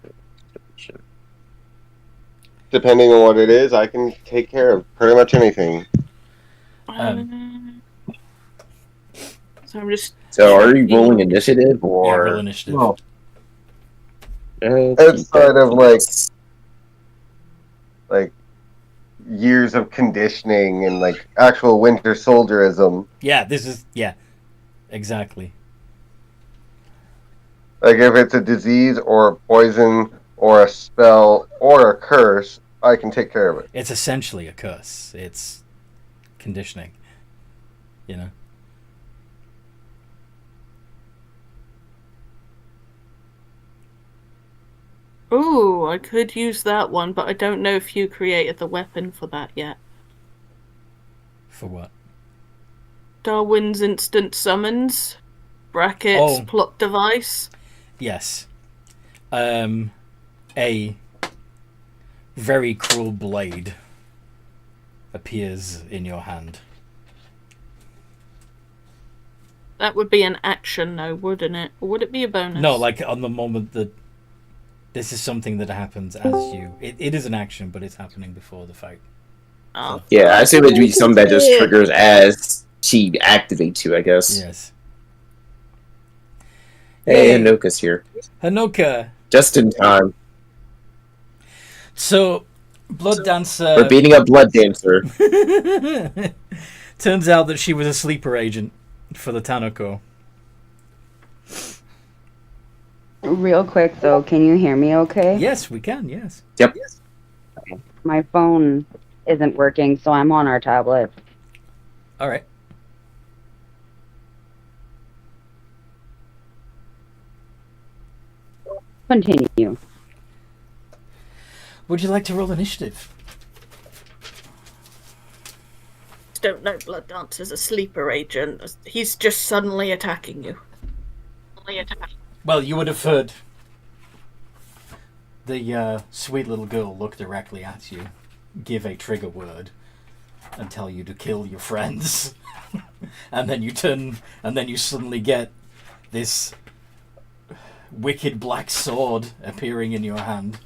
Speaker 3: Depending on what it is, I can take care of pretty much anything.
Speaker 6: So I'm just.
Speaker 2: So are you rolling initiative
Speaker 1: Yeah,
Speaker 2: or
Speaker 1: roll initiative.
Speaker 3: Well,
Speaker 2: It's
Speaker 3: outside of like years of conditioning and like actual winter soldierism.
Speaker 1: Yeah, this is... Yeah, exactly.
Speaker 3: Like if it's a disease or a poison or a spell or a curse, I can take care of it.
Speaker 1: It's essentially a curse. It's conditioning. You know?
Speaker 6: Ooh, I could use that one, but I don't know if you created the weapon for that yet.
Speaker 1: For what?
Speaker 6: Darwin's instant summons. Brackets,
Speaker 1: Oh.
Speaker 6: plot device.
Speaker 1: Yes. A very cruel blade appears in your hand.
Speaker 6: That would be an action, though, wouldn't it? Or would it be a bonus?
Speaker 1: No, like on the moment that this is something that happens as you. It is an action, but it's happening before the fight.
Speaker 6: Oh.
Speaker 2: Yeah, I assume it'd be something that just triggers as she activates you, I guess.
Speaker 1: Yes.
Speaker 2: Hey,
Speaker 1: Yay.
Speaker 2: Hanoka's here.
Speaker 1: Hanoka.
Speaker 2: Just in time.
Speaker 1: So, Blood Dancer.
Speaker 2: We're beating up Blood Dancer.
Speaker 1: Turns out that she was a sleeper agent for the Tanako.
Speaker 8: Real quick though, can you hear me okay?
Speaker 1: Yes, we can, yes.
Speaker 2: Yep.
Speaker 8: My phone isn't working, so I'm on our tablet.
Speaker 1: All right.
Speaker 8: Continue.
Speaker 1: Would you like to roll initiative?
Speaker 6: Don't know Blood Dancer's a sleeper agent. He's just suddenly attacking you.
Speaker 1: Well, you would have heard the sweet little girl look directly at you, give a trigger word, and tell you to kill your friends. And then you turn, and then you suddenly get this wicked black sword appearing in your hand.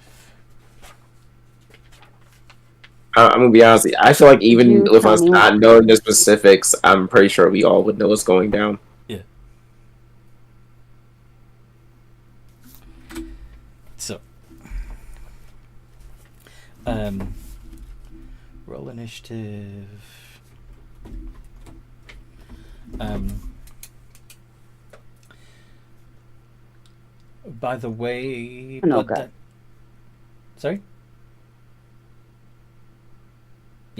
Speaker 2: I'm gonna be honest. I feel like even
Speaker 8: You
Speaker 2: with
Speaker 8: tell
Speaker 2: us
Speaker 8: me.
Speaker 2: not knowing the specifics, I'm pretty sure we all would know what's going down.
Speaker 1: Yeah. So, roll initiative. By the way,
Speaker 8: Hanoka.
Speaker 1: Sorry.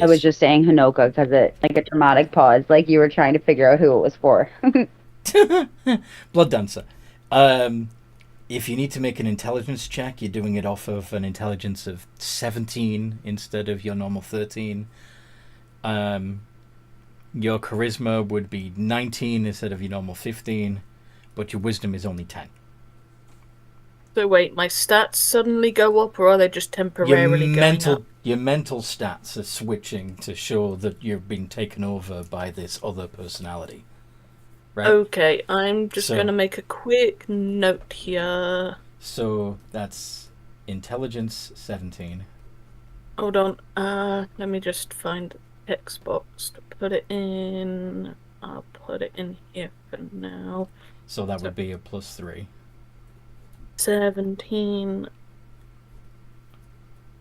Speaker 8: I was just saying Hanoka because it like a dramatic pause, like you were trying to figure out who it was for.
Speaker 1: Blood Dancer. If you need to make an intelligence check, you're doing it off of an intelligence of 17 instead of your normal 13. Your charisma would be 19 instead of your normal 15, but your wisdom is only 10.
Speaker 6: So wait, my stats suddenly go up, or are they just temporarily going up?
Speaker 1: Your mental stats are switching to show that you're being taken over by this other personality. Right?
Speaker 6: Okay, I'm just
Speaker 1: So-
Speaker 6: going to make a quick note here.
Speaker 1: So that's intelligence 17.
Speaker 6: Hold on. Let me just find Xbox to put it in. I'll put it in here for now.
Speaker 1: So that would be a +3.
Speaker 6: 17.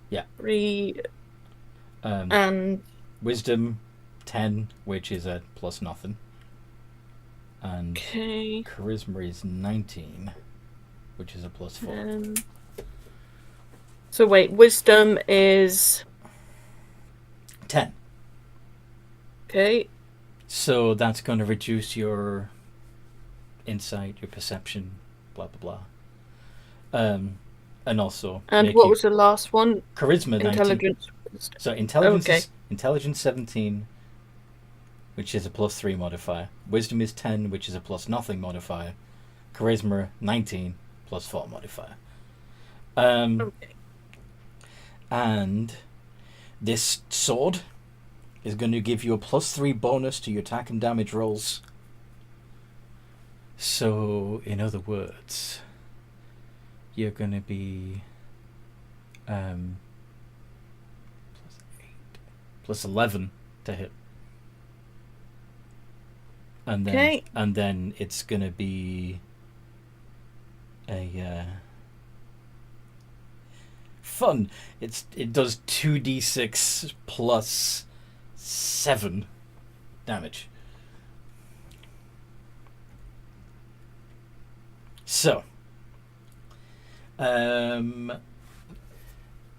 Speaker 1: Yeah.
Speaker 6: 3
Speaker 1: Um,
Speaker 6: and
Speaker 1: Wisdom 10, which is a plus nothing. And
Speaker 6: okay.
Speaker 1: charisma is 19, which is a +4.
Speaker 6: So wait, wisdom is
Speaker 1: 10.
Speaker 6: okay.
Speaker 1: So that's going to reduce your insight, your perception, blah blah blah. And also.
Speaker 6: And
Speaker 1: make
Speaker 6: what
Speaker 1: you-
Speaker 6: was the last one?
Speaker 1: charisma 19.
Speaker 6: Intelligence.
Speaker 1: So intelligence
Speaker 6: Okay.
Speaker 1: is intelligence 17, which is a +3 modifier. Wisdom is 10, which is a +0 modifier. Charisma 19, +4 modifier.
Speaker 6: Okay.
Speaker 1: And this sword is going to give you a +3 bonus to your attack and damage rolls. So, in other words, you're going to be +11 to hit. And then,
Speaker 6: Okay.
Speaker 1: and then it's going to be a fun. It does 2d6 plus 7 damage. So,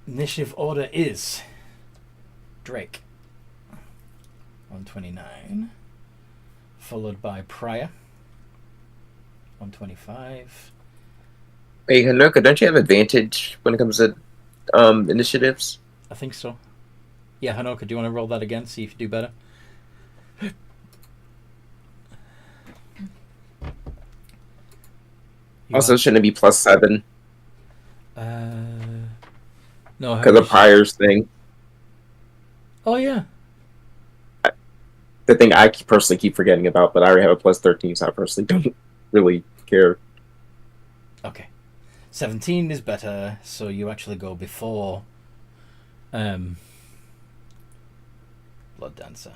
Speaker 1: initiative order is Drake, 129, followed by Pryor, 125.
Speaker 2: Hey, Hanoka, don't you have advantage when it comes to initiatives?
Speaker 1: I think so. Yeah, Hanoka, do you want to roll that again? See if you do better.
Speaker 2: Also, shouldn't it be +7
Speaker 1: No,
Speaker 2: because of Pryor's thing?
Speaker 1: Oh yeah.
Speaker 2: The thing I personally keep forgetting about, but I already have a +13, so I personally don't really care.
Speaker 1: Okay. 17 is better, so you actually go before Blood Dancer.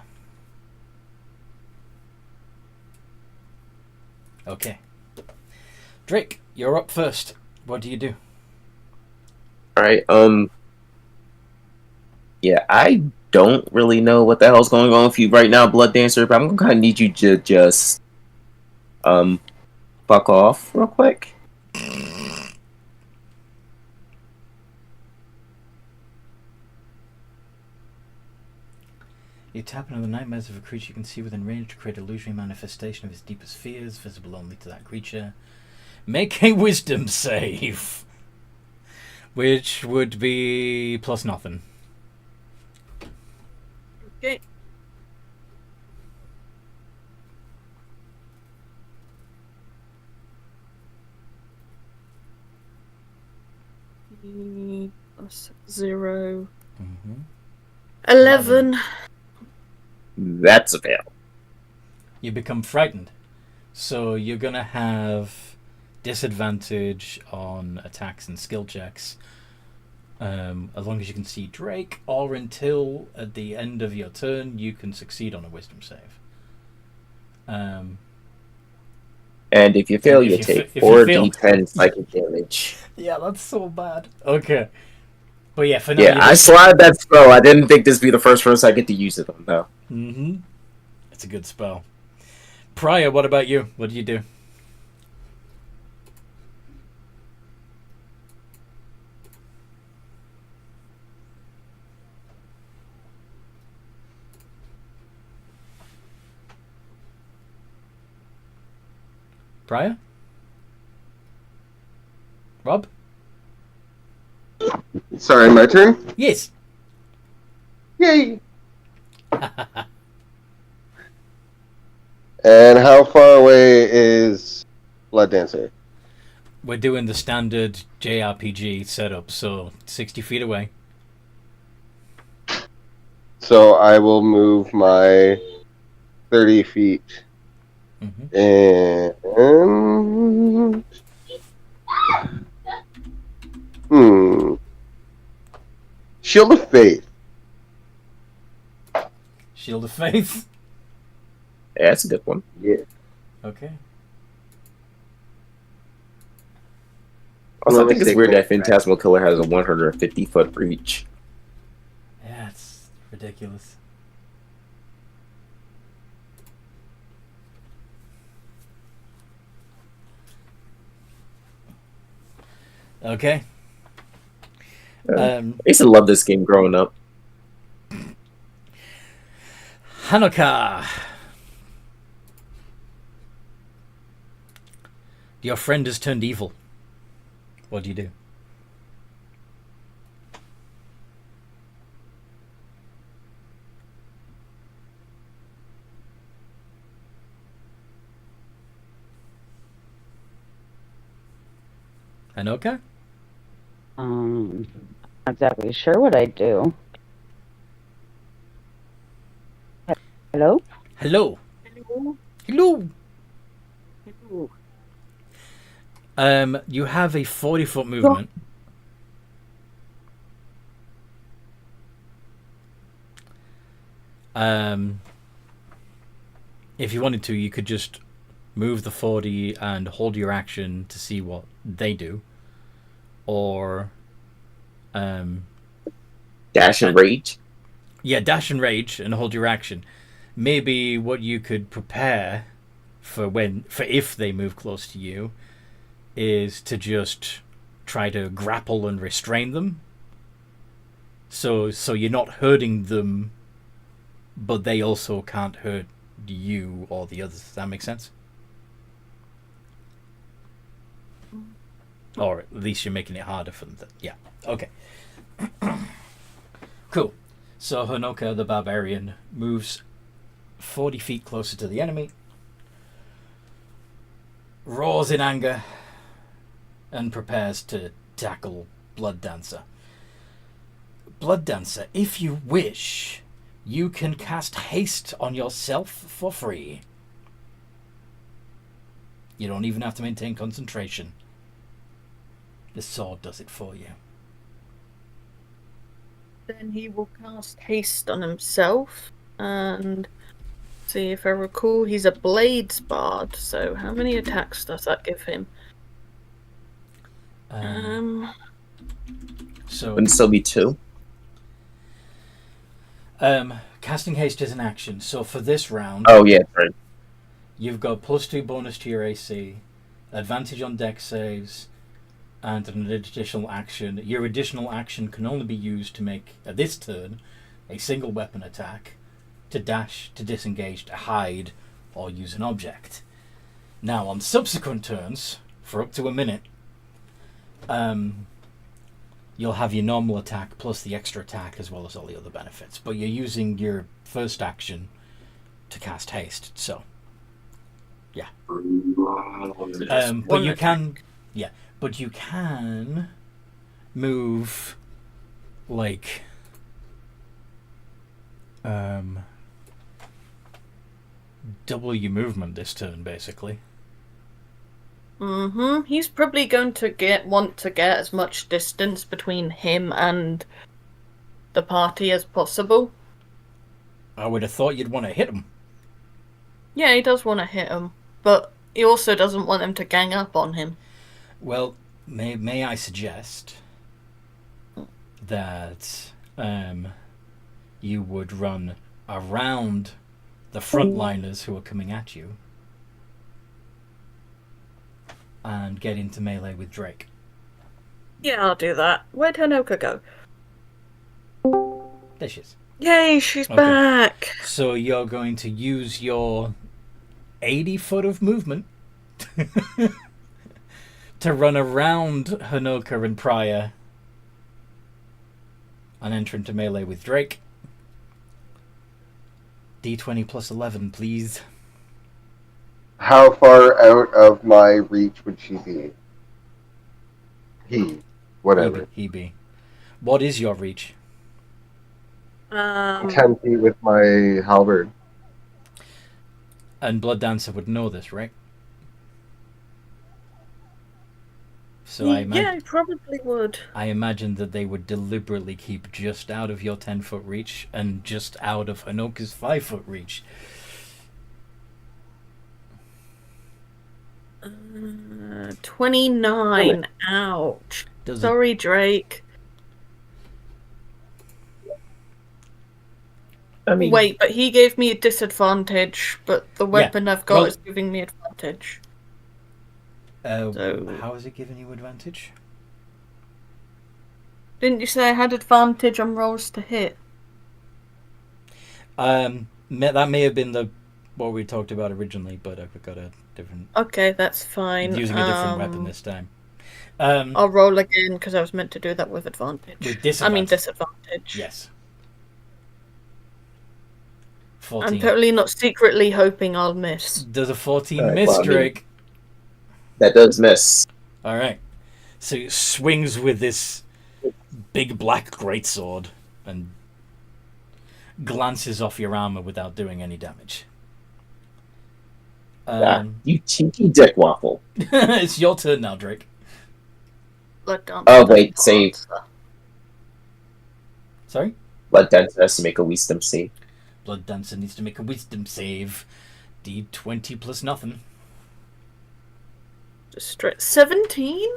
Speaker 1: Okay. Drake, you're up first. What do you do?
Speaker 2: Alright, yeah, I don't really know what the hell's going on with you right now, Blood Dancer, but I'm gonna kinda need you to just fuck off real quick.
Speaker 1: You tap into the nightmares of a creature you can see within range to create an illusionary manifestation of his deepest fears, visible only to that creature. Make a wisdom save. Which would be plus nothing.
Speaker 6: Okay. Plus 0. 11.
Speaker 2: That's a fail.
Speaker 1: You become frightened. So you're going to have disadvantage on attacks and skill checks. As long as you can see Drake, or until at the end of your turn, you can succeed on a wisdom save.
Speaker 2: And if you fail, you take 4d10 psychic damage.
Speaker 1: Yeah, that's so bad. Okay. But yeah, for now...
Speaker 2: Yeah, I slide that spell. I didn't think this would be the first person I get to use it on, though.
Speaker 1: Mm-hmm. It's a good spell. Prior, what about you? What do you do? Prior? Rob?
Speaker 3: Sorry, my turn?
Speaker 1: Yes.
Speaker 3: Yay! And how far away is Blood Dancer?
Speaker 1: We're doing the standard JRPG setup, so 60 feet away.
Speaker 3: So I will move my 30 feet. And... Shield of Faith.
Speaker 1: Shield of Faith?
Speaker 2: Yeah, that's a good one.
Speaker 3: Yeah.
Speaker 1: Okay.
Speaker 2: Also, I think it's weird that Phantasmal Killer has a 150-foot reach.
Speaker 1: Yeah, it's ridiculous. Okay.
Speaker 2: I used to love this game growing up.
Speaker 1: Hanukkah. Your friend has turned evil. What do you do? Hanukkah?
Speaker 8: Not exactly sure what I do. Hello?
Speaker 1: Hello.
Speaker 6: Hello.
Speaker 1: Hello.
Speaker 6: Hello.
Speaker 1: You have a 40-foot movement. If you wanted to, you could just move the 40 and hold your action to see what they do. Or...
Speaker 2: Dash and Rage?
Speaker 1: Yeah, dash and rage and hold your action. Maybe what you could prepare for if they move close to you is to just try to grapple and restrain them. So you're not hurting them, but they also can't hurt you or the others. Does that make sense? Or at least you're making it harder for them. Yeah. Okay. Cool. So Honoka the Barbarian moves 40 feet closer to the enemy, roars in anger, and prepares to tackle Blood Dancer. Blood Dancer, if you wish, you can cast haste on yourself for free. You don't even have to maintain concentration. The sword does it for you.
Speaker 6: Then he will cast haste on himself. And see if I recall, he's a blades bard. So how many attacks does that give him?
Speaker 1: So
Speaker 2: Wouldn't it still be 2?
Speaker 1: casting haste is an action. So for this round,
Speaker 2: Oh yeah, right.
Speaker 1: you've got +2 bonus to your AC, advantage on dex saves, and an additional action. Your additional action can only be used to make, at this turn, a single weapon attack, to dash, to disengage, to hide, or use an object. Now, on subsequent turns, for up to a minute, you'll have your normal attack plus the extra attack as well as all the other benefits. But you're using your first action to cast haste, so yeah. But you can, but you can move like double your movement this turn, basically.
Speaker 6: He's probably going to want to get as much distance between him and the party as possible.
Speaker 1: I would have thought you'd want to hit him.
Speaker 6: Yeah, he does want to hit him, but he also doesn't want them to gang up on him.
Speaker 1: Well, may I suggest that you would run around the frontliners who are coming at you and get into melee with Drake.
Speaker 6: Yeah, I'll do that. Where'd Hanoka go?
Speaker 1: There she is.
Speaker 6: Yay, she's
Speaker 1: Okay.
Speaker 6: back!
Speaker 1: So you're going to use your 80 foot of movement to run around Hanoka and Pryor and enter into melee with Drake. D20 plus 11, please.
Speaker 3: How far out of my reach would she be? Whatever.
Speaker 1: He be. What is your reach?
Speaker 3: 10 feet with my halberd.
Speaker 1: And Blood Dancer would know this, right? So I imagine,
Speaker 6: yeah, he probably would.
Speaker 1: I imagine that they would deliberately keep just out of your 10-foot reach and just out of Hanoka's 5-foot reach.
Speaker 6: 29. Ouch. Sorry, Drake.
Speaker 2: I mean,
Speaker 6: Wait, but he gave me a disadvantage, but the weapon I've got is giving me advantage.
Speaker 1: How is it giving you advantage?
Speaker 6: Didn't you say I had advantage on rolls to hit?
Speaker 1: That may have been what we talked about originally, but I've got a different...
Speaker 6: Okay, that's fine.
Speaker 1: Using a different weapon this time.
Speaker 6: I'll roll again, because I was meant to do that with advantage.
Speaker 1: With disadvantage.
Speaker 6: Disadvantage.
Speaker 1: Yes. 14.
Speaker 6: I'm totally not secretly hoping I'll miss.
Speaker 1: Does a 14 miss, Drake?
Speaker 2: That does miss.
Speaker 1: Alright. So it swings with this big black greatsword and glances off your armor without doing any damage.
Speaker 2: You cheeky dick waffle.
Speaker 1: It's your turn now, Drake.
Speaker 2: Oh, wait, save.
Speaker 1: Sorry?
Speaker 2: Blood Dancer has to make a wisdom save.
Speaker 1: Blood Dancer needs to make a wisdom save. D20 plus nothing.
Speaker 6: Just straight 17?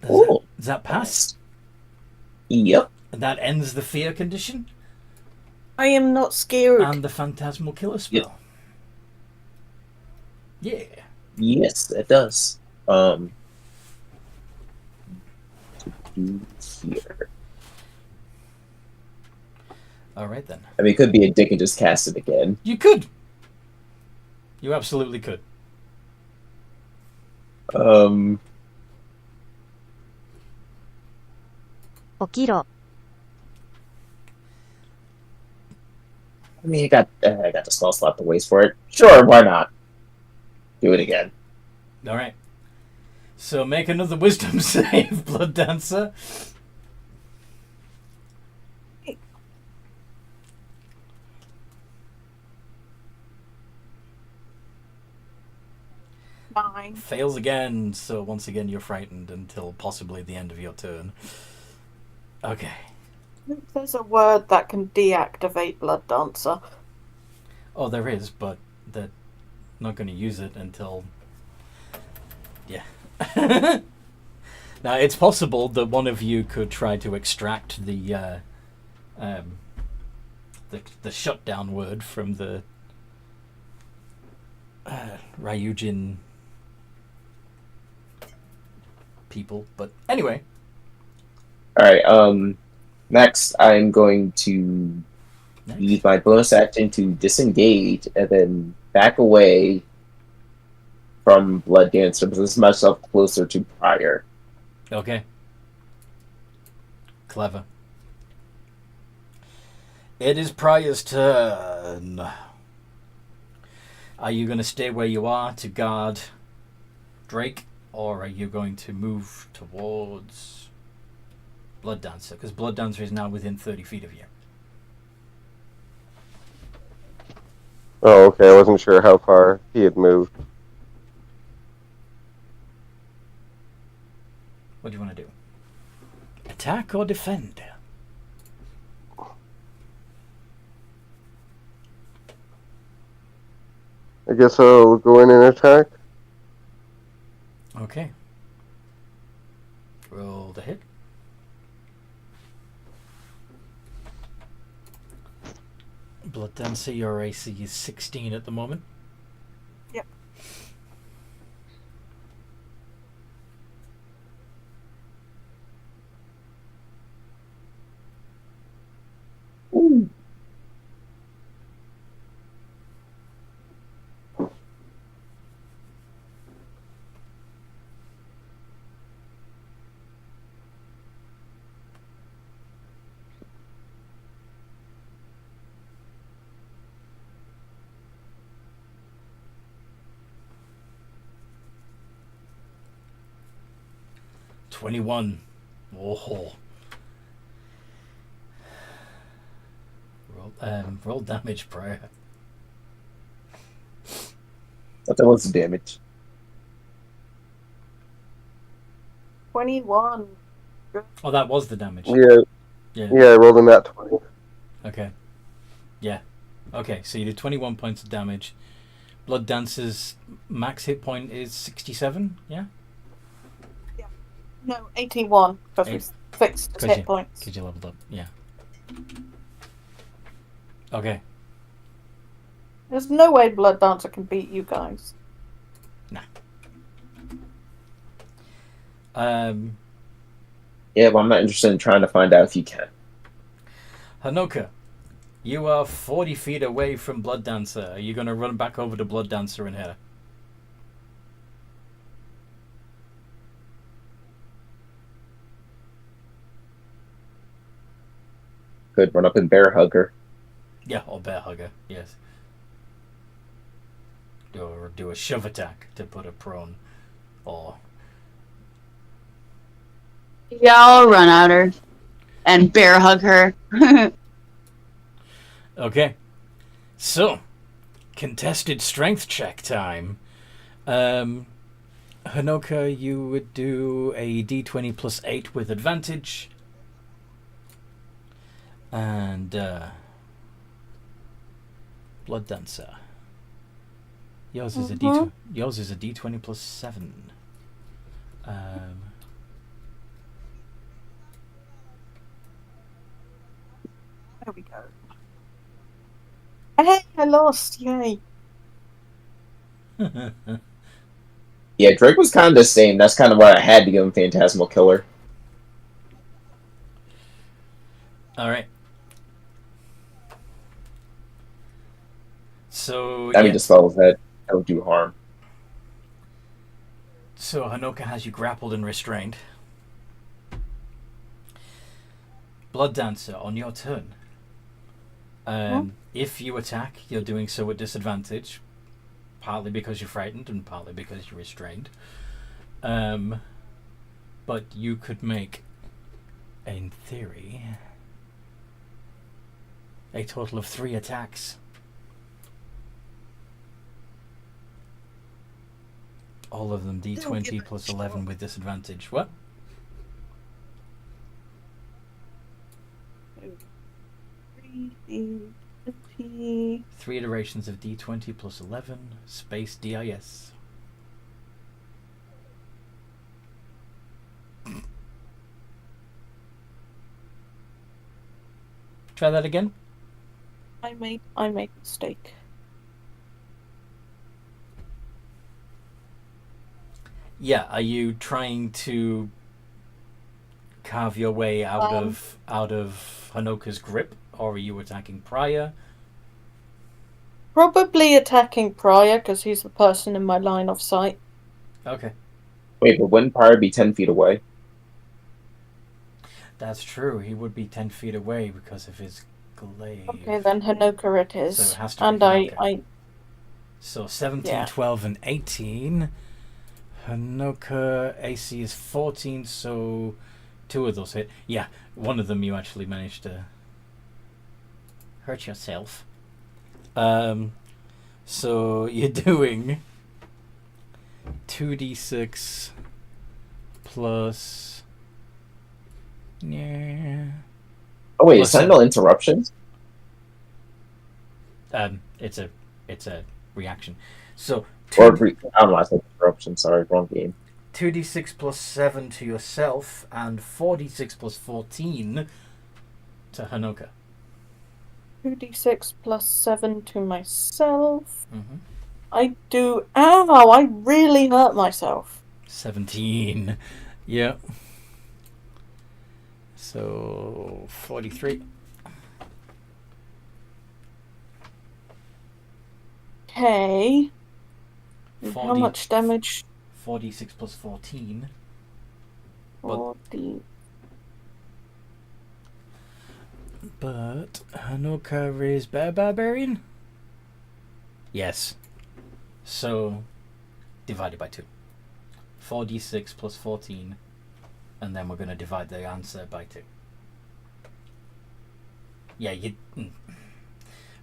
Speaker 2: Does
Speaker 1: that pass?
Speaker 2: Yep.
Speaker 1: And that ends the fear condition?
Speaker 6: I am not scared.
Speaker 1: And the phantasmal killer spell. Yeah.
Speaker 2: Yes, it does. Here.
Speaker 1: Alright then.
Speaker 2: I mean, it could be a dick and just cast it again.
Speaker 1: You could. You absolutely could.
Speaker 5: Okiro.
Speaker 2: I mean, I got the spell slot to waste for it. Sure, why not? Do it again.
Speaker 1: Alright. So make another wisdom save, Blood Dancer.
Speaker 4: Fine.
Speaker 1: Fails again, so once again you're frightened until possibly the end of your turn. Okay.
Speaker 4: think there's a word that can deactivate Blood Dancer.
Speaker 1: Oh, there is, but they're not going to use it until... Yeah. Now, it's possible that one of you could try to extract the shutdown word from the Ryujin people, but anyway.
Speaker 2: Alright, next I'm going to use my bonus action to disengage and then back away from Blood Dancer, position myself closer to Prior.
Speaker 1: Okay. Clever. It is Prior's turn. Are you going to stay where you are to guard Drake, or are you going to move towards Blood Dancer? Because Blood Dancer is now within 30 feet of you.
Speaker 3: Oh, okay. I wasn't sure how far he had moved.
Speaker 1: What do you want to do? Attack or defend?
Speaker 3: I guess I'll go in and attack.
Speaker 1: Okay. Roll the hit. Blood Dancer, your AC is 16 at the moment.
Speaker 4: Yep.
Speaker 2: Ooh.
Speaker 1: $21. Oh. Roll damage, Prior.
Speaker 2: But that was the damage.
Speaker 4: 21.
Speaker 1: Oh, that was the damage.
Speaker 3: Yeah, I rolled in that 20.
Speaker 1: Okay. Yeah. Okay, so you did 21 points of damage. Blood Dancer's max hit point is 67, yeah?
Speaker 4: No, 81, because we fixed his hit points.
Speaker 1: Because you leveled up, yeah. Okay.
Speaker 4: There's no way Blood Dancer can beat you guys.
Speaker 1: Nah.
Speaker 2: Yeah, but I'm not interested in trying to find out if you can.
Speaker 1: Hanoka, you are 40 feet away from Blood Dancer. Are you going to run back over to Blood Dancer and hit her?
Speaker 2: Could run up and bear hug her.
Speaker 1: Yeah, or bear hugger, yes. Or do a shove attack to put her prone. Or...
Speaker 9: Yeah, I'll run at her and bear hug her.
Speaker 1: Okay. So, contested strength check time. Hanoka, you would do a d20 plus 8 with advantage. And Blood Dancer. Yours is a d20. Yours is a d20 plus 7.
Speaker 4: There we go. Hey, I lost! Yay!
Speaker 2: Yeah, Drake was kind of the same. That's kind of why I had to give him Phantasmal Killer.
Speaker 1: All right. So
Speaker 2: I mean, just follow that. That would do harm.
Speaker 1: So Hanoka has you grappled and restrained. Blood Dancer, on your turn. If you attack, you're doing so at disadvantage, partly because you're frightened and partly because you're restrained. But you could make, in theory, a total of 3 attacks. All of them d20 plus 11 with disadvantage. What?
Speaker 4: 3D20.
Speaker 1: 3 iterations of D20 plus 11 space DIS. Try that again.
Speaker 4: I made a mistake.
Speaker 1: Yeah, are you trying to carve your way out of Hanoka's grip, or are you attacking Prior?
Speaker 4: Probably attacking Prior because he's the person in my line of sight.
Speaker 1: Okay.
Speaker 2: Wait, but wouldn't Prior be 10 feet away?
Speaker 1: That's true. He would be 10 feet away because of his glaive.
Speaker 4: Okay, then Hanoka it is.
Speaker 1: So it has to
Speaker 4: and
Speaker 1: be Hanoka.
Speaker 4: So
Speaker 1: 17,
Speaker 4: yeah.
Speaker 1: 12, and 18. Hanoka AC is 14, so 2 of those hit. Yeah, one of them you actually managed to hurt yourself. So you're doing 2d6 plus... Yeah.
Speaker 2: Oh wait,
Speaker 1: Plus
Speaker 2: is Sentinel interruptions?
Speaker 1: It's a reaction. So
Speaker 2: I don't know, I said interruption, sorry, wrong game.
Speaker 1: 2d6 plus 7 to yourself and 4d6 plus 14 to Hanoka.
Speaker 4: 2d6 plus 7 to myself.
Speaker 1: Mm-hmm.
Speaker 4: I do. Ow! I really hurt myself.
Speaker 1: 17. Yeah. So 43.
Speaker 4: Okay. And
Speaker 1: 40.
Speaker 4: how much damage?
Speaker 1: 4d6 plus 14.
Speaker 4: 40.
Speaker 1: But Hanoka is Barbarian? Yes. So divided by 2. 4d6 plus 14. And then we're going to divide the answer by 2. Yeah,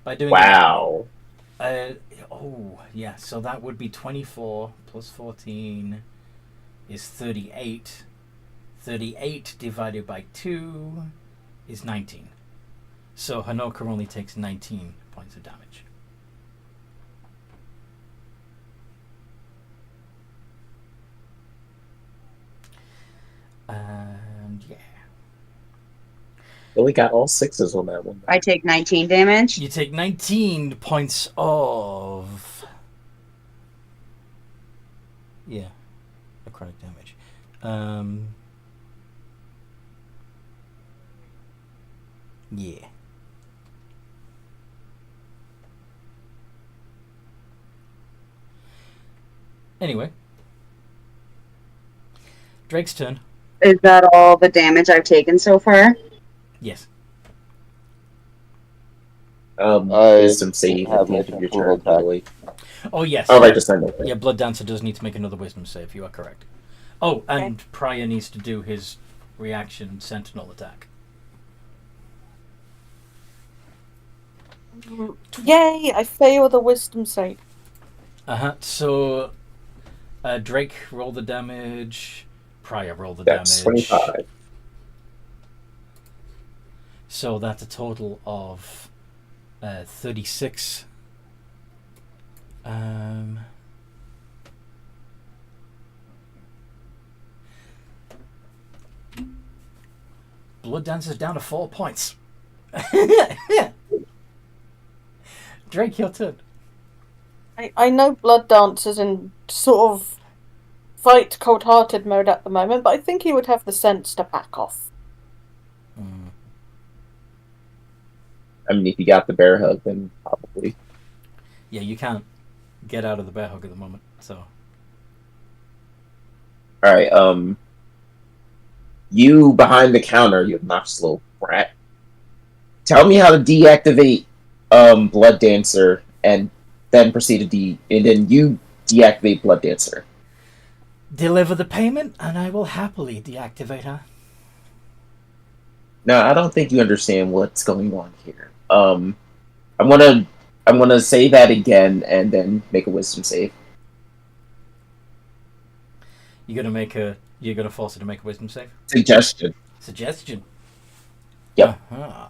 Speaker 1: by doing
Speaker 2: Wow.
Speaker 1: yeah, so that would be 24 plus 14 is 38. 38 divided by 2 is 19. So Hanoka only takes 19 points of damage. And yeah.
Speaker 2: Well, we got all 6s on that one.
Speaker 9: I take 19 damage.
Speaker 1: You take 19 points of... Yeah, necrotic damage. Yeah. Anyway. Drake's turn.
Speaker 9: Is that all the damage I've taken so far?
Speaker 1: Yes.
Speaker 2: Wisdom save
Speaker 3: have
Speaker 2: at the end of
Speaker 3: my
Speaker 2: your
Speaker 3: full
Speaker 2: turn, by the
Speaker 3: attack.
Speaker 2: way.
Speaker 1: Oh, yes.
Speaker 2: Oh, right, just send it.
Speaker 1: Yeah, Blood Dancer does need to make another wisdom save. You are correct. Oh, and
Speaker 4: Okay.
Speaker 1: Prior needs to do his reaction sentinel attack.
Speaker 4: Yay! I fail the wisdom save.
Speaker 1: So, Drake, roll the damage. Prior, roll the
Speaker 2: That's
Speaker 1: damage.
Speaker 2: 25.
Speaker 1: So that's a total of 36. Blood Dancer's down to 4 points. Drake, your turn.
Speaker 4: I know Blood Dancer's in sort of fight cold-hearted mode at the moment, but I think he would have the sense to back off.
Speaker 2: I mean, if you got the bear hug, then probably.
Speaker 1: Yeah, you can't get out of the bear hug at the moment, so...
Speaker 2: Alright, you behind the counter, you obnoxious little brat. Tell me how to deactivate, Blood Dancer, and then proceed to and then you deactivate Blood Dancer.
Speaker 1: Deliver the payment, and I will happily deactivate her.
Speaker 2: No, I don't think you understand what's going on here. I'm gonna say that again and then make a wisdom save.
Speaker 1: You're gonna force her to make a wisdom save?
Speaker 2: Suggestion.
Speaker 1: Suggestion.
Speaker 2: Yep.
Speaker 1: Uh-huh.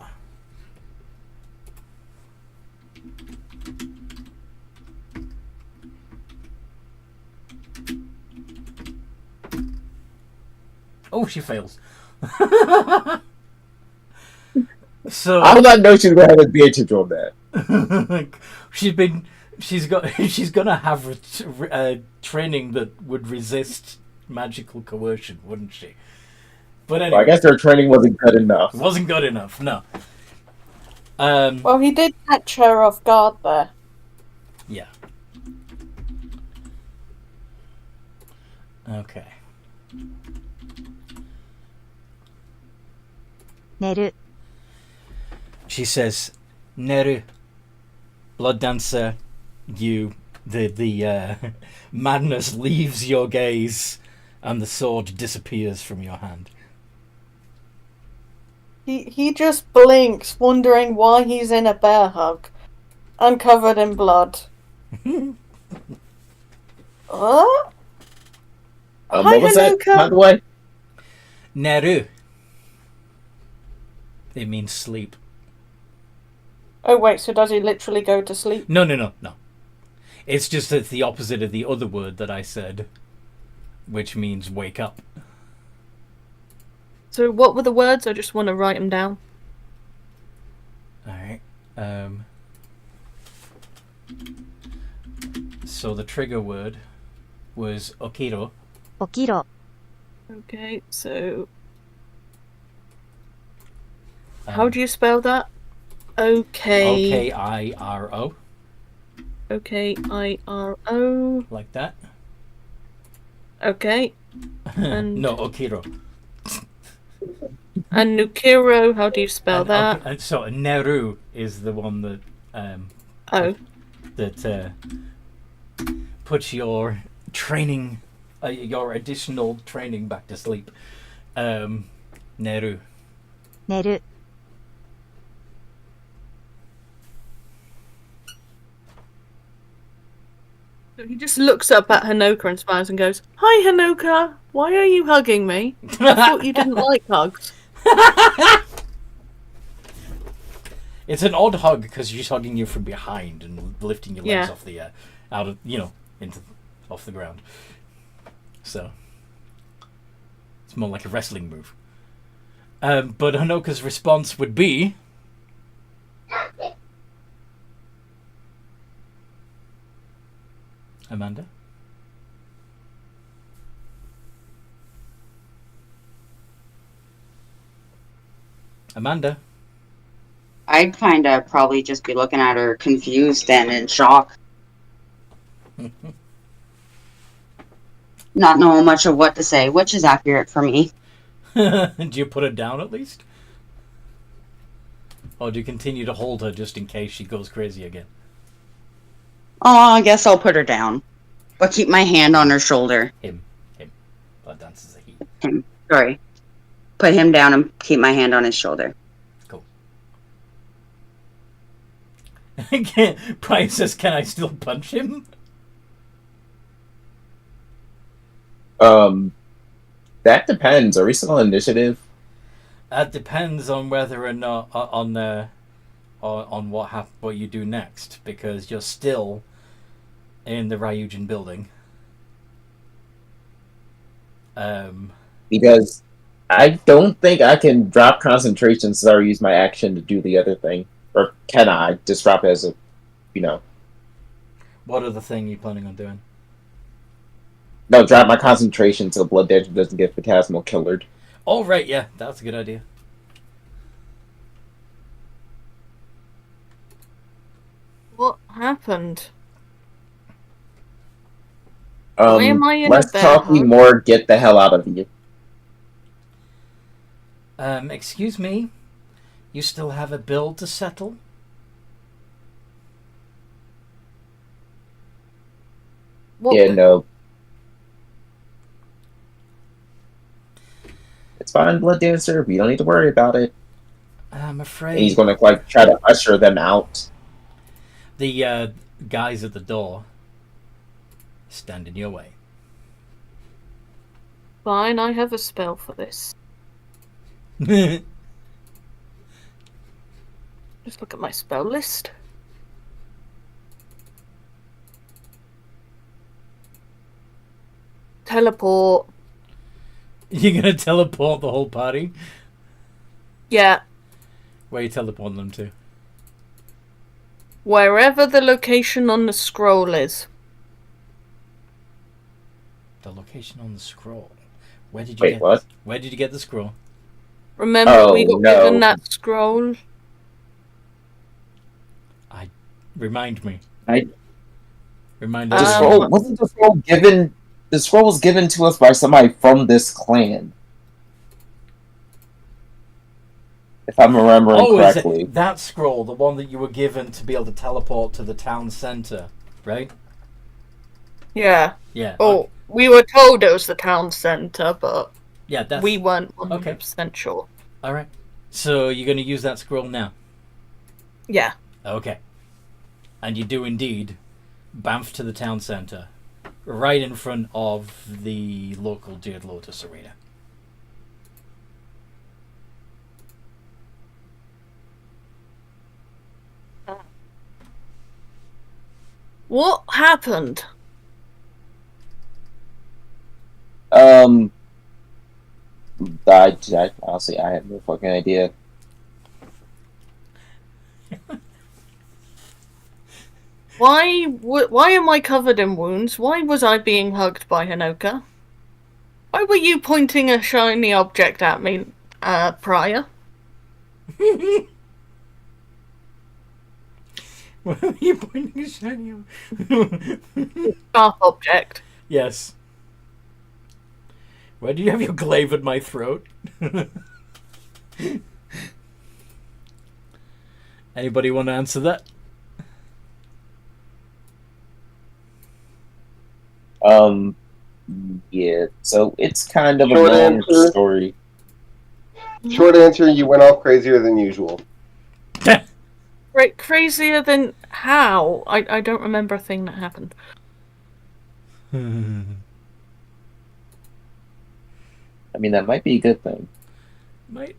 Speaker 1: Oh, she fails. So
Speaker 2: I did not know she was going to have advantage on that.
Speaker 1: she's gonna have training that would resist magical coercion, wouldn't she? But anyway,
Speaker 2: Well, I guess their training wasn't good enough.
Speaker 1: it wasn't good enough. No.
Speaker 4: Well, he did catch her off guard there.
Speaker 1: Yeah. Okay.
Speaker 5: 寝る
Speaker 1: She says, "Neru, blood dancer, you the madness leaves your gaze, and the sword disappears from your hand."
Speaker 4: He just blinks, wondering why he's in a bear hug and covered in blood. Hi,
Speaker 2: What was that,
Speaker 4: Hanukkah.
Speaker 2: by the way?
Speaker 1: Neru. It means sleep.
Speaker 4: Oh wait, so does he literally go to sleep?
Speaker 1: No. It's just that it's the opposite of the other word that I said, which means wake up.
Speaker 6: So what were the words? I just want to write them down.
Speaker 1: All right. So the trigger word was okiro.
Speaker 5: 起きろ
Speaker 6: Okay, so how do you spell that? Okay.
Speaker 1: Okiro.
Speaker 6: Okiro.
Speaker 1: Like that.
Speaker 6: Okay. And
Speaker 1: No, okiro.
Speaker 6: and Nukiro, how do you spell
Speaker 1: And,
Speaker 6: that?
Speaker 1: and so Neru is the one that
Speaker 6: Oh.
Speaker 1: that puts your training, your additional training back to sleep. Neru.
Speaker 5: 寝る
Speaker 6: So he just looks up at Hanoka and smiles and goes, "Hi Hanoka, why are you hugging me? I thought you didn't like hugs."
Speaker 1: It's an odd hug because she's hugging you from behind and lifting your legs
Speaker 6: Yeah.
Speaker 1: off the out of off the ground. So it's more like a wrestling move. But Hanoka's response would be, Amanda. Amanda.
Speaker 9: I'd kind of probably just be looking at her confused and in shock. Not knowing much of what to say, which is accurate for me.
Speaker 1: Do you put her down at least? Or do you continue to hold her just in case she goes crazy again?
Speaker 9: Oh, I guess I'll put her down. But keep my hand on her shoulder.
Speaker 1: Him. Blood dances a he.
Speaker 9: Him. Sorry. Put him down and keep my hand on his shoulder.
Speaker 1: Cool. Brian says, "Can I still punch him?"
Speaker 2: That depends. Are we still on initiative?
Speaker 1: That depends on whether or not on what you do next, because you're still in the Ryujin building.
Speaker 2: Because I don't think I can drop concentration since I already used my action to do the other thing. Or can I just drop it as a,
Speaker 1: What other thing are you planning on doing?
Speaker 2: No, drop my concentration so blood damage doesn't get phantasmal killered.
Speaker 1: Oh, right, yeah, that's a good idea.
Speaker 6: What happened? Why am I in
Speaker 2: Less
Speaker 6: a bear
Speaker 2: talking,
Speaker 6: hug?
Speaker 2: more get the hell out of you.
Speaker 1: Excuse me? You still have a bill to settle?
Speaker 6: What?
Speaker 2: Yeah, no. It's fine, Blood Dancer. We don't need to worry about it.
Speaker 1: I'm afraid
Speaker 2: And he's going to try to usher them out.
Speaker 1: the guys at the door stand in your way.
Speaker 6: Fine, I have a spell for this. Just look at my spell list. Teleport.
Speaker 1: You're gonna teleport the whole party?
Speaker 6: Yeah.
Speaker 1: Where are you teleporting them to?
Speaker 6: Wherever the location on the scroll is.
Speaker 1: The location on the scroll. Where did you
Speaker 2: Wait, what?
Speaker 1: Where did you get the scroll?
Speaker 6: Remember we got given that scroll?
Speaker 1: Remind me. Remind
Speaker 2: The
Speaker 1: us.
Speaker 2: scroll wasn't the scroll given. The scroll was given to us by somebody from this clan. If I'm remembering correctly.
Speaker 1: Is it that scroll, the one that you were given to be able to teleport to the town centre, right?
Speaker 6: Yeah.
Speaker 1: Yeah.
Speaker 6: Oh, we were told it was the town centre, but we weren't 100% sure.
Speaker 1: Alright. So you're going to use that scroll now?
Speaker 6: Yeah.
Speaker 1: Okay. And you do indeed bamf to the town centre, right in front of the local Jade Lotus arena.
Speaker 6: What happened?
Speaker 2: Honestly, I have no fucking idea.
Speaker 6: Why am I covered in wounds? Why was I being hugged by Hanoka? Why were you pointing a shiny object at me, prior?
Speaker 1: Why were you pointing a shiny object?
Speaker 6: Sharp object.
Speaker 1: Yes. Where do you have your glaive at my throat? Anybody want to answer that?
Speaker 2: Yeah, so it's kind of
Speaker 3: Short
Speaker 2: a long
Speaker 3: answer.
Speaker 2: story.
Speaker 3: Short answer, you went off crazier than usual.
Speaker 6: Right, crazier than how? I don't remember a thing that happened.
Speaker 2: I mean, that might be a good thing.
Speaker 1: Might.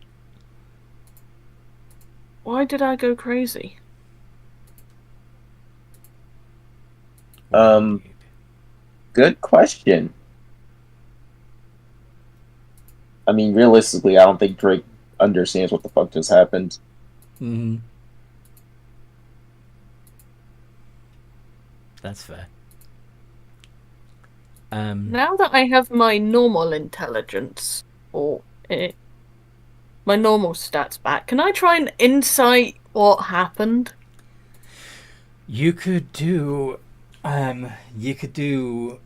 Speaker 6: Why did I go crazy?
Speaker 2: Good question. I mean, realistically, I don't think Drake understands what the fuck just happened.
Speaker 1: Mm-hmm. That's fair.
Speaker 6: Now that I have my normal intelligence, or my normal stats back, can I try and insight what happened?
Speaker 1: You could do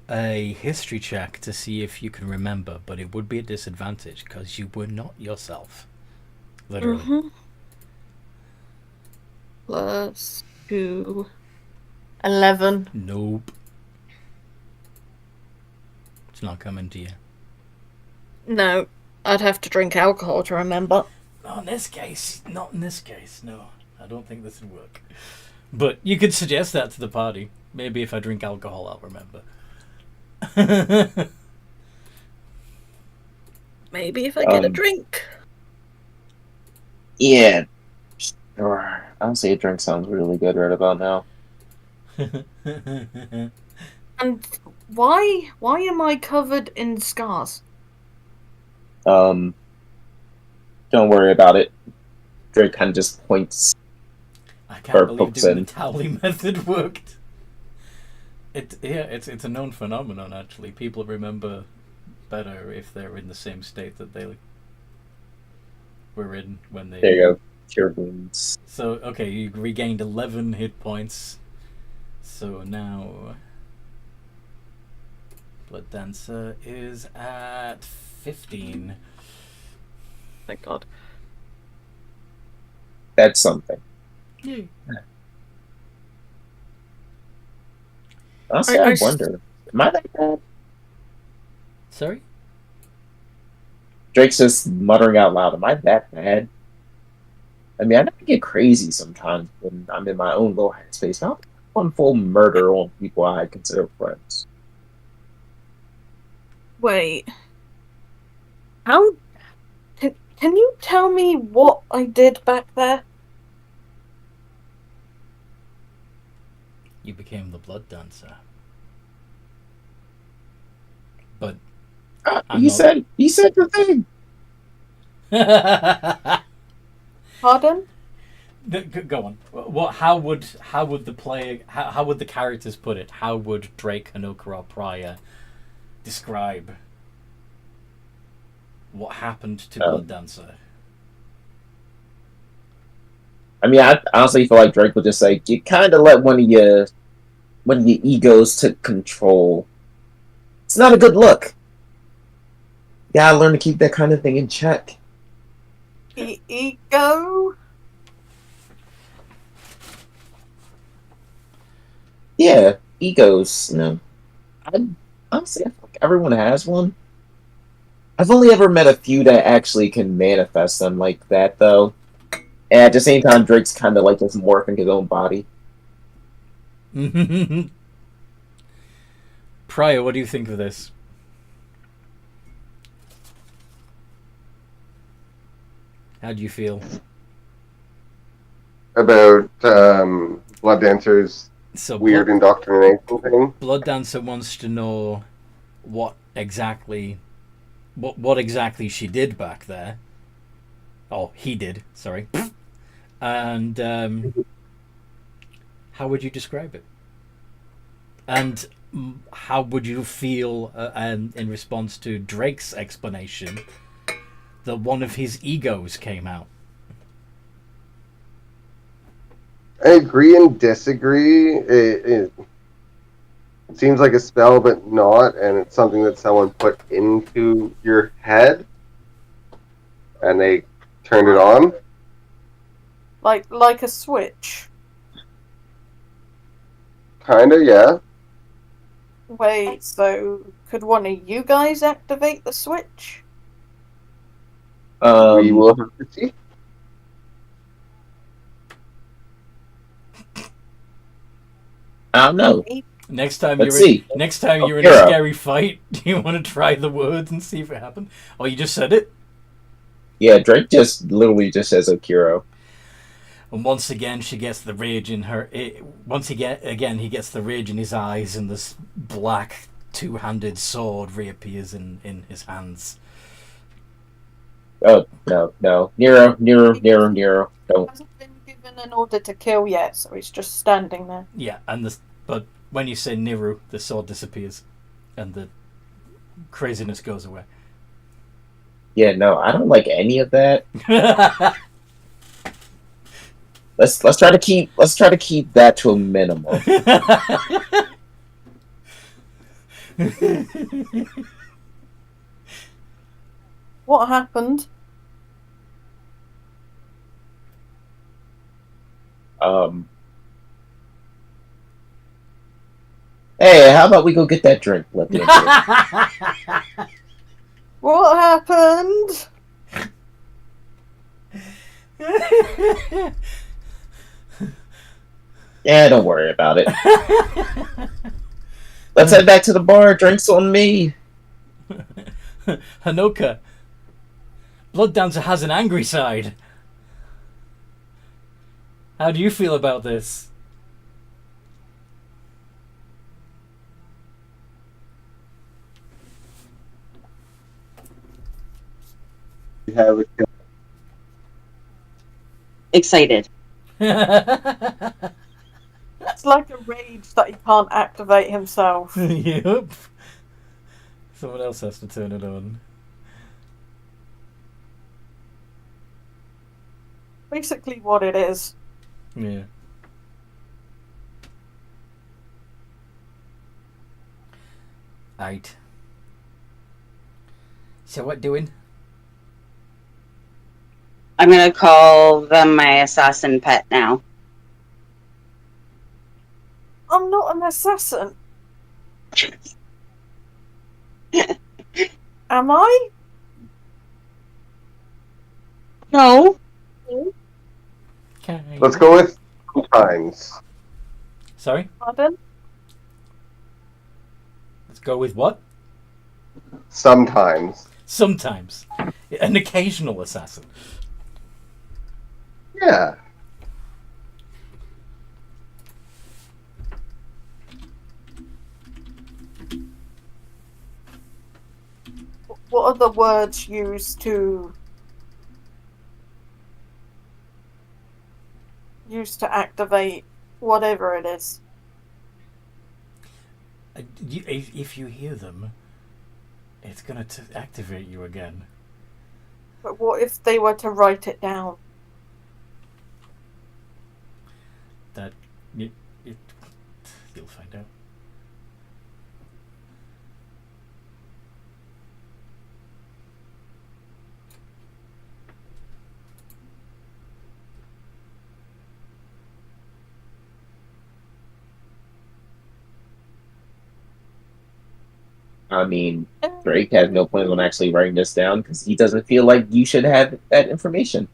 Speaker 1: a history check to see if you can remember, but it would be a disadvantage because you were not yourself. Literally.
Speaker 6: Mm-hmm. Plus 2. 11.
Speaker 1: Nope. It's not coming to you.
Speaker 6: No, I'd have to drink alcohol to remember.
Speaker 1: Not in this case. Not in this case, no. I don't think this would work. But you could suggest that to the party. Maybe if I drink alcohol, I'll remember.
Speaker 6: Maybe if I get a drink.
Speaker 2: Yeah, sure. Honestly, a drink sounds really good right about now.
Speaker 6: And why am I covered in scars?
Speaker 2: Don't worry about it. Drake kind of just points.
Speaker 1: I can't believe
Speaker 2: pokes
Speaker 1: doing
Speaker 2: in.
Speaker 1: the Tally method worked. It's a known phenomenon actually. People remember better if they're in the same state that they were in when they.
Speaker 2: There you go. Cure wounds.
Speaker 1: So okay, you regained 11 hit points. So now Blood Dancer is at 15.
Speaker 6: Thank God.
Speaker 2: That's something.
Speaker 1: Yay.
Speaker 2: Honestly, I wonder. Am I that bad?
Speaker 1: Sorry?
Speaker 2: Drake's just muttering out loud. Am I that bad? I mean, I never get crazy sometimes when I'm in my own little headspace. Not one full murder on people I consider friends.
Speaker 6: Wait. How... Can you tell me what I did back there?
Speaker 1: you became the Blood Dancer. But
Speaker 2: He said the thing.
Speaker 4: Pardon?
Speaker 1: Go on. What? How would the player? How would the characters put it? How would Drake, Hanoka, or Prior describe what happened to Blood Dancer?
Speaker 2: I mean, I honestly feel like Drake would just say, "You kind of let one of your egos took control. It's not a good look. You gotta learn to keep that kind of thing in check."
Speaker 4: Ego?
Speaker 2: Yeah, egos. Honestly, I feel like everyone has one. I've only ever met a few that actually can manifest them like that, though. And at the same time, Drake's kind of like just morphing his own body.
Speaker 1: Prior, what do you think of this? How do you feel
Speaker 3: about Blood Dancer's weird indoctrination thing?
Speaker 1: Blood Dancer wants to know what exactly she did back there. Oh, he did. Sorry. And how would you describe it? And how would you feel in response to Drake's explanation that one of his egos came out?
Speaker 3: I agree and disagree. It seems like a spell, but not, and it's something that someone put into your head, and they turned it on.
Speaker 4: Like a switch.
Speaker 3: Kinda, yeah.
Speaker 4: Wait, so could one of you guys activate the switch?
Speaker 3: We will have to see.
Speaker 2: I don't know.
Speaker 1: Next time
Speaker 2: Let's
Speaker 1: you're
Speaker 2: see.
Speaker 1: Next time you're in a scary fight, do you want to try the words and see if it happened? Oh, you just said it?
Speaker 2: Yeah, Drake just literally just says Okiro.
Speaker 1: And once again, she gets the rage in her. He gets the rage in his eyes, and this black two-handed sword reappears in his hands.
Speaker 2: Oh no! Nero! Don't.
Speaker 4: Hasn't been given an order to kill yet, so he's just standing there.
Speaker 1: Yeah, but when you say Niru, the sword disappears, and the craziness goes away.
Speaker 2: Yeah, no, I don't like any of that. Let's try to keep that to a minimum.
Speaker 4: What happened?
Speaker 2: Hey, how about we go get that drink? Let me
Speaker 4: What happened?
Speaker 2: Yeah, don't worry about it. Let's head back to the bar. Drinks on me.
Speaker 1: Hanoka, Blood Dancer has an angry side. How do you feel about this?
Speaker 3: You have a
Speaker 9: Excited.
Speaker 4: It's like a rage that he can't activate himself.
Speaker 1: Yep. Someone else has to turn it on.
Speaker 4: Basically what it is.
Speaker 1: Yeah. Right. So what doing?
Speaker 9: I'm gonna call them my assassin pet now.
Speaker 4: I'm not an assassin. Am I?
Speaker 9: No.
Speaker 1: Okay.
Speaker 3: Let's go with sometimes.
Speaker 1: Sorry?
Speaker 4: Pardon?
Speaker 1: Let's go with what?
Speaker 3: Sometimes.
Speaker 1: Sometimes. An occasional assassin.
Speaker 3: Yeah.
Speaker 4: What are the words used to activate whatever it is?
Speaker 1: If you hear them, it's gonna activate you again.
Speaker 4: But what if they were to write it down?
Speaker 1: That you'll find out.
Speaker 2: I mean, Drake has no plans on actually writing this down because he doesn't feel like you should have that information.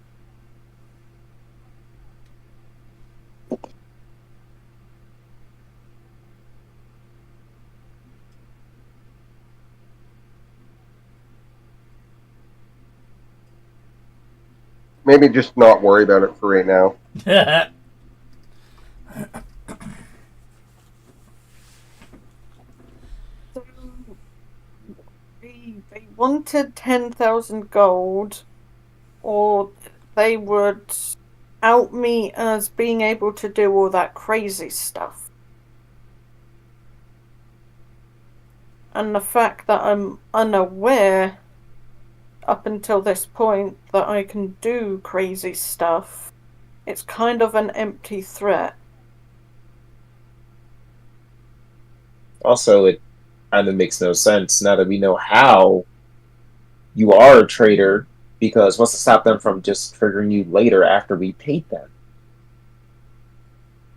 Speaker 3: Maybe just not worry about it for right now.
Speaker 4: They wanted 10,000 gold, or they would out me as being able to do all that crazy stuff. And the fact that I'm unaware up until this point that I can do crazy stuff, it's kind of an empty threat.
Speaker 2: Also, it kind of makes no sense now that we know how you are a traitor, because what's to stop them from just triggering you later after we paid them?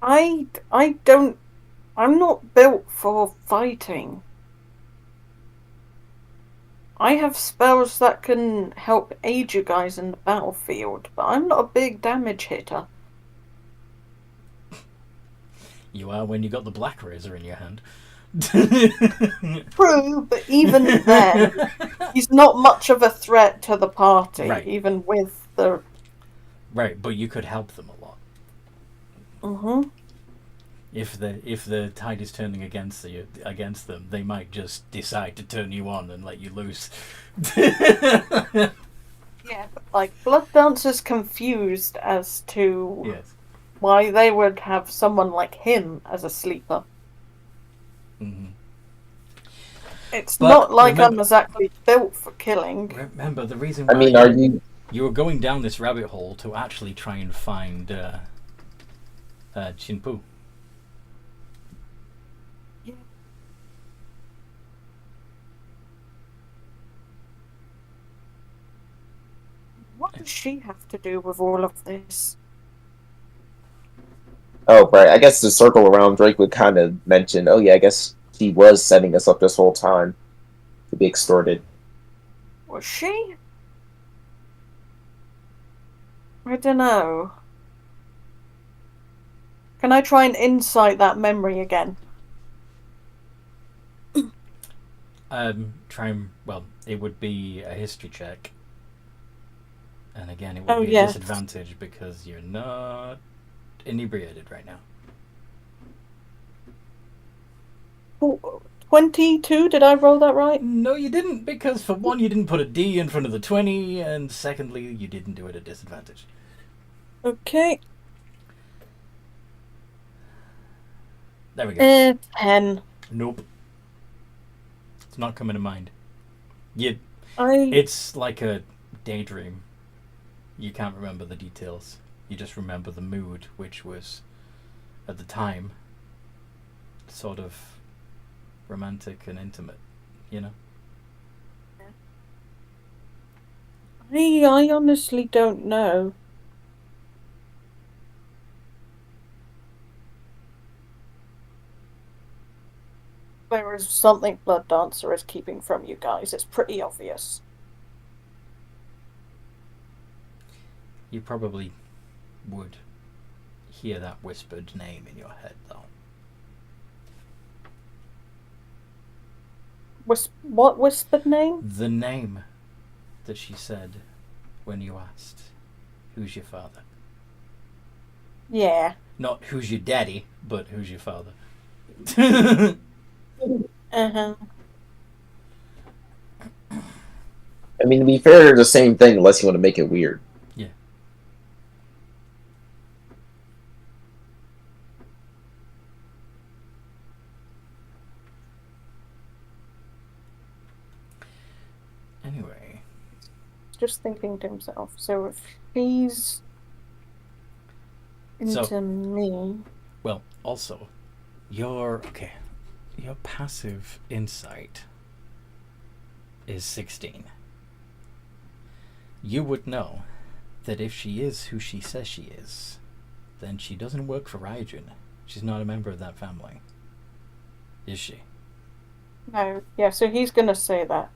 Speaker 4: I'm not built for fighting. I have spells that can help aid you guys in the battlefield, but I'm not a big damage hitter.
Speaker 1: You are when you got the black razor in your hand.
Speaker 4: True, but even then, he's not much of a threat to the party,
Speaker 1: Right.
Speaker 4: even with the...
Speaker 1: Right, but you could help them a lot.
Speaker 4: Mm-hmm.
Speaker 1: If the tide is turning against them, they might just decide to turn you on and let you loose.
Speaker 4: Yeah, but like, Blood Dancer's confused as to
Speaker 1: Yes.
Speaker 4: why they would have someone like him as a sleeper.
Speaker 1: Mm-hmm.
Speaker 4: It's
Speaker 1: But
Speaker 4: not like
Speaker 1: remember-
Speaker 4: I'm exactly built for killing.
Speaker 1: Remember, the reason
Speaker 2: I
Speaker 1: why
Speaker 2: mean, are you...
Speaker 1: you were going down this rabbit hole to actually try and find Chinpu.
Speaker 4: What does she have to do with all of this?
Speaker 2: Oh, right. I guess the circle around Drake would kind of mention, oh yeah, I guess he was setting us up this whole time to be extorted.
Speaker 4: Was she? I don't know. Can I try and insight that memory again?
Speaker 1: It would be a history check. And again, it would be a
Speaker 4: yes.
Speaker 1: disadvantage because you're not inebriated right now.
Speaker 4: Oh, 22, did I roll that right?
Speaker 1: No, you didn't, because for one, you didn't put a D in front of the 20, and secondly, you didn't do it at disadvantage.
Speaker 4: Okay.
Speaker 1: There we go.
Speaker 4: 10.
Speaker 1: Nope. It's not coming to mind. You.
Speaker 4: I
Speaker 1: It's like a daydream. You can't remember the details. You just remember the mood, which was, at the time, sort of romantic and intimate, you know?
Speaker 4: I honestly don't know. There is something Blood Dancer is keeping from you guys. It's pretty obvious.
Speaker 1: You probably would hear that whispered name in your head, though.
Speaker 4: What whispered name?
Speaker 1: The name that she said when you asked, who's your father?
Speaker 4: Yeah.
Speaker 1: Not who's your daddy, but who's your father.
Speaker 4: Uh-huh.
Speaker 2: I mean, to be fair, they're the same thing unless you want to make it weird.
Speaker 1: Yeah. Anyway.
Speaker 4: Just thinking to himself, so if he's into me...
Speaker 1: Well, also, your passive insight is 16. You would know that if she is who she says she is, then she doesn't work for Raijin. She's not a member of that family. Is she?
Speaker 4: No, yeah, so he's gonna say that.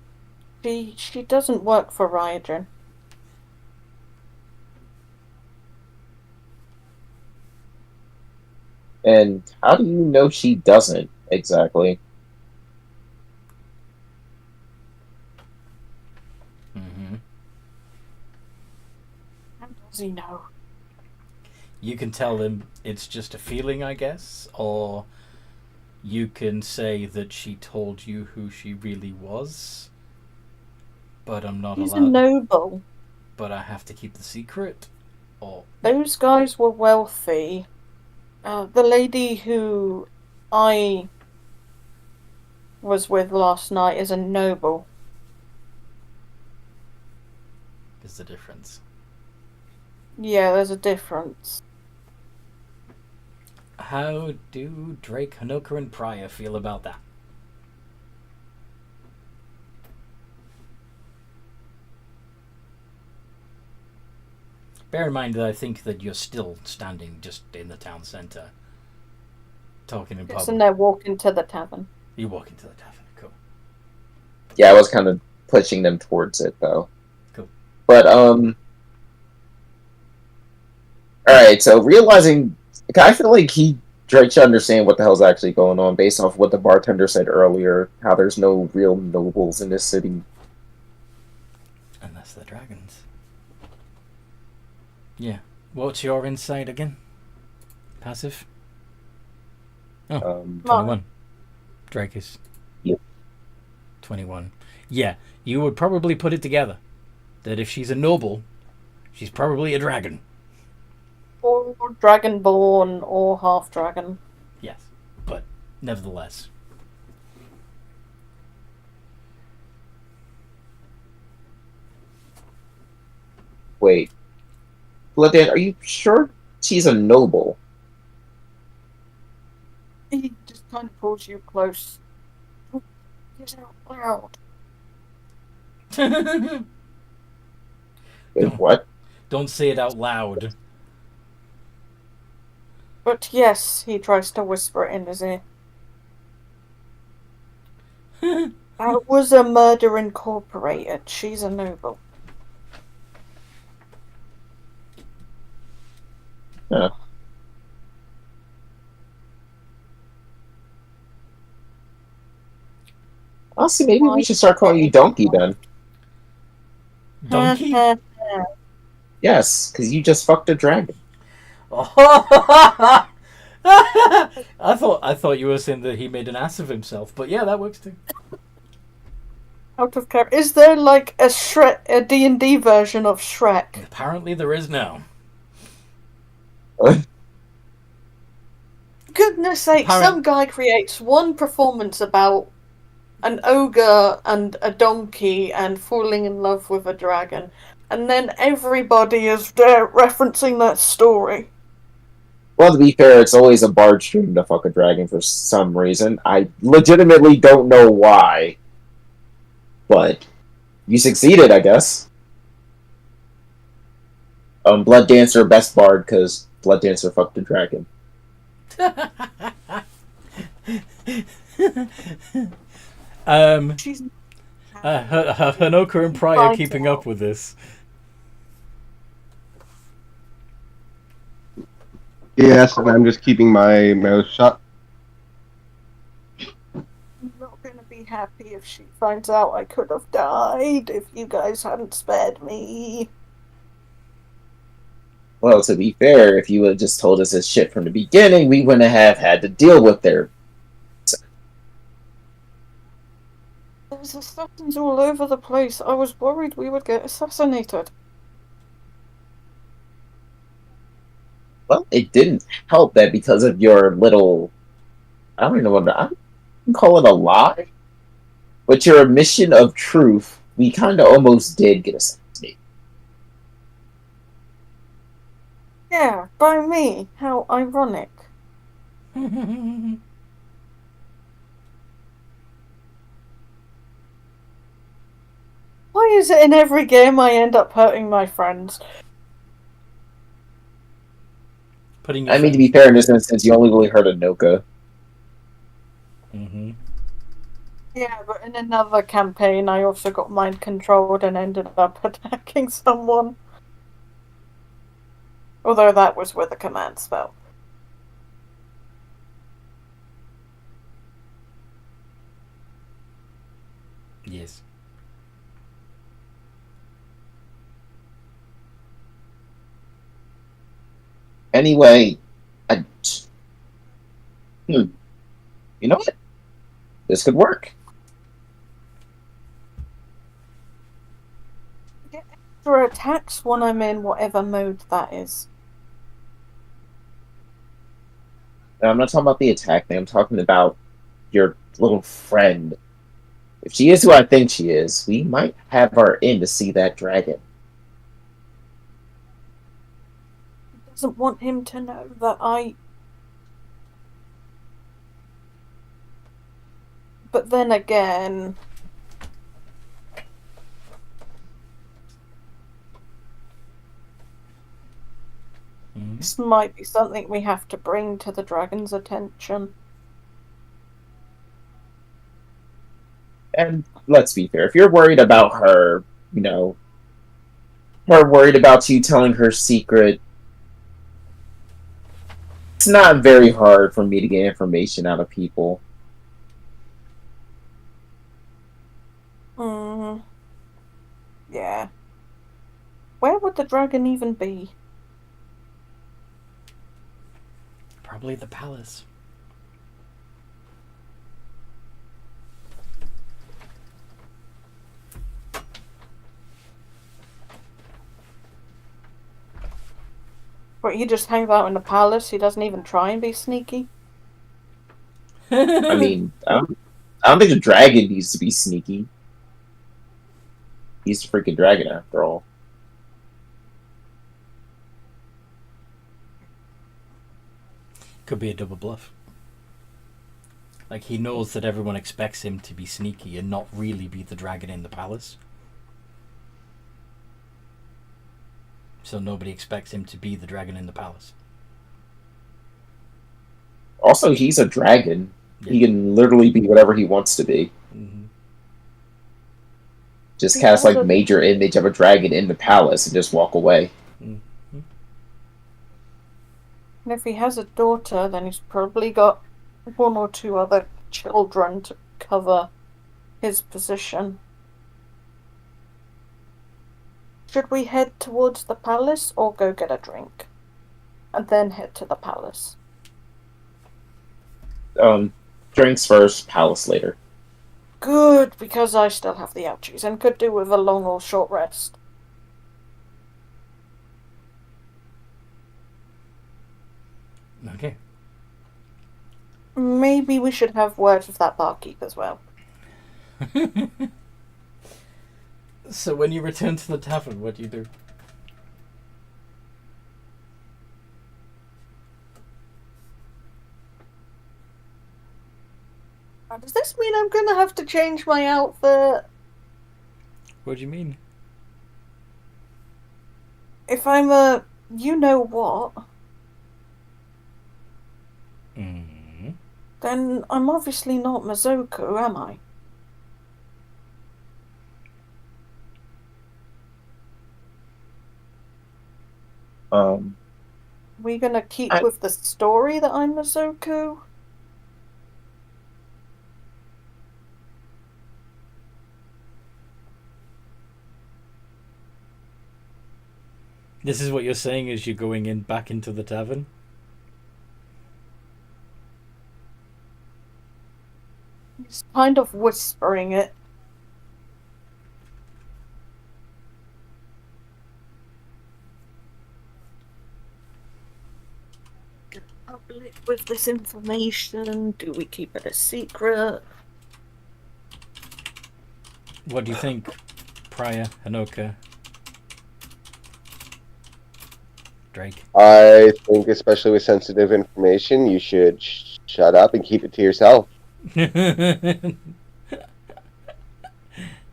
Speaker 4: She doesn't work for Raijin.
Speaker 2: And how do you know she doesn't, exactly?
Speaker 1: Mm-hmm.
Speaker 4: How does he know?
Speaker 1: You can tell him it's just a feeling, I guess, or you can say that she told you who she really was, but I'm not
Speaker 4: He's
Speaker 1: allowed.
Speaker 4: a noble.
Speaker 1: But I have to keep the secret, or...
Speaker 4: Those guys were wealthy. The lady who I was with last night is a noble.
Speaker 1: Is the difference?
Speaker 4: Yeah, there's a difference.
Speaker 1: How do Drake, Hanoka, and Pryor feel about that? Bear in mind that I think that you're still standing just in the town centre, talking in
Speaker 4: Yes,
Speaker 1: public.
Speaker 4: and they're walking to the tavern.
Speaker 1: You walk into the tavern, cool.
Speaker 2: Yeah, I was kind of pushing them towards it, though.
Speaker 1: Cool.
Speaker 2: But, alright, so realizing... I feel like Drake should understand what the hell's actually going on based off what the bartender said earlier, how there's no real nobles in this city.
Speaker 1: Unless they're dragons. Yeah. What's your insight again? Passive? Oh, 21. Drake is...
Speaker 2: Yep.
Speaker 1: 21. Yeah, you would probably put it together. That if she's a noble, she's probably a dragon.
Speaker 4: Or dragonborn, or half-dragon.
Speaker 1: Yes, but nevertheless.
Speaker 2: Wait. Blooddan, are you sure she's a noble?
Speaker 4: He just kind of pulls you close. Get out loud.
Speaker 2: Wait, what?
Speaker 1: Don't say it out loud.
Speaker 4: But yes, he tries to whisper it in his ear. That was a murder incorporated. She's a noble.
Speaker 2: Huh. Honestly, maybe we should start calling you Donkey then.
Speaker 1: Donkey?
Speaker 2: Yes, because you just fucked a dragon.
Speaker 1: I thought you were saying that he made an ass of himself, but yeah, that works too.
Speaker 4: Out of character. Is there like a D&D version of Shrek?
Speaker 1: Apparently there is now.
Speaker 4: Goodness sake, some guy creates one performance about an ogre and a donkey and falling in love with a dragon, and then everybody is there referencing that story.
Speaker 2: Well, to be fair, it's always a bard stream to fuck a dragon for some reason. I legitimately don't know why. But you succeeded, I guess. Blood Dancer, best bard, because Blood Dancer fucked a dragon.
Speaker 1: Hanoka and Pryor keeping up with this.
Speaker 3: Yes, and I'm just keeping my mouth shut.
Speaker 4: I'm not going to be happy if she finds out I could have died if you guys hadn't spared me.
Speaker 2: Well, to be fair, if you would have just told us this shit from the beginning, we wouldn't have had to deal with their...
Speaker 4: The There's assassins all over the place. I was worried we would get assassinated.
Speaker 2: Well, it didn't help that because of your little, I don't even know what I can call it, a lie, but your admission of truth, we kind of almost did get assassinated.
Speaker 4: Yeah, by me. How ironic. Why is it in every game I end up hurting my friends?
Speaker 2: I mean, to be fair, in this instance, you only really hurt Anoka.
Speaker 1: Mm-hmm.
Speaker 4: Yeah, but in another campaign, I also got mind controlled and ended up attacking someone. Although that was with a command spell.
Speaker 1: Yes.
Speaker 2: Anyway, you know what? This could work.
Speaker 4: Get extra attacks when I'm in whatever mode that is.
Speaker 2: I'm not talking about the attack thing. I'm talking about your little friend. If she is who I think she is, we might have her in to see that dragon.
Speaker 4: Doesn't want him to know that I... But then again... This might be something we have to bring to the dragon's attention.
Speaker 2: And let's be fair, if you're worried about her, you know, her worried about you telling her secret, it's not very hard for me to get information out of people.
Speaker 4: Yeah. Where would the dragon even be?
Speaker 1: Probably the palace.
Speaker 4: But he just hangs out in the palace, he doesn't even try and be sneaky?
Speaker 2: I mean, I don't think the dragon needs to be sneaky. He's the freaking dragon, after all.
Speaker 1: Could be a double bluff. Like, he knows that everyone expects him to be sneaky and not really be the dragon in the palace. So nobody expects him to be the dragon in the palace.
Speaker 2: Also, he's a dragon.
Speaker 1: Yeah.
Speaker 2: He can literally be whatever he wants to be.
Speaker 1: Mm-hmm.
Speaker 2: Just cast, like, major image of a dragon in the palace and just walk away.
Speaker 1: Mm-hmm.
Speaker 4: And if he has a daughter, then he's probably got one or two other children to cover his position. Should we head towards the palace or go get a drink? And then head to the palace?
Speaker 2: Drinks first, palace later.
Speaker 4: Good, because I still have the ouchies and could do with a long or short rest.
Speaker 1: Okay.
Speaker 4: Maybe we should have words with that barkeep as well.
Speaker 1: So when you return to the tavern, what do you do?
Speaker 4: Does this mean I'm gonna have to change my outfit?
Speaker 1: What do you mean?
Speaker 4: If I'm a you-know-what, then I'm obviously not Mizoku, am I? We gonna keep with the story that I'm Mizoku?
Speaker 1: This is what you're saying as you're going in back into the tavern?
Speaker 4: He's kind of whispering it.
Speaker 6: go public with this information? Do we keep it a secret?
Speaker 1: What do you think, Priya, Hanoka, Drake?
Speaker 3: I think, especially with sensitive information, you should shut up and keep it to yourself.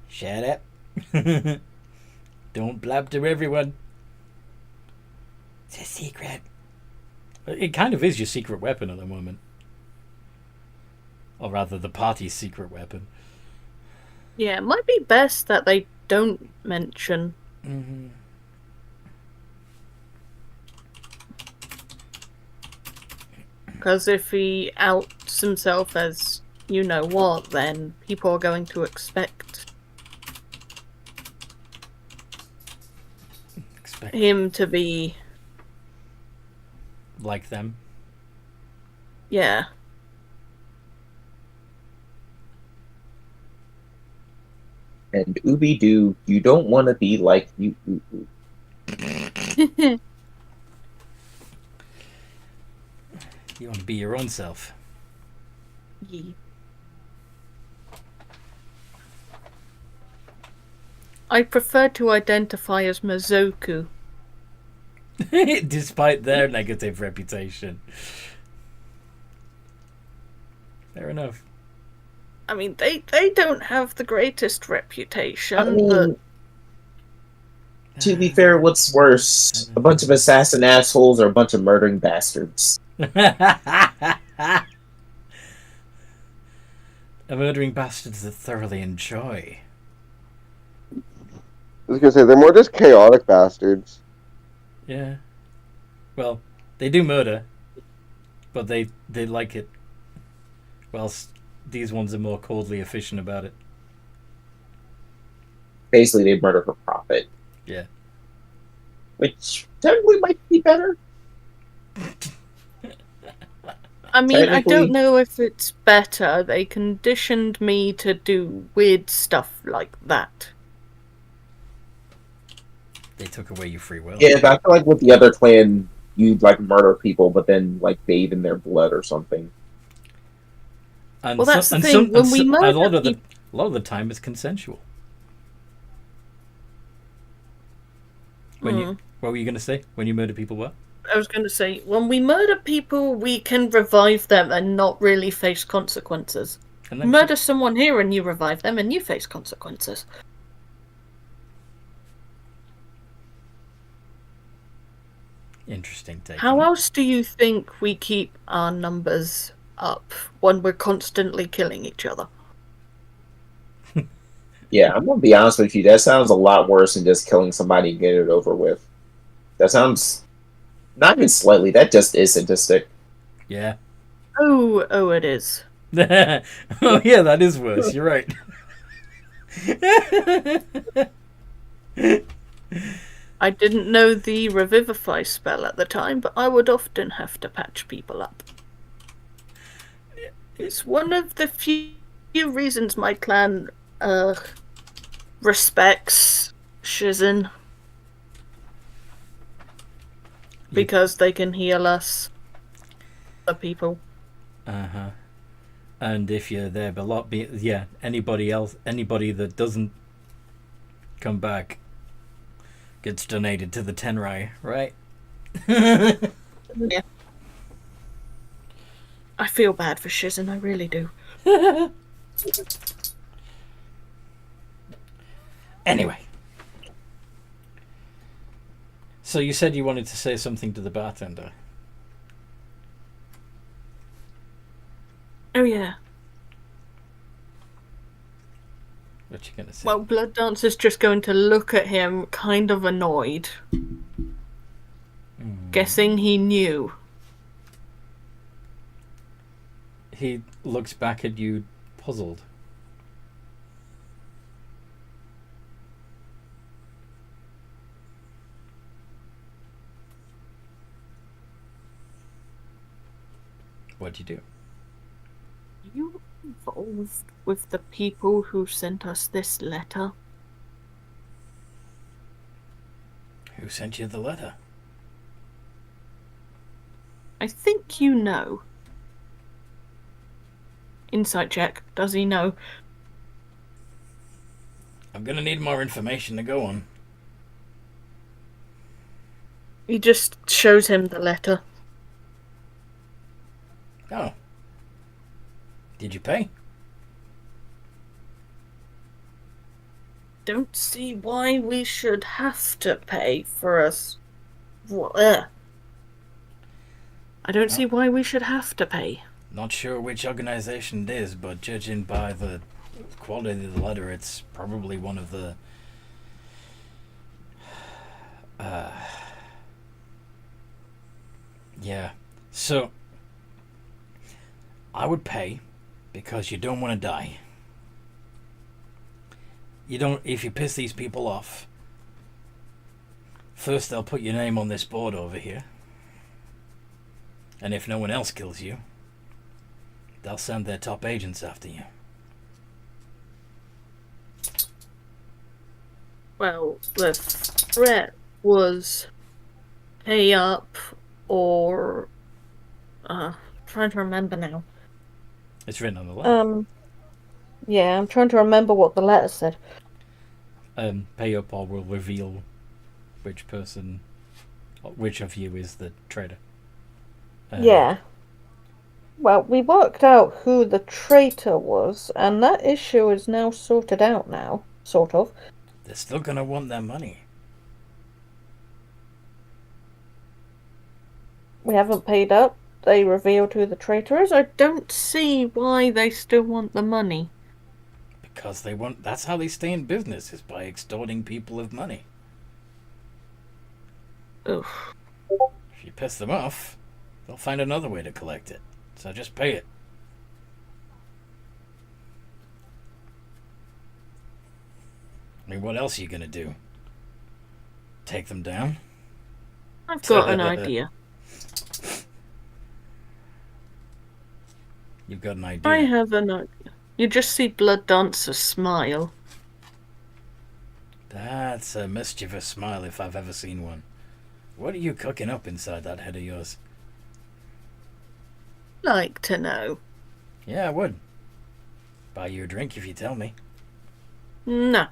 Speaker 1: Shut up. Don't blab to everyone. It's a secret. It kind of is your secret weapon at the moment. Or rather, the party's secret weapon.
Speaker 6: Yeah, it might be best that they don't mention.
Speaker 1: Mm-hmm.
Speaker 6: Because if he outs himself as you know what, then people are going to expect him to be
Speaker 1: like them.
Speaker 6: Yeah.
Speaker 2: And Ooby Doo, you don't want to be like you.
Speaker 1: You want to be your own self.
Speaker 6: Yeah. I prefer to identify as Mazoku.
Speaker 1: Despite their negative reputation. Fair enough.
Speaker 6: I mean, they don't have the greatest reputation,
Speaker 2: I mean,
Speaker 6: but...
Speaker 2: To be fair, what's worse? A bunch of assassin assholes or a bunch of murdering bastards?
Speaker 1: A murdering bastards that thoroughly enjoy.
Speaker 3: I was gonna say, they're more just chaotic bastards.
Speaker 1: Yeah. Well, they do murder, but they like it. Whilst these ones are more coldly efficient about it.
Speaker 2: Basically, they murder for profit.
Speaker 1: Yeah.
Speaker 2: Which technically might be better.
Speaker 6: I mean, I don't know if it's better. They conditioned me to do weird stuff like that.
Speaker 1: They took away your free will.
Speaker 2: Yeah, but I feel like with the other clan, you'd like murder people, but then like bathe in their blood or something.
Speaker 1: And
Speaker 6: well, that's the thing. When we murder
Speaker 1: a lot of the time, it's consensual. What were you going to say? When you murder people, what?
Speaker 6: I was going to say, when we murder people, we can revive them and not really face consequences. You murder someone here and you revive them and you face consequences.
Speaker 1: Interesting take.
Speaker 6: How else do you think we keep our numbers up when we're constantly killing each other?
Speaker 2: Yeah, I'm gonna be honest with you. That sounds a lot worse than just killing somebody and getting it over with. That sounds not even slightly. That just is sadistic.
Speaker 1: Yeah.
Speaker 6: Oh, it is.
Speaker 1: Oh yeah, that is worse. You're right.
Speaker 6: I didn't know the revivify spell at the time, but I would often have to patch people up. It's one of the few reasons my clan respects Shizin. Because they can heal us, the people.
Speaker 1: Uh-huh. And if you're there, anybody that doesn't come back gets donated to the Tenrai, right?
Speaker 6: Yeah. I feel bad for Shizin, I really do.
Speaker 1: Anyway. So you said you wanted to say something to the bartender.
Speaker 6: Oh yeah.
Speaker 1: What you gonna say?
Speaker 6: Well, Blood Dancer's just going to look at him kind of annoyed. Guessing he knew.
Speaker 1: He looks back at you, puzzled. What'd you do?
Speaker 6: You involved with the people who sent us this letter?
Speaker 1: Who sent you the letter?
Speaker 6: I think you know. Insight check. Does he know?
Speaker 1: I'm gonna need more information to go on.
Speaker 6: He just shows him the letter.
Speaker 1: Oh. Did you pay?
Speaker 6: Don't see why we should have to pay for us. I don't see why we should have to pay.
Speaker 1: Not sure which organization it is, but judging by the quality of the letter, it's probably one of the... yeah. So, I would pay because you don't want to die. You don't... If you piss these people off, first they'll put your name on this board over here. And if no one else kills you, they'll send their top agents after you.
Speaker 6: Well, the threat was pay up or... trying to remember now.
Speaker 1: It's written on the letter.
Speaker 6: Yeah, I'm trying to remember what the letter said.
Speaker 1: Pay up or we'll reveal which of you is the traitor.
Speaker 6: Yeah. Well, we worked out who the traitor was, and that issue is now sorted out now, sort of.
Speaker 1: They're still gonna want their money.
Speaker 6: We haven't paid up. They revealed who the traitor is. I don't see why they still want the money.
Speaker 1: Because they want... That's how they stay in business, is by extorting people of money.
Speaker 6: Ugh.
Speaker 1: If you piss them off, they'll find another way to collect it. So just pay it. I mean, what else are you gonna do? Take them down?
Speaker 6: I've got an idea.
Speaker 1: You've got an idea.
Speaker 6: I have an idea. You just see Blood Dancer smile.
Speaker 1: That's a mischievous smile if I've ever seen one. What are you cooking up inside that head of yours?
Speaker 6: Like to know.
Speaker 1: Yeah, I would. Buy you a drink if you tell me.
Speaker 6: No.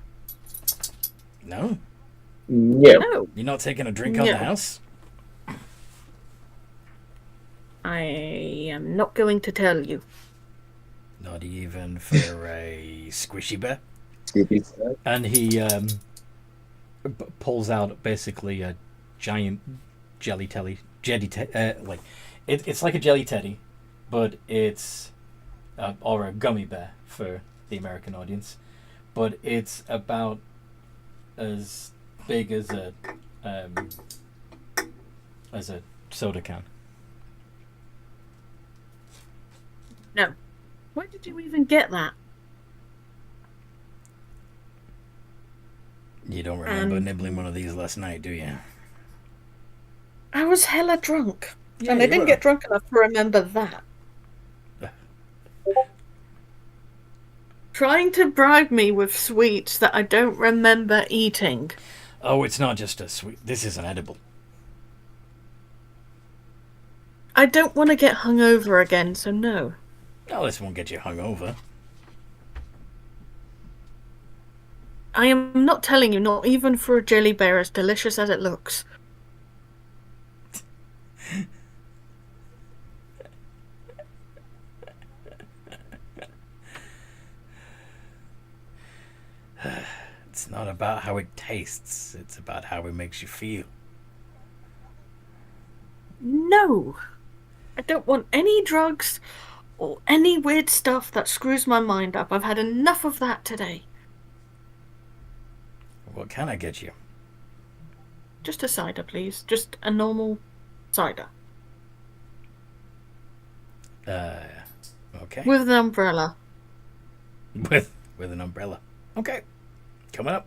Speaker 1: No?
Speaker 2: No.
Speaker 6: No.
Speaker 1: You're not taking a drink on the house?
Speaker 6: I am not going to tell you.
Speaker 1: Not even for a squishy bear?
Speaker 2: Scoopy stuff.
Speaker 1: And he pulls out basically a giant jelly teddy. It's like a jelly teddy, but it's or a gummy bear for the American audience, but it's about as big as a soda can.
Speaker 6: No. Where did you even get that?
Speaker 1: You don't remember nibbling one of these last night, do you?
Speaker 6: I was hella drunk.
Speaker 1: Yeah,
Speaker 6: and I
Speaker 1: you
Speaker 6: didn't
Speaker 1: were.
Speaker 6: get drunk enough to remember that. Trying to bribe me with sweets that I don't remember eating.
Speaker 1: Oh, it's not just a sweet. This is an edible.
Speaker 6: I don't want to get hungover again, so no.
Speaker 1: No, this won't get you hungover.
Speaker 6: I am not telling you, not even for a jelly bear as delicious as it looks.
Speaker 1: It's not about how it tastes, it's about how it makes you feel.
Speaker 6: No! I don't want any drugs or any weird stuff that screws my mind up. I've had enough of that today.
Speaker 1: What can I get you?
Speaker 6: Just a cider, please. Just a normal cider.
Speaker 1: Okay.
Speaker 6: With an umbrella.
Speaker 1: With an umbrella. Okay. Coming up.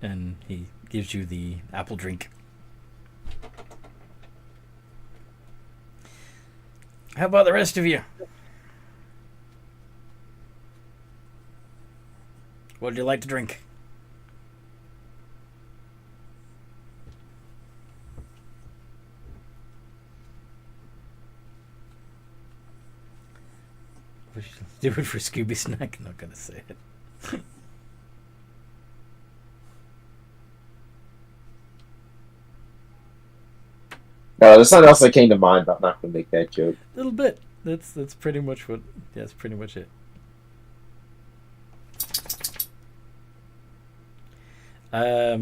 Speaker 1: And he gives you the apple drink. How about the rest of you? What would you like to drink? Do it for Scooby Snack. Not gonna say it.
Speaker 2: No, there's something else that came to mind, but I'm not gonna make that joke.
Speaker 1: A little bit. That's pretty much what. Yeah, that's pretty much it.
Speaker 2: Yeah,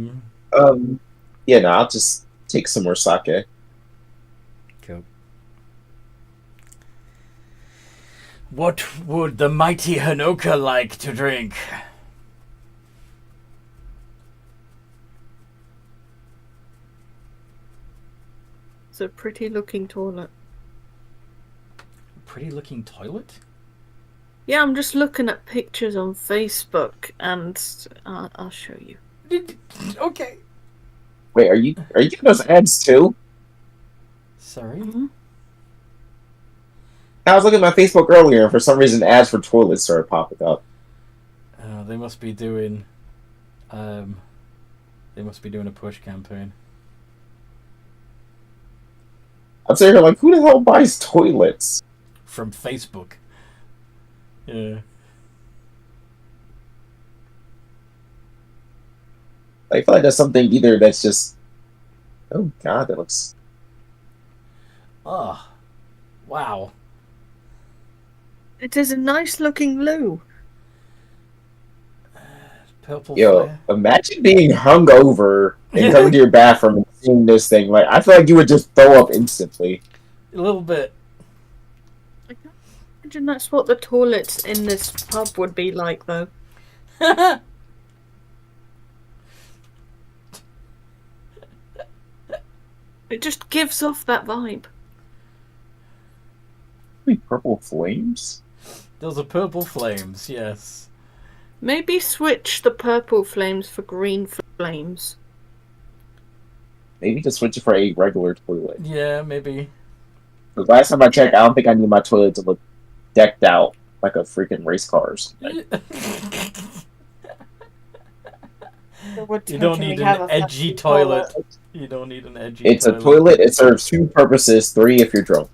Speaker 2: no, I'll just take some more sake.
Speaker 1: Cool. What would the mighty Hanoka like to drink?
Speaker 6: It's a pretty looking toilet.
Speaker 1: Pretty looking toilet?
Speaker 6: Yeah, I'm just looking at pictures on Facebook, and I'll show you.
Speaker 1: Okay.
Speaker 2: Wait, are you giving us ads too?
Speaker 1: Sorry.
Speaker 2: I was looking at my Facebook earlier, and for some reason, ads for toilets started popping up.
Speaker 1: They must be doing. They must be doing a push campaign.
Speaker 2: I'm sitting here like, who the hell buys toilets?
Speaker 1: From Facebook. Yeah.
Speaker 2: I feel like that's something either that's just. Oh God, that looks.
Speaker 1: Oh. Wow.
Speaker 6: It is a nice looking loo.
Speaker 1: Purple
Speaker 2: Yo,
Speaker 1: flare.
Speaker 2: imagine being hungover and coming to your bathroom and seeing this thing. Like, I feel like you would just throw up instantly.
Speaker 1: A little bit.
Speaker 6: I can't imagine that's what the toilets in this pub would be like, though. It just gives off that vibe.
Speaker 2: Wait, purple flames?
Speaker 1: Those are purple flames, yes.
Speaker 6: Maybe switch the purple flames for green flames.
Speaker 2: Maybe just switch it for a regular toilet.
Speaker 1: Yeah, maybe.
Speaker 2: The last time I checked, I don't think I need my toilet to look decked out like a freaking race car or something.
Speaker 1: You don't need an edgy toilet. You don't need an edgy
Speaker 2: It's
Speaker 1: toilet.
Speaker 2: a toilet. It serves 2 purposes. 3 if you're drunk.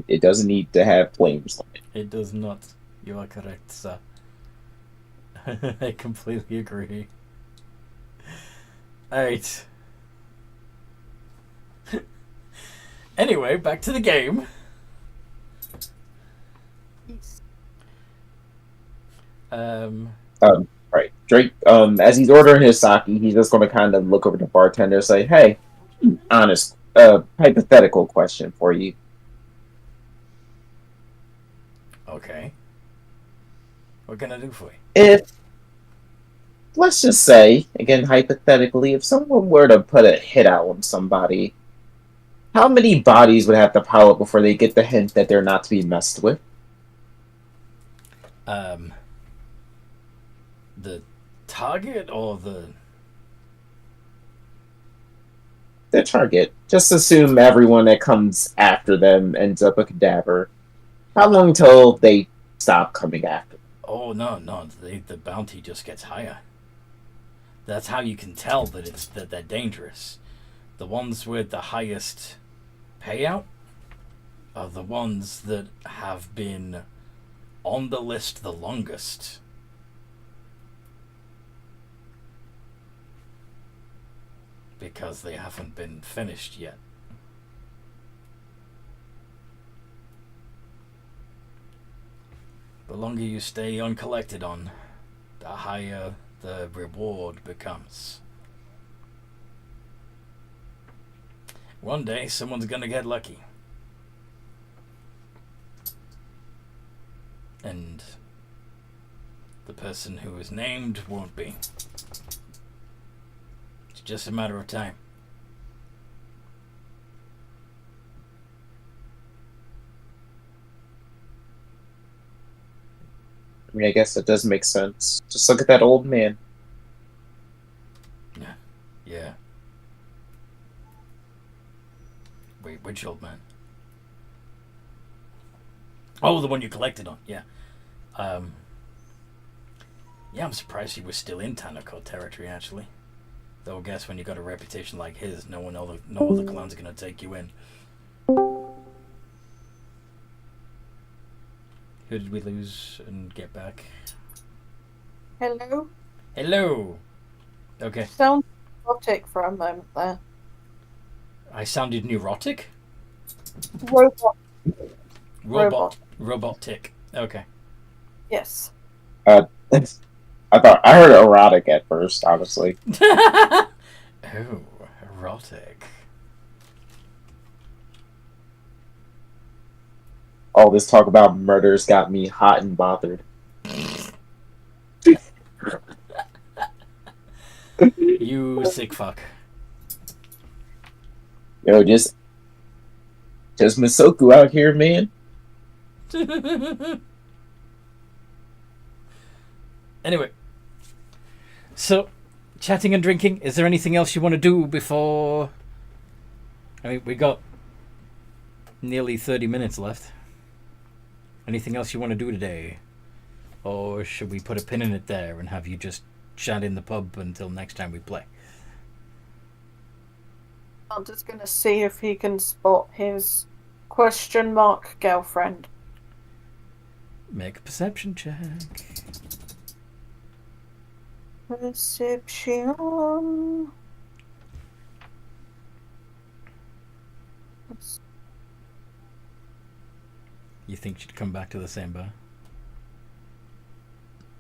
Speaker 2: It doesn't need to have flames on it.
Speaker 1: It does not. You are correct, sir. I completely agree. Alright. Anyway, back to the game.
Speaker 2: Right. Drake, as he's ordering his sake, he's just going to kind of look over the bartender and say, hey, honest, hypothetical question for you.
Speaker 1: Okay. What can I do for you?
Speaker 2: If, let's just say, again, hypothetically, if someone were to put a hit out on somebody, how many bodies would have to pile up before they get the hint that they're not to be messed with?
Speaker 1: The target or
Speaker 2: the target. Just assume everyone that comes after them ends up a cadaver. How long till they stop coming after them?
Speaker 1: Oh, no. The bounty just gets higher. That's how you can tell that they're dangerous. The ones with the highest payout are the ones that have been on the list the longest. Because they haven't been finished yet. The longer you stay uncollected on, the higher the reward becomes. One day, someone's gonna get lucky. And the person who is named won't be. It's just a matter of time.
Speaker 2: I mean, I guess that does make sense. Just look at that old man.
Speaker 1: Yeah. Wait, which old man? Oh, the one you collected on, yeah. Yeah, I'm surprised he was still in Tanako territory, actually. Though I guess when you got a reputation like his, no other clan's gonna take you in. Who did we lose and get back?
Speaker 4: Hello?
Speaker 1: Hello! Okay.
Speaker 4: Sound erotic for a moment there.
Speaker 1: I sounded neurotic? Robot tick. Okay.
Speaker 4: Yes.
Speaker 2: I thought I heard erotic at first, honestly.
Speaker 1: Oh, erotic.
Speaker 2: All this talk about murders got me hot and bothered.
Speaker 1: You sick fuck.
Speaker 2: Yo, just Misoku out here, man.
Speaker 1: Anyway, so chatting and drinking. Is there anything else you want to do before? I mean, we got nearly 30 minutes left. Anything else you want to do today, or should we put a pin in it there and have you just chat in the pub until next time we play?
Speaker 4: I'm just gonna see if he can spot his question mark girlfriend.
Speaker 1: Make a perception check.
Speaker 4: Perception.
Speaker 1: You think she'd come back to the same bar?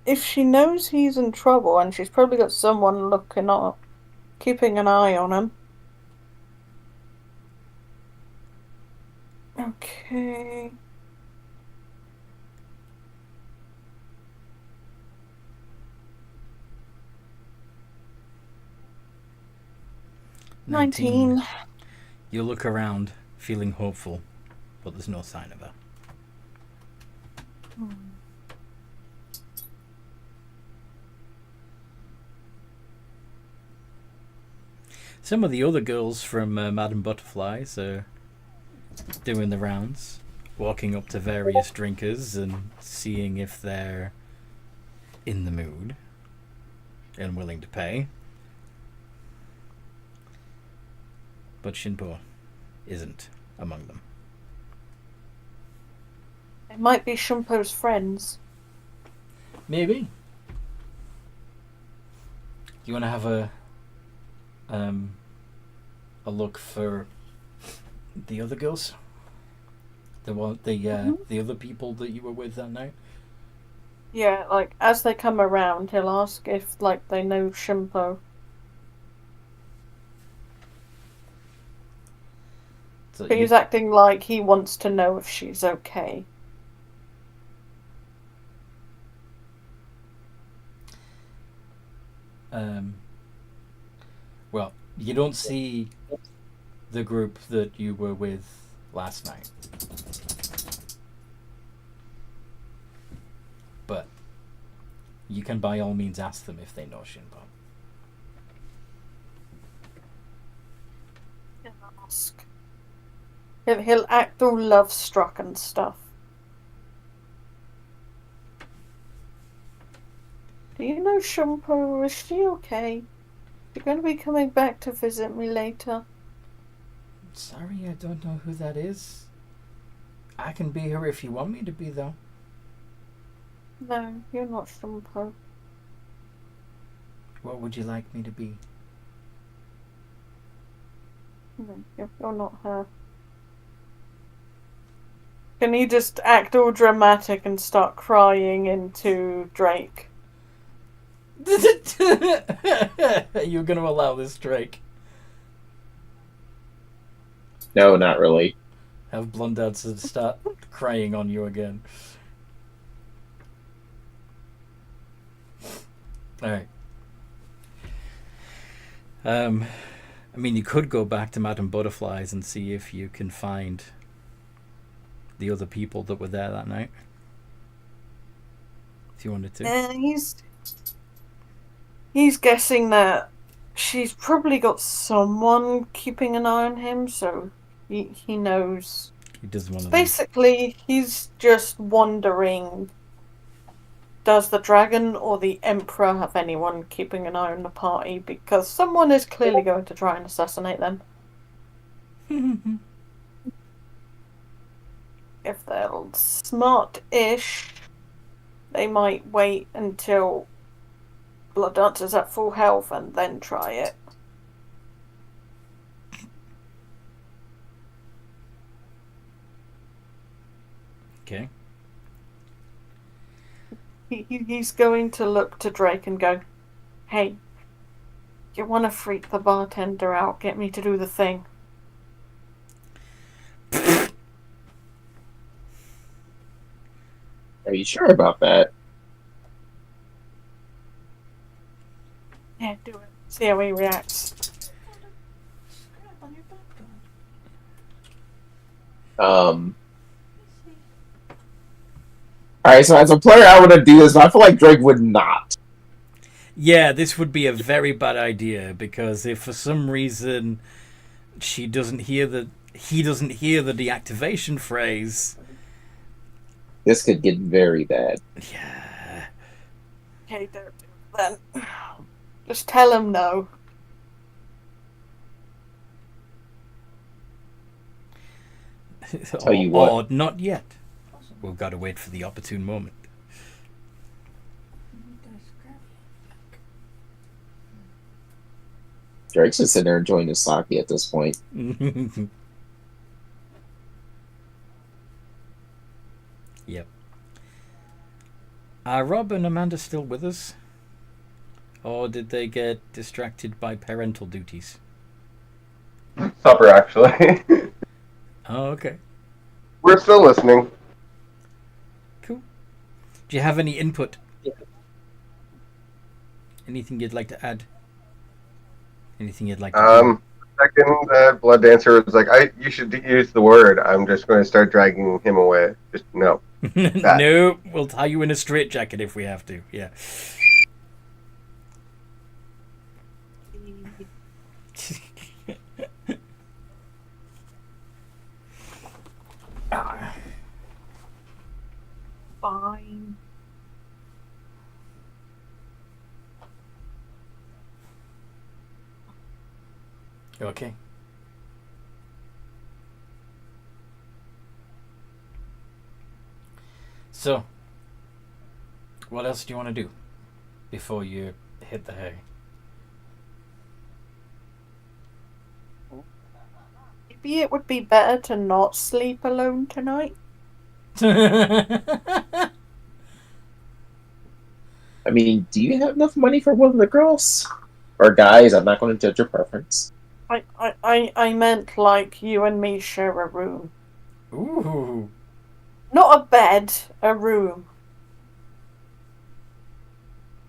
Speaker 4: If she knows he's in trouble, and she's probably got someone looking up, keeping an eye on him. Okay. $19.
Speaker 1: You look around, feeling hopeful, but there's no sign of her. Some of the other girls from Madame Butterflies are doing the rounds, walking up to various drinkers and seeing if they're in the mood and willing to pay. But Shinpo isn't among them.
Speaker 4: It might be Shumpo's friends.
Speaker 1: Maybe. Do you want to have a look for the other girls? The other people that you were with that night?
Speaker 4: Yeah, like, as they come around, he'll ask if, like, they know Shumpo.
Speaker 1: So
Speaker 4: But he's acting like he wants to know if she's okay.
Speaker 1: Well, you don't see the group that you were with last night. But you can by all means ask them if they know Shinpo.
Speaker 4: Ask. He'll act all love-struck and stuff. Do you know Shumpo? Is she okay? You're going to be coming back to visit me later.
Speaker 1: Sorry, I don't know who that is. I can be here if you want me to be, though.
Speaker 4: No, you're not Shumpo.
Speaker 1: What would you like me to be?
Speaker 4: No, you're not her. Can you just act all dramatic and start crying into Drake?
Speaker 1: You're going to allow this, Drake?
Speaker 2: No, not really.
Speaker 1: Have Blondad start crying on you again. Alright. I mean, you could go back to Madame Butterflies and see if you can find the other people that were there that night. If you wanted to.
Speaker 4: He's guessing that she's probably got someone keeping an eye on him, so he knows.
Speaker 1: He doesn't want to.
Speaker 4: Basically, he's just wondering, does the dragon or the emperor have anyone keeping an eye on the party? Because someone is clearly going to try and assassinate them. If they're smart-ish, they might wait until Blood Dancer's at full health and then try it.
Speaker 1: Okay.
Speaker 4: He's going to look to Drake and go, "Hey, you want to freak the bartender out? Get me to do the thing."
Speaker 2: Are you sure about that?
Speaker 4: Yeah, do it. See how he reacts.
Speaker 7: Scrap on your background.
Speaker 2: Alright, so as a player, I want to do this, but I feel like Drake would not.
Speaker 1: Yeah, this would be a very bad idea, because if for some reason he doesn't hear the deactivation phrase,
Speaker 2: This could get very bad.
Speaker 1: yeah.
Speaker 4: Okay, don't do it then. Just tell him no.
Speaker 2: Tell you what.
Speaker 1: Or not yet. We've got to wait for the opportune moment.
Speaker 2: Drake's just sitting there enjoying his sake at this point.
Speaker 1: Yep. Are Rob and Amanda still with us? Or did they get distracted by parental duties?
Speaker 3: Supper, actually.
Speaker 1: Oh, okay.
Speaker 3: We're still listening.
Speaker 1: Cool. Do you have any input?
Speaker 2: Yeah.
Speaker 1: Anything you'd like to add? Anything you'd like to do?
Speaker 3: Second, Blood Dancer was like, you should use the word. I'm just going to start dragging him away. Just no.
Speaker 1: No, we'll tie you in a straitjacket if we have to. Yeah.
Speaker 4: Fine.
Speaker 1: Okay. So, what else do you want to do before you hit the hay?
Speaker 4: Maybe it would be better to not sleep alone tonight.
Speaker 2: I mean, do you have enough money for one of the girls? Or guys, I'm not going to judge your preference.
Speaker 4: I meant like you and me share a room.
Speaker 1: Ooh.
Speaker 4: Not a bed, a room.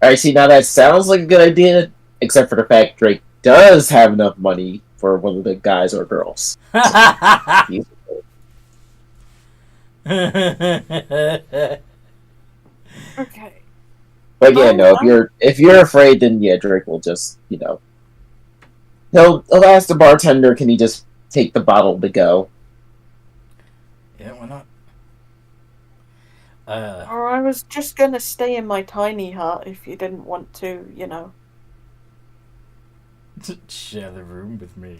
Speaker 2: Alright, see, now that sounds like a good idea, except for the fact Drake does have enough money for one of the guys or girls.
Speaker 4: Okay.
Speaker 2: But yeah, no, if you're afraid, then yeah, Drake will just, he'll ask the bartender, can he just take the bottle to go?
Speaker 1: Yeah, why not?
Speaker 4: Or I was just gonna stay in my tiny hut if you didn't want to,
Speaker 1: Share the room with me.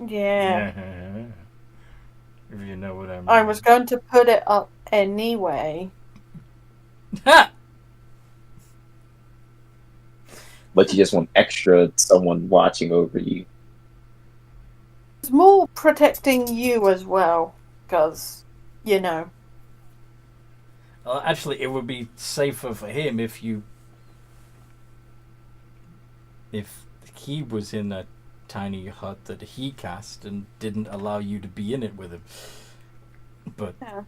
Speaker 4: Yeah.
Speaker 1: If you know what I mean.
Speaker 4: I was going to put it up anyway.
Speaker 1: Ha!
Speaker 2: But you just want extra someone watching over you.
Speaker 4: It's more protecting you as well, because,
Speaker 1: Well, actually, it would be safer for him if he was in a tiny hut that he cast and didn't allow you to be in it with him. But
Speaker 4: Yeah.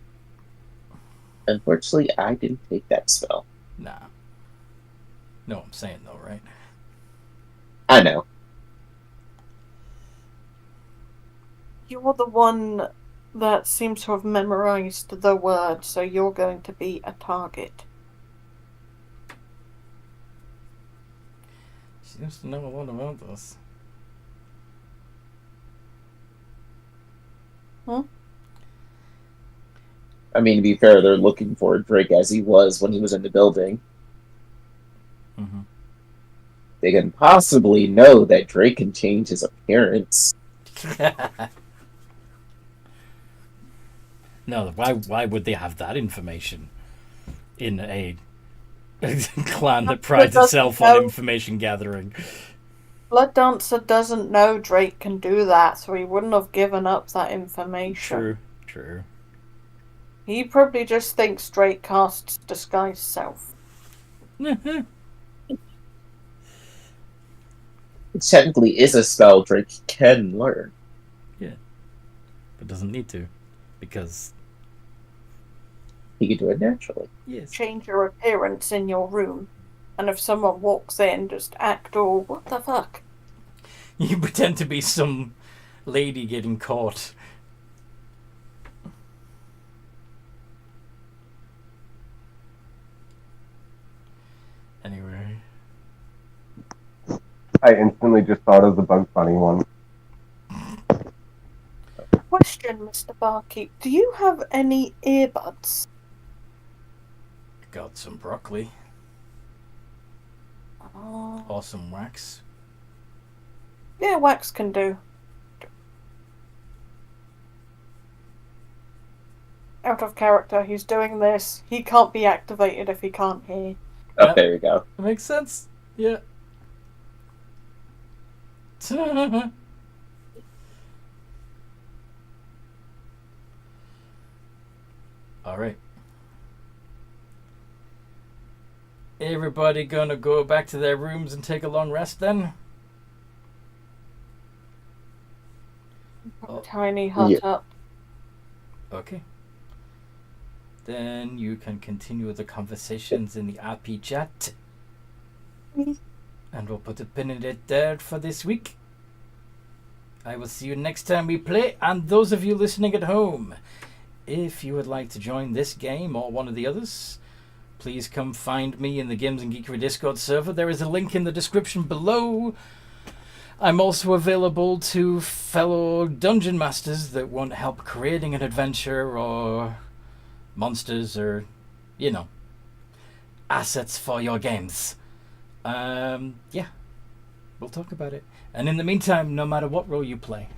Speaker 2: Unfortunately, I didn't take that spell.
Speaker 1: nah. No, I'm saying though, right?
Speaker 2: I know.
Speaker 4: You're the one that seems to have memorized the word, so you're going to be a target.
Speaker 1: Seems to know a lot about this.
Speaker 4: Huh?
Speaker 2: I mean, to be fair, they're looking for Drake as he was when he was in the building.
Speaker 1: Mm-hmm.
Speaker 2: They can possibly know that Drake can change his appearance.
Speaker 1: No, why would they have that information in a clan that prides itself on information gathering?
Speaker 4: Blood Dancer doesn't know Drake can do that, so he wouldn't have given up that information.
Speaker 1: True.
Speaker 4: He probably just thinks Drake casts Disguise Self.
Speaker 2: It technically is a spell Drake can learn.
Speaker 1: Yeah. But doesn't need to. Because
Speaker 2: he can do it naturally.
Speaker 1: Yes.
Speaker 4: Change your appearance in your room. And if someone walks in, just act all, what the fuck?
Speaker 1: You pretend to be some lady getting caught. Anyway.
Speaker 3: I instantly just thought of the Bugs Bunny one.
Speaker 4: Question, Mr. Barkeep. Do you have any earbuds?
Speaker 1: Got some broccoli.
Speaker 4: Oh.
Speaker 1: Or some wax.
Speaker 4: Yeah, wax can do. Out of character, he's doing this. He can't be activated if he can't hear.
Speaker 2: Oh,
Speaker 1: Yep.
Speaker 2: there we go.
Speaker 1: Makes sense. Yeah. Alright. Everybody gonna go back to their rooms and take a long rest then?
Speaker 4: Tiny hut up.
Speaker 1: Okay. Then you can continue the conversations in the RP chat. And we'll put a pin in it there for this week. I will see you next time we play. And those of you listening at home, if you would like to join this game or one of the others, please come find me in the Games and Geekery Discord server. There is a link in the description below. I'm also available to fellow dungeon masters that want help creating an adventure or monsters or, assets for your games. Yeah, we'll talk about it. And in the meantime, no matter what role you play,